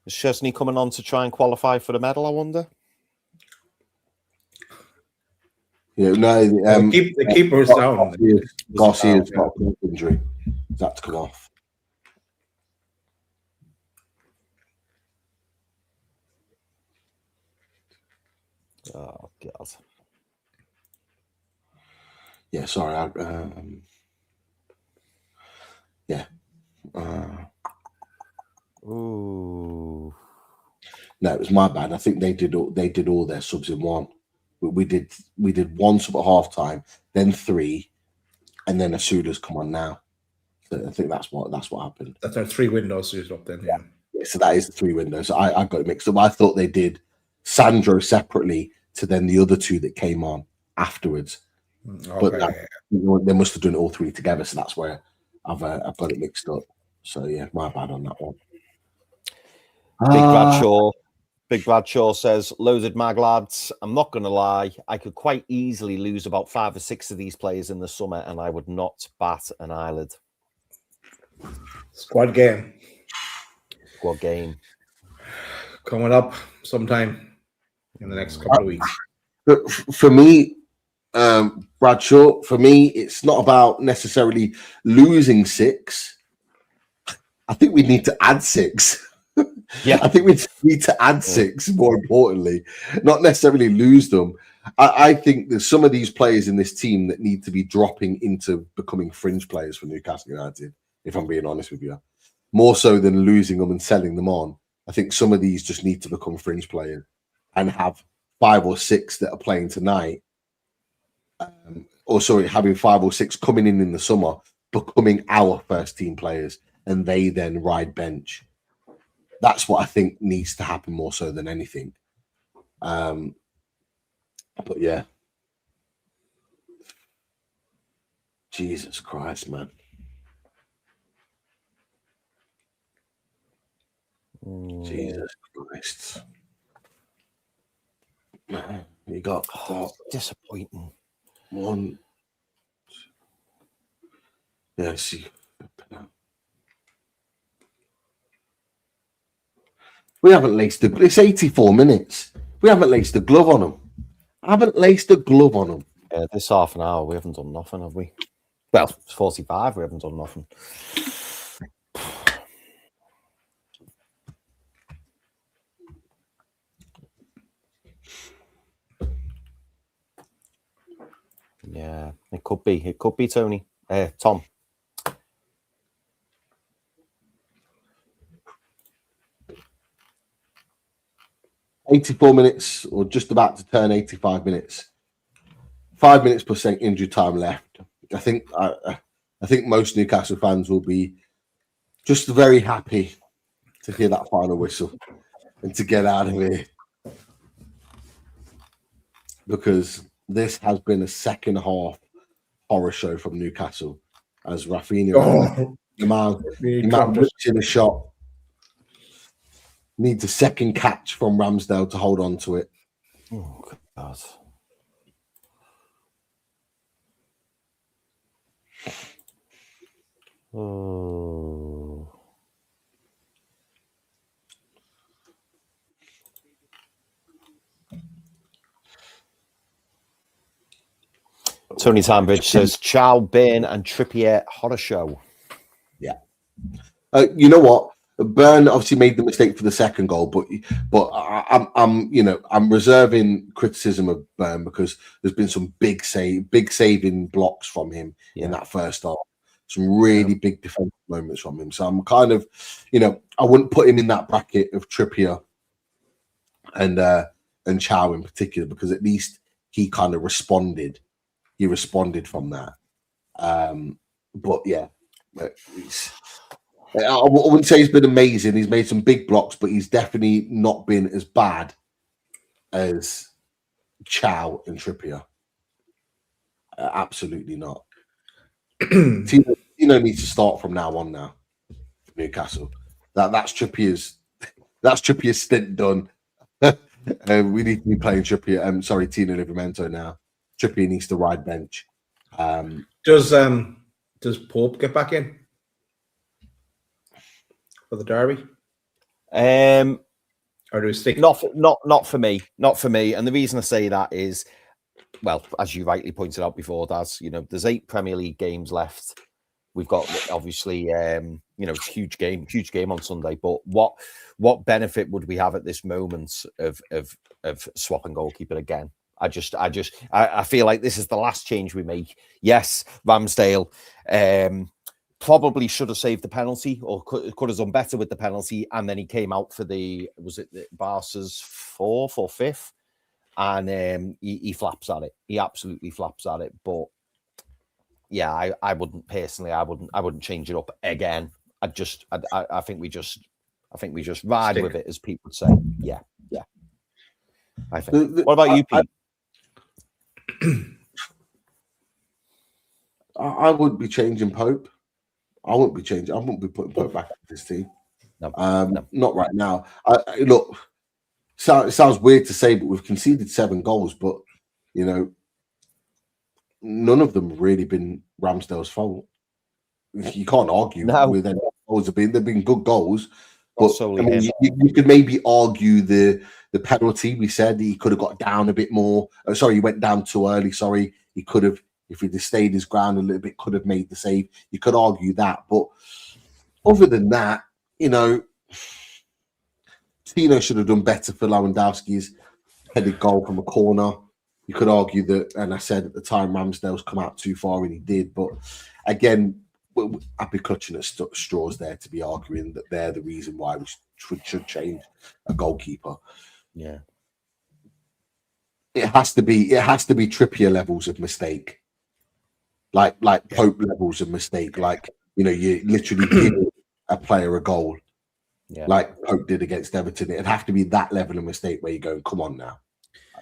Is Chesney coming on to try and qualify for the medal, I wonder? Yeah, no. The keeper is down. Garcia's got a injury. That's to come off. Oh God. Yeah, sorry. Yeah. Ooh. No, it was my bad. I think they did all their subs in one. We did one sub at half time, then three, and then Asuda's come on now. So I think that's what happened. That's our 3 windows used up then. Yeah, so that is the 3 windows. I got it mixed up. I thought they did Sandro separately to then the other 2 that came on afterwards. Okay. But they must have done all 3 together, so that's where I've got it mixed up. So yeah, my bad on that one. Big Bradshaw says, loaded mag lads. I'm not going to lie. I could quite easily lose about 5 or 6 of these players in the summer, and I would not bat an eyelid. Squad game. Coming up sometime in the next couple of weeks. But for me, Bradshaw, it's not about necessarily losing 6. I think we need to add 6. Yeah, I think we need to add 6, more importantly, not necessarily lose them. I think there's some of these players in this team that need to be dropping into becoming fringe players for Newcastle United, if I'm being honest with you. More so than losing them and selling them on. I think some of these just need to become fringe players and have 5 or 6 that are playing tonight. Having 5 or 6 coming in the summer, becoming our first team players, and they then ride bench. That's what I think needs to happen more so than anything. But yeah. Jesus Christ, man. Jesus Christ. Man, you got disappointing. 1. Yeah, see. We haven't laced it's 84 minutes. We haven't laced a glove on them. Yeah, this half an hour, we haven't done nothing, have we? Well, it's 45, we haven't done nothing. Yeah, it could be. It could be, Tony. Tom. $84 minutes, or just about to turn 85 minutes. 5 minutes plus injury time left. I think most Newcastle fans will be just very happy to hear that final whistle and to get out of here, because this has been a second half horror show from Newcastle as Rafinha the man whips in a shot. Needs a second catch from Ramsdale to hold on to it. Oh, God. Oh. Tony Tambridge says, Chow, Bain and Trippier, horror show. Yeah. You know what? Burn obviously made the mistake for the second goal, but I'm reserving criticism of Burn because there's been some big saving blocks from him in that first half. Some really big defensive moments from him. So I'm kind of, I wouldn't put him in that bracket of Trippier and Chow in particular, because at least he kind of responded. He responded from that. But yeah, I wouldn't say he's been amazing. He's made some big blocks, but he's definitely not been as bad as Chow and Trippier. Absolutely not. Tino needs to start from now on now. Newcastle. That's Trippier's stint done. We need to be playing Trippier. Tino Livramento now. Trippier needs to ride bench. Does Pope get back in for the derby? Or do we stick? Not for me. Not for me. And the reason I say that is, well, as you rightly pointed out before, Daz, there's 8 Premier League games left. We've got obviously, huge game on Sunday. But what benefit would we have at this moment of swapping goalkeeper again? I feel like this is the last change we make. Yes, Ramsdale probably should have saved the penalty, or could have done better with the penalty, and then he came out for the Barca's 4th or 5th, and he flaps at it. He absolutely flaps at it. But yeah, I wouldn't personally. I wouldn't change it up again. I think we just ride with it, as people would say. Yeah. I think. What about you, Pete? I wouldn't be changing Pope. I wouldn't be putting Pope back into this team. No. Not right now. Look, it sounds weird to say, but we've conceded 7 goals, but none of them have really been Ramsdale's fault. You can't argue with any goals. They've been good goals. But you could maybe argue the penalty. We said he could have got down a bit more. He went down too early. He could have, if he'd stayed his ground a little bit, could have made the save. You could argue that. But other than that, Tino should have done better for Lewandowski's headed goal from a corner. You could argue that, and I said at the time, Ramsdale's come out too far, and he did. But again, I'd be clutching at straws there to be arguing that they're the reason why we should change a goalkeeper. Yeah, it has to be Trippier levels of mistake, like Pope levels of mistake. Like you literally give a player a goal, like Pope did against Everton. It'd have to be that level of mistake where you're going, come on now,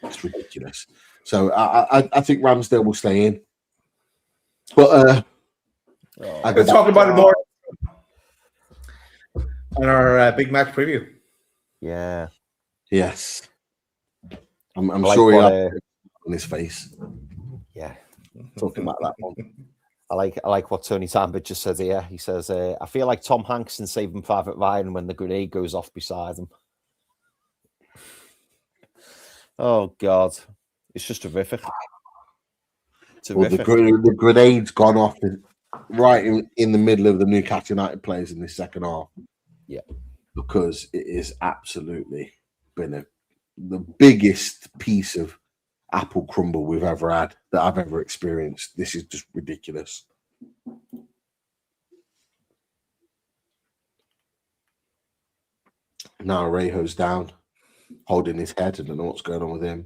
it's ridiculous. So I think Ramsdale will stay in, but. We'll talk about it more on our big match preview. Yeah. Yes. I'm sure he had on his face. Yeah. Talking about that one. I like what Tony Tambridge just said here. He says, I feel like Tom Hanks in Saving Private Ryan when the grenade goes off beside him. Oh, God. It's just terrific. Well, the grenade's gone off right in the middle of the Newcastle United players in this second half. Yeah. Because it is absolutely been the biggest piece of apple crumble we've ever had, that I've ever experienced. This is just ridiculous. Now Reho's down, holding his head. I don't know what's going on with him.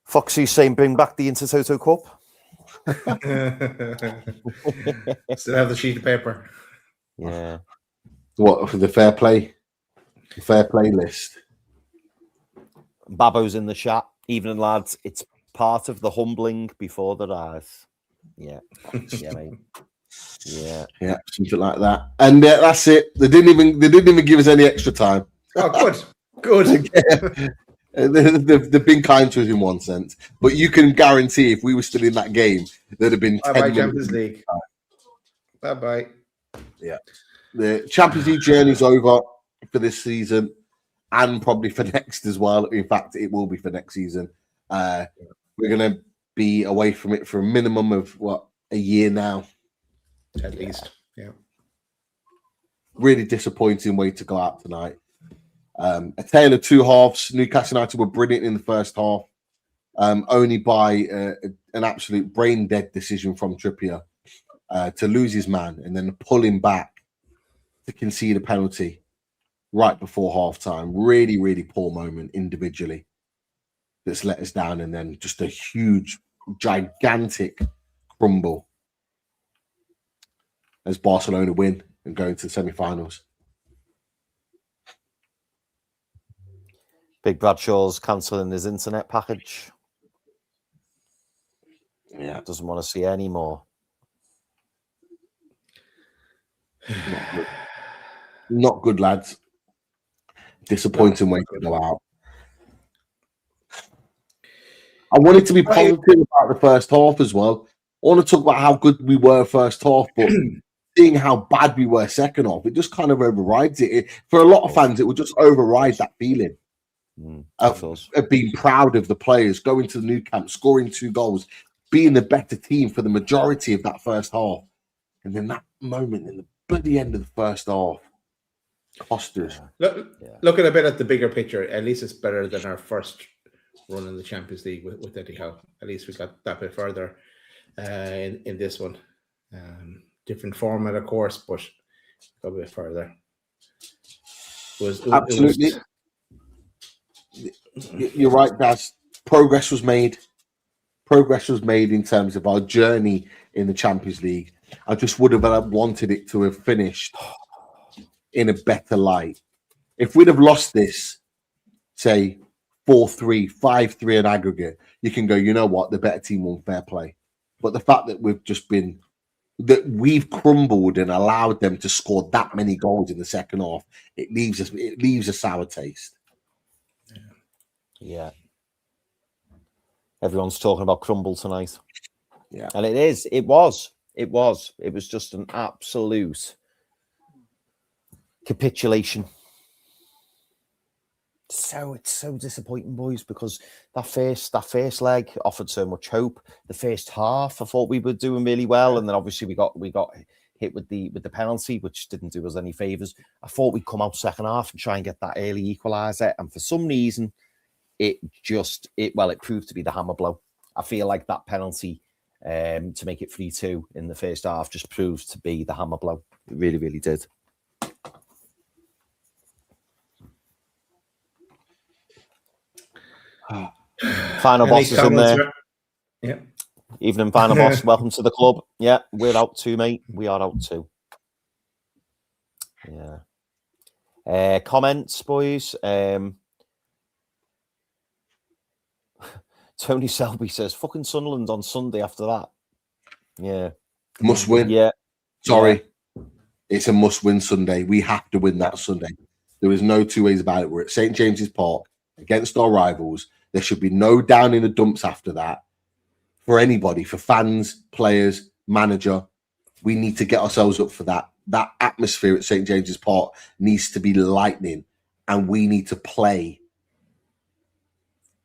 Foxy's saying bring back the Intertoto Cup. Still have the sheet of paper. Yeah. What for the fair play? The fair play list. Babo's in the chat. Evening, lads. It's part of the humbling before the rise. Yeah. Yeah, mate. Yeah, something like that. And that's it. They didn't even give us any extra time. Oh, good. They've been kind to us in one sense, but you can guarantee if we were still in that game, there'd have been 10 Champions League. Bye. Yeah, the Champions League journey's over for this season, and probably for next as well. In fact, it will be for next season. We're going to be away from it for a minimum of a year now, at least. Yeah. Really disappointing way to go out tonight. A tale of two halves. Newcastle United were brilliant in the first half, only by an absolute brain dead decision from Trippier to lose his man and then pull him back to concede a penalty right before half time. Really, really poor moment individually. that's let us down, and then just a huge, gigantic crumble as Barcelona win and go into the semi-finals. Big Bradshaw's cancelling his internet package. Yeah, Doesn't want to see any more. Not good, lads. Disappointing way to go out. I wanted to be positive about the first half as well. I want to talk about how good we were first half, but seeing how bad we were second half, it just kind of overrides it. For a lot of fans, it would just override that feeling of being proud of the players, going to the new camp, scoring 2 goals, being the better team for the majority of that first half. And then that moment in the bloody end of the first half cost us. Looking a bit at the bigger picture, at least it's better than our first run in the Champions League with Eddie Howe. At least we got that bit further in this one. Different format, of course, but got a bit further. Absolutely. You're right, Daz. Progress was made. Progress was made in terms of our journey in the Champions League. I just would have wanted it to have finished in a better light. If we'd have lost this, say 4-3, 5-3 in aggregate, you can go, you know what, the better team won, fair play. But the fact that we've crumbled and allowed them to score that many goals in the second half, it leaves a sour taste. Yeah. Everyone's talking about crumble tonight. Yeah. And it was just an absolute capitulation. So it's so disappointing, boys, because that first leg offered so much hope. The first half, I thought we were doing really well, and then obviously we got hit with the penalty, which didn't do us any favors. I thought we'd come out second half and try and get that early equaliser, and for some reason, it proved to be the hammer blow. I feel like that penalty to make it 3-2 in the first half just proved to be the hammer blow. It really, really did. Final boss is in there. Yeah. Evening, final boss. Welcome to the club. Yeah, we're out too, mate. We are out too. Yeah. Comments, boys. Tony Selby says, fucking Sunderland on Sunday after that. Yeah. Must win. Yeah. Sorry. Yeah. It's a must win Sunday. We have to win that Sunday. There is no two ways about it. We're at St. James's Park against our rivals. There should be no down in the dumps after that for anybody, for fans, players, manager. We need to get ourselves up for that. That atmosphere at St. James's Park needs to be lightning, and we need to play.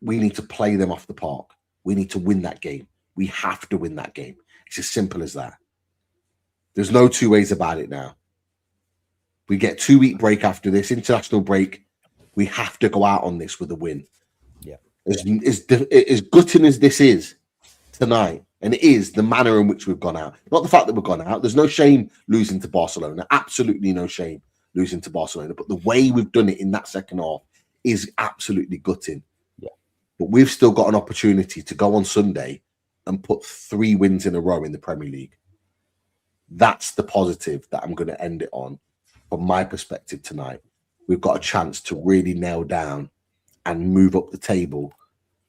We need to play them off the park. We need to win that game. We have to win that game. It's as simple as that. There's no two ways about it now. We get 2-week break after this international break. We have to go out on this with a win. Yeah. As gutting as this is tonight, and it is the manner in which we've gone out. Not the fact that we've gone out. There's no shame losing to Barcelona. Absolutely no shame losing to Barcelona. But the way we've done it in that second half is absolutely gutting. Yeah. But we've still got an opportunity to go on Sunday and put 3 wins in a row in the Premier League. That's the positive that I'm going to end it on from my perspective tonight. We've got a chance to really nail down and move up the table.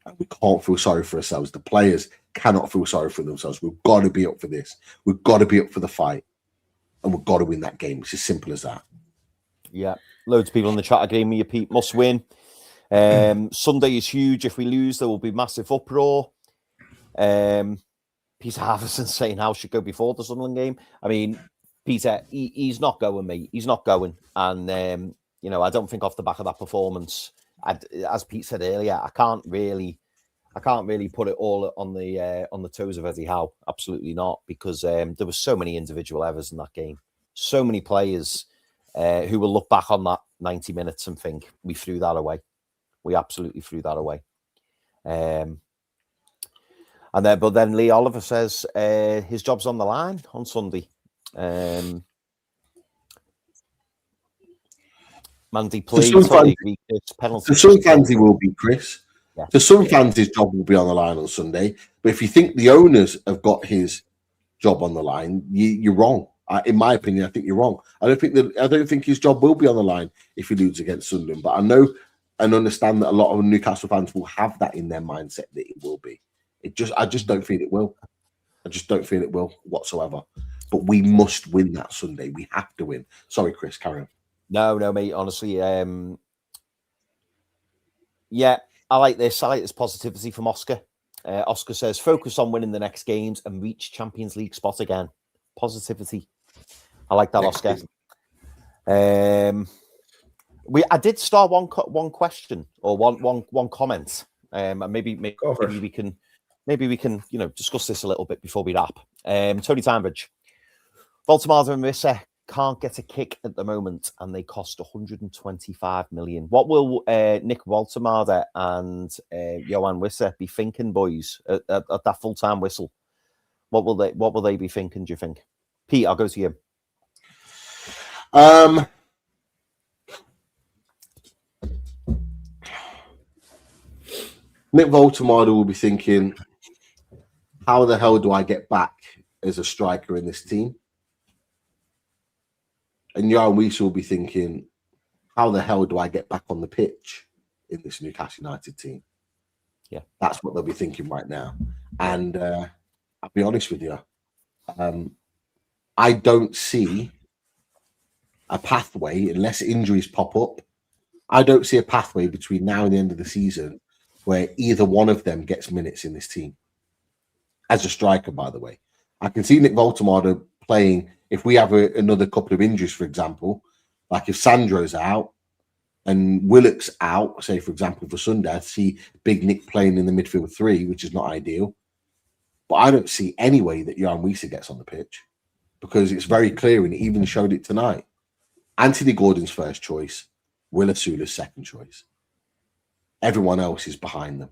And we can't feel sorry for ourselves. The players cannot feel sorry for themselves. We've got to be up for this. We've got to be up for the fight. And we've got to win that game. It's as simple as that. Yeah. Loads of people in the chat agree with you, Pete. Must win. Sunday is huge. If we lose, there will be massive uproar. Peter Harrison saying how should go before the Sunderland game. I mean, Peter, he's not going, mate. He's not going. And, I don't think off the back of that performance, as Pete said earlier, I can't really put it all on the toes of Eddie Howe. Absolutely not, because there were so many individual errors in that game. So many players who will look back on that 90 minutes and think we threw that away. We absolutely threw that away. But then Lee Oliver says his job's on the line on Sunday. Mandy, please. Some fans he will be, Chris. So some fans, his job will be on the line on Sunday. But if you think the owners have got his job on the line, you're wrong. In my opinion, I think you're wrong. I don't think his job will be on the line if he loses against Sunderland. But I know and understand that a lot of Newcastle fans will have that in their mindset that it will be. I just don't feel it will. I just don't feel it will whatsoever. But we must win that Sunday. We have to win. Sorry, Chris, carry on. No, mate. Honestly, yeah, I like this. I like this positivity from Oscar. Oscar says, focus on winning the next games and reach Champions League spot again. Positivity. I like that, Oscar. I did start one question or one comment, and maybe we can discuss this a little bit before we wrap. Tony Timebridge, Baltimore and Marissa can't get a kick at the moment, and they cost 125 million. What will Nick Waltermada and Johan Wisser be thinking, boys, at that full-time whistle? What will they be thinking, do you think? Pete, I'll go to you. Nick Waltermada will be thinking, how the hell do I get back as a striker in this team? And Johan Wisser will be thinking, how the hell do I get back on the pitch in this Newcastle United team? Yeah, that's what they'll be thinking right now. And I'll be honest with you, I don't see a pathway, unless injuries pop up. I don't see a pathway between now and the end of the season where either one of them gets minutes in this team. As a striker, by the way. I can see Nick Waltermada playing if we have another couple of injuries, for example, like if Sandro's out and Willock's out, say, for example, for Sunday, I see Big Nick playing in the midfield three, which is not ideal. But I don't see any way that Johan Wisser gets on the pitch because it's very clear, and he even showed it tonight. Anthony Gordon's first choice, Willa Sula's second choice. Everyone else is behind them.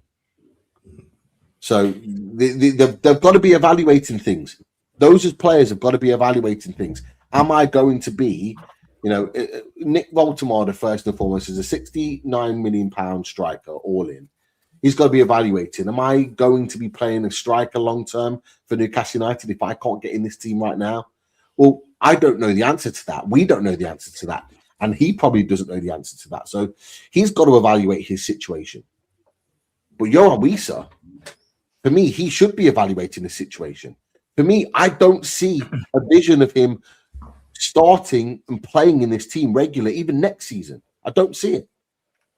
So they've got to be evaluating things. Those as players have got to be evaluating things. Am I going to be, Nick Waltermada, first and foremost, is a £69 million striker, all in. He's got to be evaluating. Am I going to be playing a striker long term for Newcastle United if I can't get in this team right now? Well, I don't know the answer to that. We don't know the answer to that. And he probably doesn't know the answer to that. So he's got to evaluate his situation. But Johan Wisser, for me, he should be evaluating the situation. For me, I don't see a vision of him starting and playing in this team regular, even next season. I don't see it.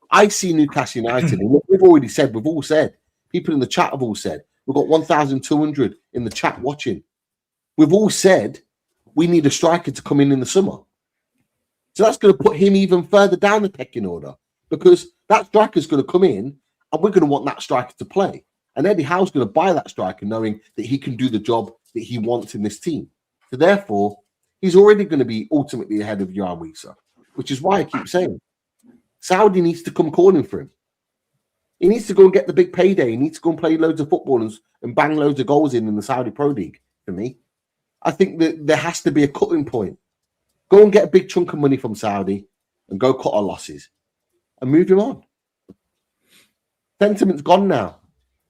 I see Newcastle United, and we've already said, we've all said, people in the chat have all said, we've got 1,200 in the chat watching. We've all said we need a striker to come in the summer. So that's going to put him even further down the pecking order because that striker is going to come in and we're going to want that striker to play. And Eddie Howe's going to buy that striker knowing that he can do the job that he wants in this team. So therefore, he's already going to be ultimately ahead of Johan Wisser, which is why I keep saying Saudi needs to come calling for him. He needs to go and get the big payday. He needs to go and play loads of football and bang loads of goals in the Saudi Pro League, for me. I think that there has to be a cutting point. Go and get a big chunk of money from Saudi and go cut our losses and move him on. Sentiment's gone now.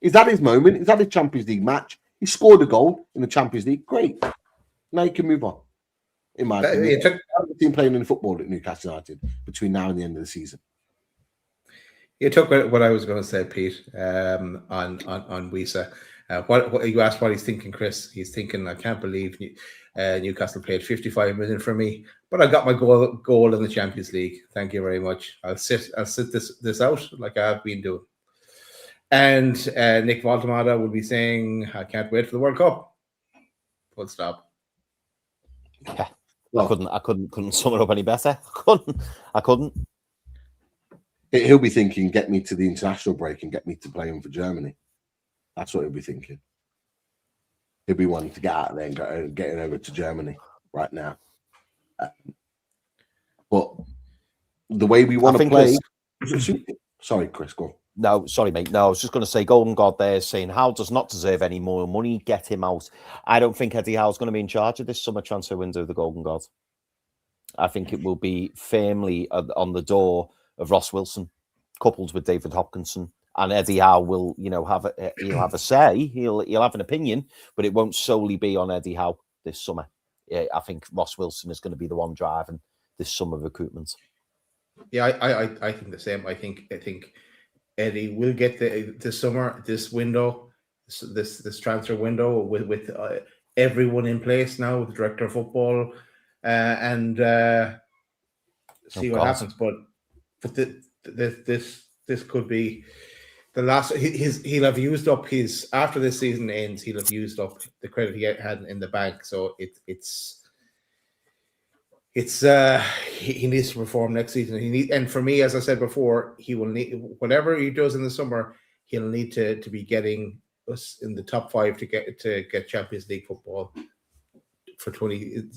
Is that his moment? Is that his Champions League match? He scored a goal in the Champions League. Great. Now you can move on. In my opinion, the team playing in football at Newcastle United between now and the end of the season. You took what I was going to say, Pete, on Wisser. What you asked what he's thinking, Chris. He's thinking, I can't believe Newcastle paid 55 million for me, but I got my goal in the Champions League. Thank you very much. I'll sit this out like I've been doing. And Nick Waltermada will be saying, I can't wait for the World Cup. Full stop. Yeah. Well, I couldn't sum it up any better. I couldn't. He'll be thinking, get me to the international break and get me to play him for Germany. That's what he'll be thinking. He'll be wanting to get out there and getting over to Germany right now. But the way we want to play... Sorry, Chris, go on. No, sorry, mate. No, I was just going to say, Golden God there is saying, Howe does not deserve any more money. Get him out. I don't think Eddie Howe's going to be in charge of this summer transfer window, the Golden God. I think it will be firmly on the door of Ross Wilson, coupled with David Hopkinson. and Eddie Howe will, he'll have a say, he'll have an opinion, but it won't solely be on Eddie Howe this summer. Yeah, I think Ross Wilson is going to be the one driving this summer recruitment. Yeah, I think the same. I think Eddie will get this summer, this window, this transfer window with everyone in place now, with the director of football, and see what happens. But this could be the last. He'll have used up his, after this season ends, he'll have used up the credit he had in the bank. So he needs to perform next season. And for me, as I said before, he will need, whatever he does in the summer, he'll need to be getting us in the top 5 to get Champions League football for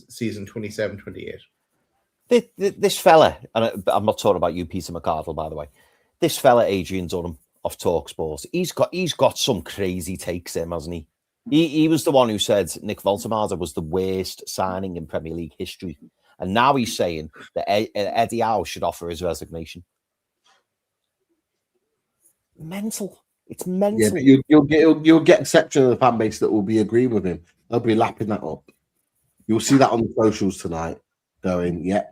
season 27-28. This fella, and I'm not talking about you, Peter McArdle, by the way. This fella, Adrian Dunham of TalkSport, he's got some crazy takes, hasn't he? He was the one who said Nick Voltemade was the worst signing in Premier League history. And now he's saying that Eddie Howe should offer his resignation. Mental. It's mental. Yeah, but you'll get a section of the fan base that will be agreeing with him. They'll be lapping that up. You'll see that on the socials tonight, going, yeah,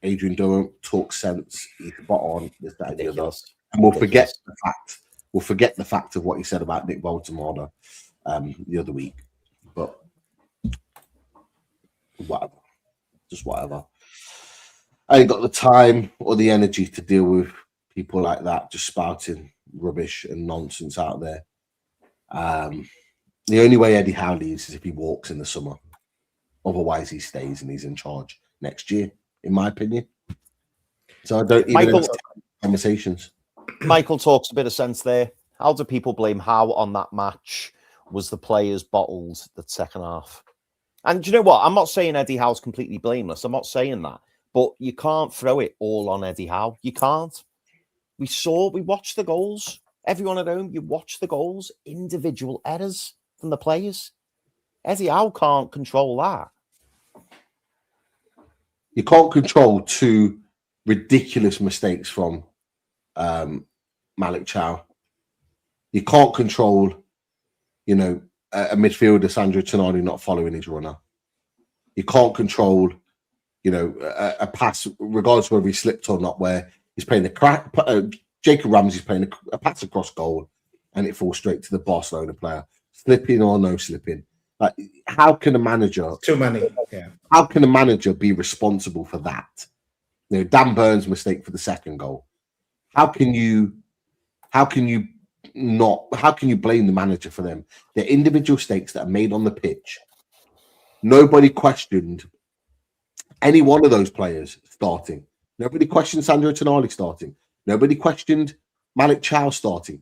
Adrian Dunham talks sense. He's spot on. This, that, and the other. And we'll forget the fact of what he said about Nick Voltemade the other week. But whatever. Just whatever. I ain't got the time or the energy to deal with people like that just spouting rubbish and nonsense out there. The only way Eddie Howe leaves is if he walks in the summer. Otherwise, he stays and he's in charge next year, in my opinion. So I don't even have conversations. Michael talks a bit of sense there. How do people blame Howe on that match? Was the players bottled that second half? And do you know what? I'm not saying Eddie Howe's completely blameless. I'm not saying that. But you can't throw it all on Eddie Howe. You can't. We watched the goals. Everyone at home, you watch the goals. Individual errors from the players. Eddie Howe can't control that. You can't control 2 ridiculous mistakes from Malik Chow. You can't control, a midfielder, Sandro Tonali, not following his runner. You can't control, a pass, regardless of whether he slipped or not, where he's playing Jacob Ramsey's playing a pass across goal and it falls straight to the Barcelona player. Slipping or no slipping. Like, how can a manager... Too many, yeah. How can a manager be responsible for that? Dan Burns' mistake for the second goal. How can you blame the manager for them? They're individual mistakes that are made on the pitch. Nobody questioned any one of those players starting. Nobody questioned Sandro Tonali starting. Nobody questioned Malik Chow starting.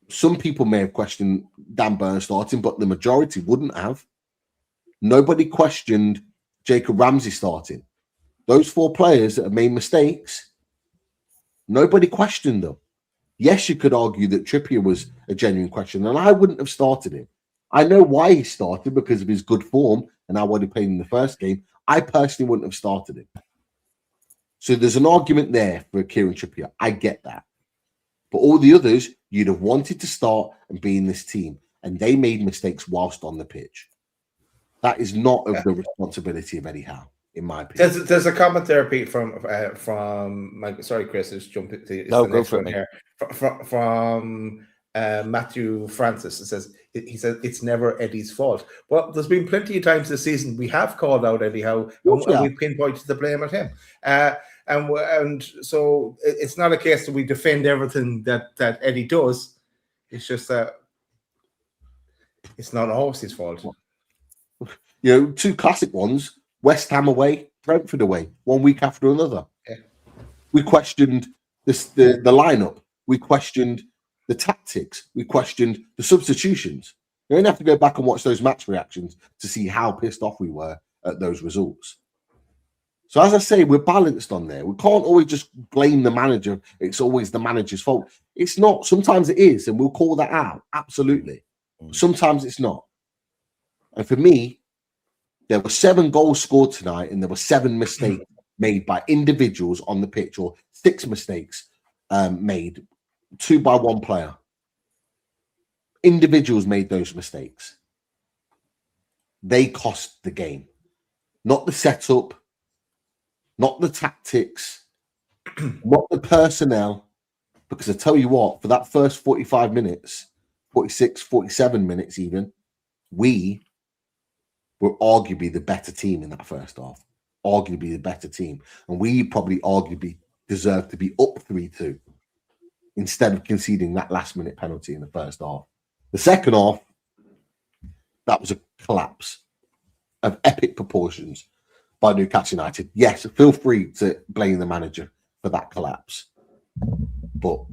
Some people may have questioned Dan Burns starting, but the majority wouldn't have. Nobody questioned Jacob Ramsey starting. Those 4 players that have made mistakes, nobody questioned them. Yes, you could argue that Trippier was a genuine question, and I wouldn't have started him. I know why he started, because of his good form and how well he played in the first game. I personally wouldn't have started him. So there's an argument there for Kieran Trippier. I get that. But all the others, you'd have wanted to start and be in this team, and they made mistakes whilst on the pitch. That is not of the responsibility of Eddie Howe, in my opinion. There's a comment there, Pete, from sorry, Chris, just jumped into go for it here. From Matthew Francis. He says it's never Eddie's fault. Well, there's been plenty of times this season we have called out Eddie Howe and we pinpointed the blame at him. And so it's not a case that we defend everything that Eddie does. It's just that it's not always his fault. 2 classic ones: West Ham away, Brentford away, 1 week after another. Yeah. We questioned the lineup. We questioned the tactics. We questioned the substitutions. You don't have to go back and watch those match reactions to see how pissed off we were at those results. So as I say, we're balanced on there. We can't always just blame the manager. It's always the manager's fault. It's not. Sometimes it is, and we'll call that out. Absolutely. Sometimes it's not. And for me, there were 7 goals scored tonight, and there were 7 mistakes made by individuals on the pitch, or 6 mistakes made two by one player. Individuals made those mistakes. They cost the game. Not the setup, not the tactics, not the personnel. Because I tell you what, for that first 45 minutes, 46, 47 minutes even, we were arguably the better team in that first half. Arguably the better team. And we probably arguably deserved to be up 3-2 instead of conceding that last-minute penalty in the first half. The second half, that was a collapse of epic proportions by Newcastle United. Yes, feel free to blame the manager for that collapse, but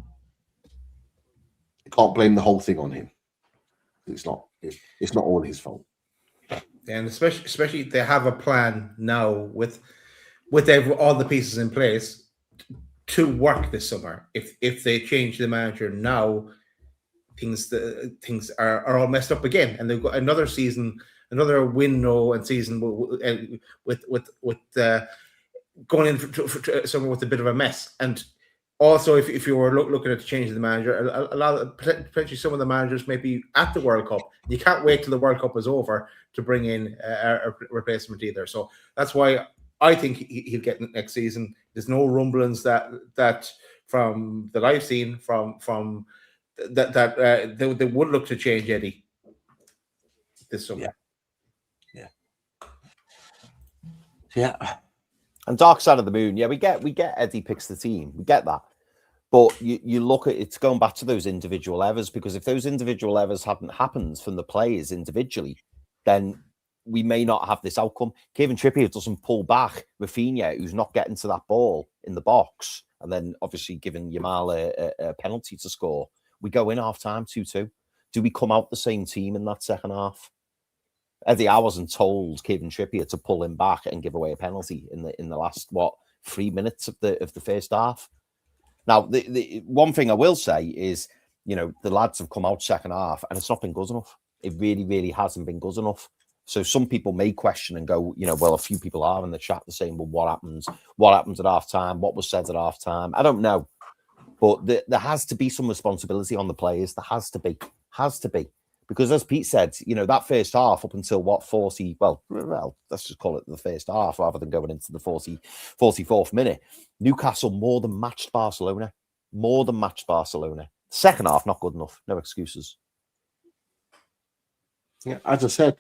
you can't blame the whole thing on him. It's not all his fault. And especially they have a plan now with all the pieces in place to work this summer. If they change the manager now, things are all messed up again, and they've got another season, another window and season with going in for summer with a bit of a mess. And also, if you were looking at changing the manager, a lot of potentially some of the managers may be at the World Cup. You can't wait till the World Cup is over to bring in a replacement either. So that's why I think he'll get next season. There's no rumblings that from that I've seen from that they would look to change Eddie this summer. Yeah. And Dark Side of the Moon, we get Eddie picks the team. We get that. But you look at it's going back to those individual errors, because if those individual errors hadn't happened from the players individually, then we may not have this outcome. Kevin Trippier doesn't pull back Rafinha, who's not getting to that ball in the box, and then obviously giving Yamal a penalty to score. We go in half-time 2-2. Do we come out the same team in that second half? Eddie, I wasn't told Kevin Trippier to pull him back and give away a penalty in the last 3 minutes of the first half. Now, the one thing I will say is, the lads have come out second half and it's not been good enough. It really, really hasn't been good enough. So some people may question and go, well, a few people are in the chat saying, well, what happens? What happened at half time? What was said at half time? I don't know. But there has to be some responsibility on the players. There has to be. Because as Pete said, that first half up until 40, well, let's just call it the first half rather than going into the 44th minute. Newcastle more than matched Barcelona. Second half, not good enough. No excuses. Yeah, as I said,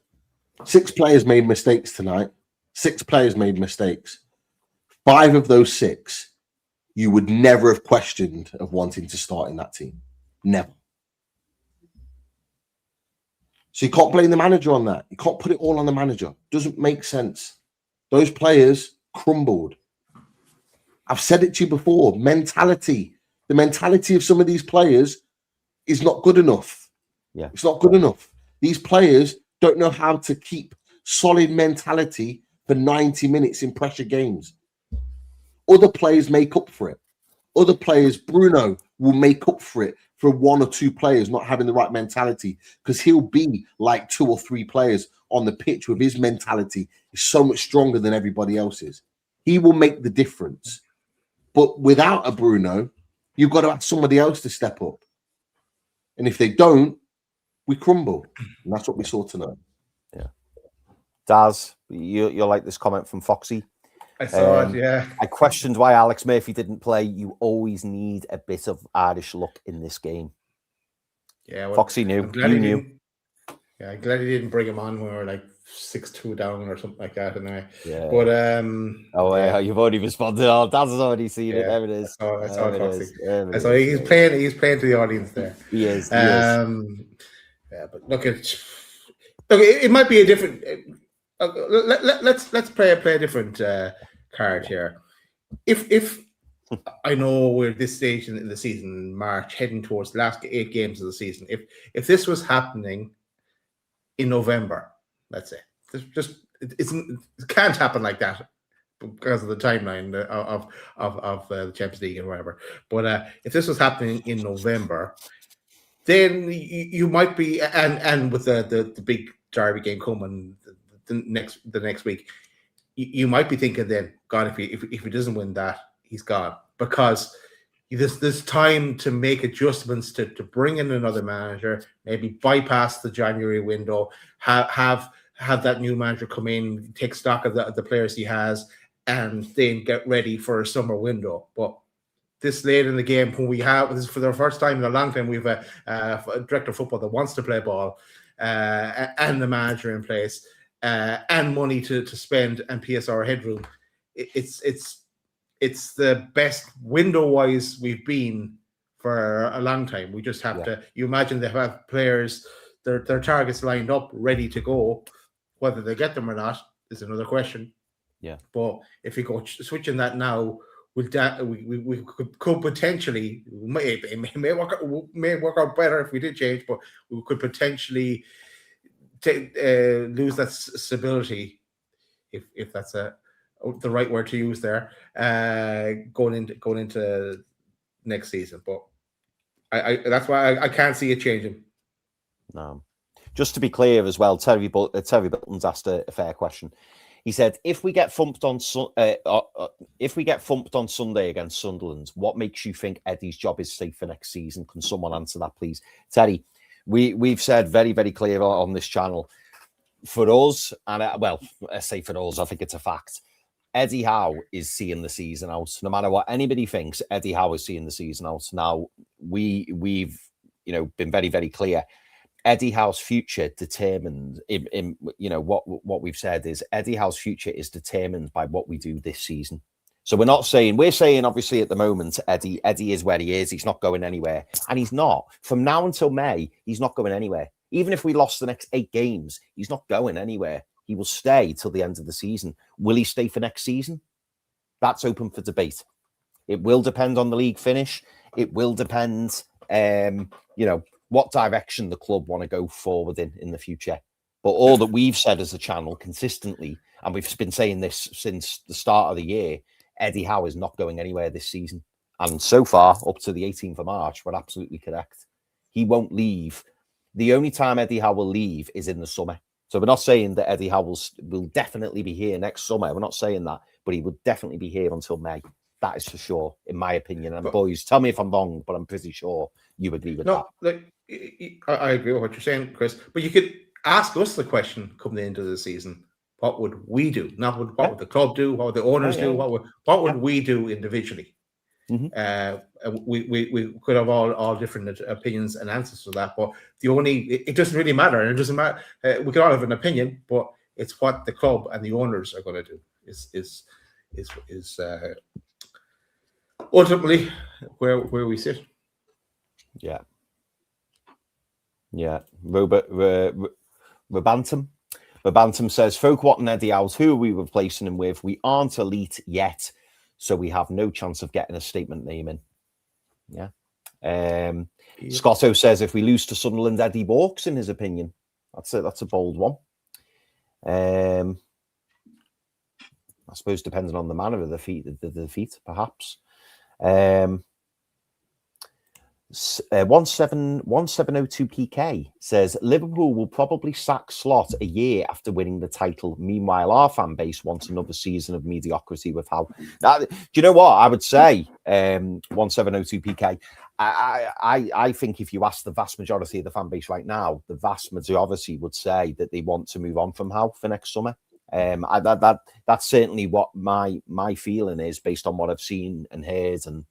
6 players made mistakes tonight. 6 players made mistakes. 5 of those 6, you would never have questioned of wanting to start in that team. Never. So you can't blame the manager on that. You can't put it all on the manager. Doesn't make sense. Those players crumbled. I've said it to you before. Mentality. The mentality of some of these players is not good enough. Yeah. It's not good enough. These players don't know how to keep solid mentality for 90 minutes in pressure games. Other players make up for it. Other players, Bruno, will make up for it for 1 or 2 players not having the right mentality, because he'll be like 2 or 3 players on the pitch with his mentality is so much stronger than everybody else's. He will make the difference. But without a Bruno, you've got to have somebody else to step up. And if they don't, we crumble. And that's what we saw tonight. Yeah. Daz, you'll like this comment from Foxy. I saw it, yeah. I questioned why Alex Murphy didn't play. You always need a bit of Irish luck in this game. Yeah, well, Foxy knew. You knew. Yeah, I'm glad he didn't bring him on when we were like 6-2 down or something like that. Anyway, yeah. But yeah, you've already responded. Oh, Daz has already seen it. There it is. I saw it. So he's playing to the audience there. He is. Yeah, but look, it might be a different. Let's play a different card here. If I know we're at this stage in the season, March, heading towards the last 8 games of the season. If this was happening in November, let's say, it can't happen like that because of the timeline of the Champions League and whatever. But if this was happening in November, then you might be, and with the big derby game coming the next week, you might be thinking then, God, if he doesn't win that, he's gone, because there's time to make adjustments to bring in another manager, maybe bypass the January window, have that new manager come in, take stock of the players he has, and then get ready for a summer window. But this late in the game, when we have this is for the first time in a long time, we have a director of football that wants to play ball, and the manager in place, and money to spend, and PSR headroom. It's the best window-wise we've been for a long time. We just have to. You imagine they have players, their targets lined up, ready to go. Whether they get them or not is another question. Yeah. But if we go switching that now, we could potentially may work out better if we did change, but we could potentially lose that stability, if that's the right word to use there, going into next season. But I that's why I can't see it changing. No. Just to be clear as well, Terry Bilton's asked a fair question. He said, if we get thumped on Sunday against Sunderland, what makes you think Eddie's job is safe for next season? Can someone answer that, please? Terry, we've said very, very clear on this channel, for us, and I say for us, I think it's a fact. Eddie Howe is seeing the season out. No matter what anybody thinks, Eddie Howe is seeing the season out. Now, we've been very, very clear. Eddie Howe's future determined in what we've said is Eddie Howe's future is determined by what we do this season. So we're saying obviously at the moment Eddie is where he is. He's not going anywhere, and he's not from now until May. He's not going anywhere. Even if we lost the next 8 games, he's not going anywhere. He will stay till the end of the season. Will he stay for next season? That's open for debate. It will depend on the league finish. It will depend, what direction the club want to go forward in the future. But all that we've said as a channel consistently, and we've been saying this since the start of the year, Eddie Howe is not going anywhere this season. And so far, up to the 18th of March, we're absolutely correct. He won't leave. The only time Eddie Howe will leave is in the summer. So we're not saying that Eddie Howe will definitely be here next summer. We're not saying that, but he will definitely be here until May. That is for sure, in my opinion. And boys, tell me if I'm wrong, but I'm pretty sure you agree with that. I agree with what you're saying, Chris. But you could ask us the question coming into the season: what would we do? Not what would the club do? What would the owners do? What would we do individually? Mm-hmm. We could have all different opinions and answers to that, but it doesn't really matter. And it doesn't matter. We could all have an opinion, but it's what the club and the owners are going to do is ultimately where we sit. Yeah. Rabantum says, folk what and Eddie out. Who are we replacing him with? We aren't elite yet, so we have no chance of getting a statement name in. Yeah. Scotto says, if we lose to Sunderland, Eddie walks, in his opinion. That's a bold one. I suppose depending on the manner of the defeat, perhaps. 1702 PK says Liverpool will probably sack Slot a year after winning the title. Meanwhile, our fan base wants another season of mediocrity with Howe. Now, do you know what I would say? 1702 PK. I think if you ask the vast majority of the fan base right now, the vast majority would say that they want to move on from Howe for next summer. That's certainly what my feeling is based on what I've seen and heard, and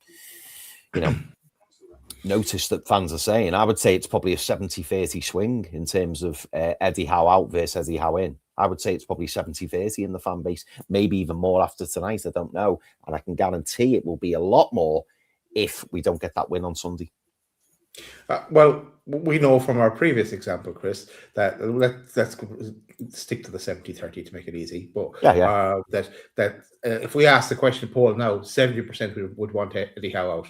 notice that fans are saying. I would say it's probably a 70-30 swing in terms of Eddie Howe out versus Eddie Howe in. I would say it's probably 70-30 in the fan base, maybe even more after tonight. I don't know. And I can guarantee it will be a lot more if we don't get that win on Sunday. Well, we know from our previous example, Chris, that let's stick to the 70-30 to make it easy. But that if we ask the question poll now, 70% would want Eddie Howe out.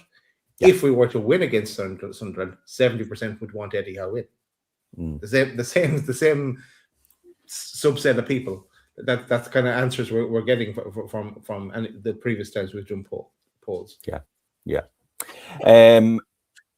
Yeah. If we were to win against Sunderland, 70% would want Eddie Howe in. The same subset of people. That's the kind of answers we're getting from the previous times we've done polls. Yeah.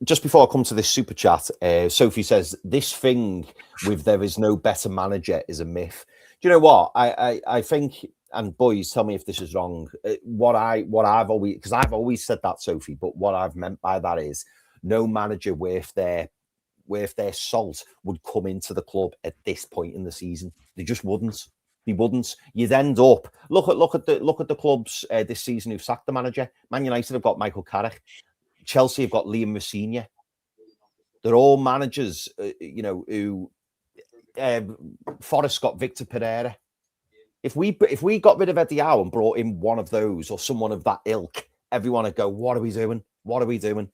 just before I come to this super chat, Sophie says this thing with there is no better manager is a myth. Do you know what? I think, and boys, tell me if this is wrong. What I've always, because I've always said that, Sophie, but what I've meant by that is no manager worth their salt would come into the club at this point in the season. They just wouldn't. They wouldn't. You'd end up look at the clubs this season who've sacked the manager. Man United have got Michael Carrick. Chelsea have got Liam Messina. They're all managers, who Forest got Victor Pereira. If we got rid of Eddie Howe and brought in one of those or someone of that ilk, everyone would go, "What are we doing? What are we doing?"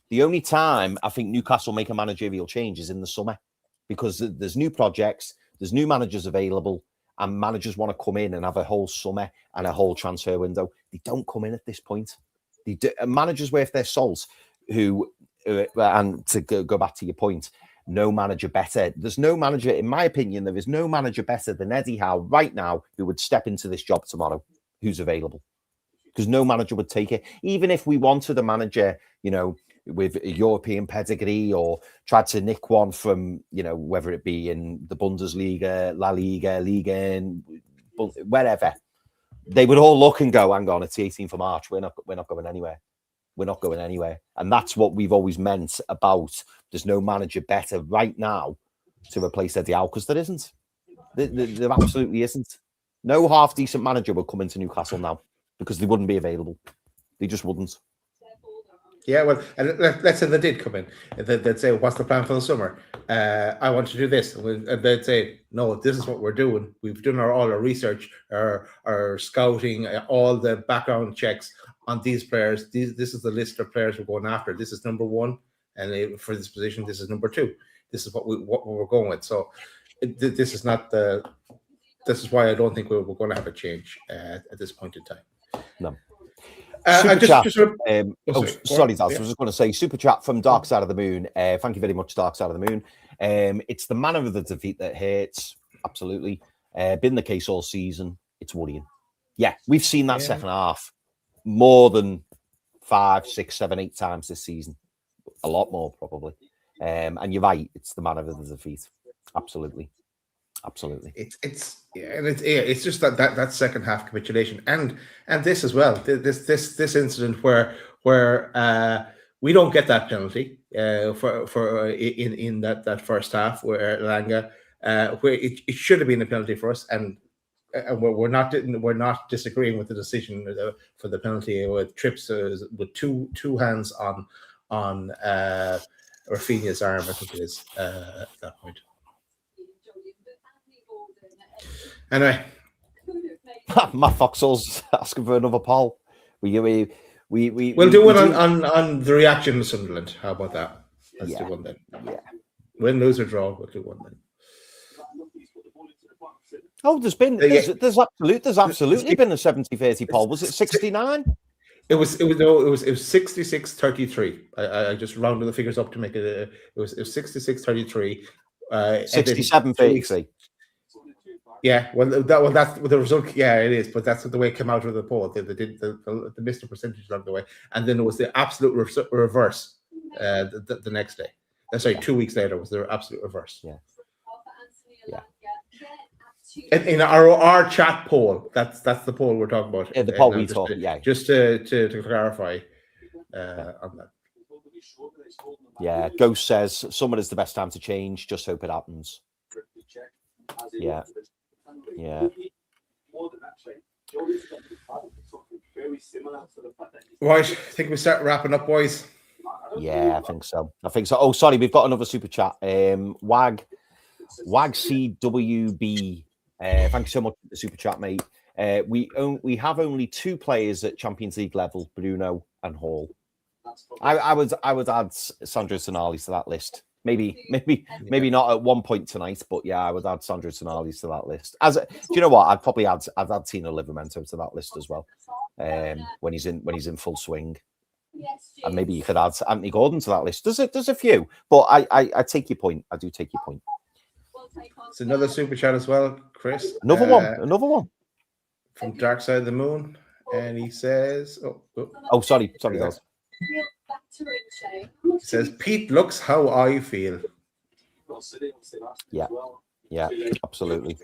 The only time I think Newcastle make a managerial change is in the summer, because there's new projects, there's new managers available, and managers want to come in and have a whole summer and a whole transfer window. They don't come in at this point. Managers worth their salt, who, and to go back to your point, no manager better. There's no manager, in my opinion, there is no manager better than Eddie Howe right now who would step into this job tomorrow, who's available. Because no manager would take it. Even if we wanted a manager, with a European pedigree, or tried to nick one from, whether it be in the Bundesliga, La Liga, Liga, wherever, they would all look and go, "Hang on, it's the 18th of March. We're not going anywhere. We're not going anywhere." And that's what we've always meant about there's no manager better right now to replace Eddie Howe, because there isn't. There absolutely isn't. No half decent manager would come into Newcastle now, because they wouldn't be available. They just wouldn't. Yeah, well, and let's say they did come in. They'd say, "What's the plan for the summer? I want to do this." And they'd say, "No, this is what we're doing. We've done all our research, our scouting, all the background checks on these players. This is the list of players we're going after. This is number one, and for this position, this is number two. This is what we're going with." So this is not the. This is why I don't think we're going to have a change at this point in time. No. Sorry, Daz. I was just going to say, super chat from Dark Side of the Moon. Thank you very much, Dark Side of the Moon. It's the manner of the defeat that hurts. Absolutely. Been the case all season. It's worrying. Yeah, we've seen that second half more than 5, 6, 7, 8 times this season. A lot more, probably. And you're right. It's the manner of the defeat. Absolutely. It's just that second half capitulation, and this as well. This incident where we don't get that penalty for in that first half, where Langa, where it should have been a penalty for us, and we're not disagreeing with the decision for the penalty with trips with two hands on Rafinha's arm, I think it is at that point. Anyway, Matt Foxall's asking for another poll. We'll do one on the reaction to Sunderland. How about that? Let's do one then. Yeah. Win, lose, or draw. We'll do one then. Oh, there's absolutely been a 70-30 poll. Was it 69? It was 66-33. I just rounded the figures up to make it. It was 66-33. 67-33. Yeah, that's the result. Yeah, it is, but that's the way it came out of the poll. They missed a percentage along the way, and then it was the absolute reverse the next day. Sorry, 2 weeks later was the absolute reverse. Yeah. In our chat poll, that's the poll we're talking about. Yeah, the poll we talk. Just to clarify on that. Yeah, Ghost says summer is the best time to change. Just hope it happens. Yeah. Right, I think we start wrapping up, boys. Yeah, I think so. Oh, sorry, we've got another super chat. Wag CWB. Thank you so much for the super chat, mate. We have only 2 players at Champions League level, Bruno and Hall. I would add Sandro Tonali to that list. Maybe not at one point tonight, but yeah, I would add Sandro Tonali to that list. Do you know what? I'd probably add Tino Livramento to that list as well. When he's in full swing, and maybe you could add Anthony Gordon to that list. There's a few, but I take your point. I do take your point. It's another super chat as well, Chris. Another one from Dark Side of the Moon, and he says, "Oh, sorry, guys." It says Pete looks how I feel. Yeah, absolutely.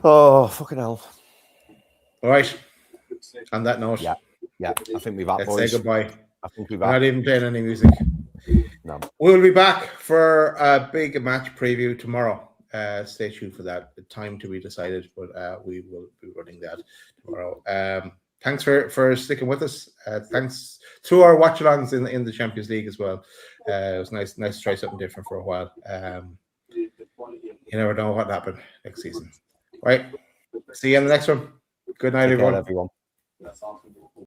Oh, fucking hell. All right. On that note, yeah, I think we've had, let's boys. say goodbye. I think we've We're not even playing any music. No. We'll be back for a big match preview tomorrow. Stay tuned for that. The time to be decided, but we will be running that tomorrow. Thanks for sticking with us. Thanks to our watch-alongs in the Champions League as well. It was nice to try something different for a while. You never know what happened next season. Right. See you in the next one. Good night, Take care, everyone. everyone.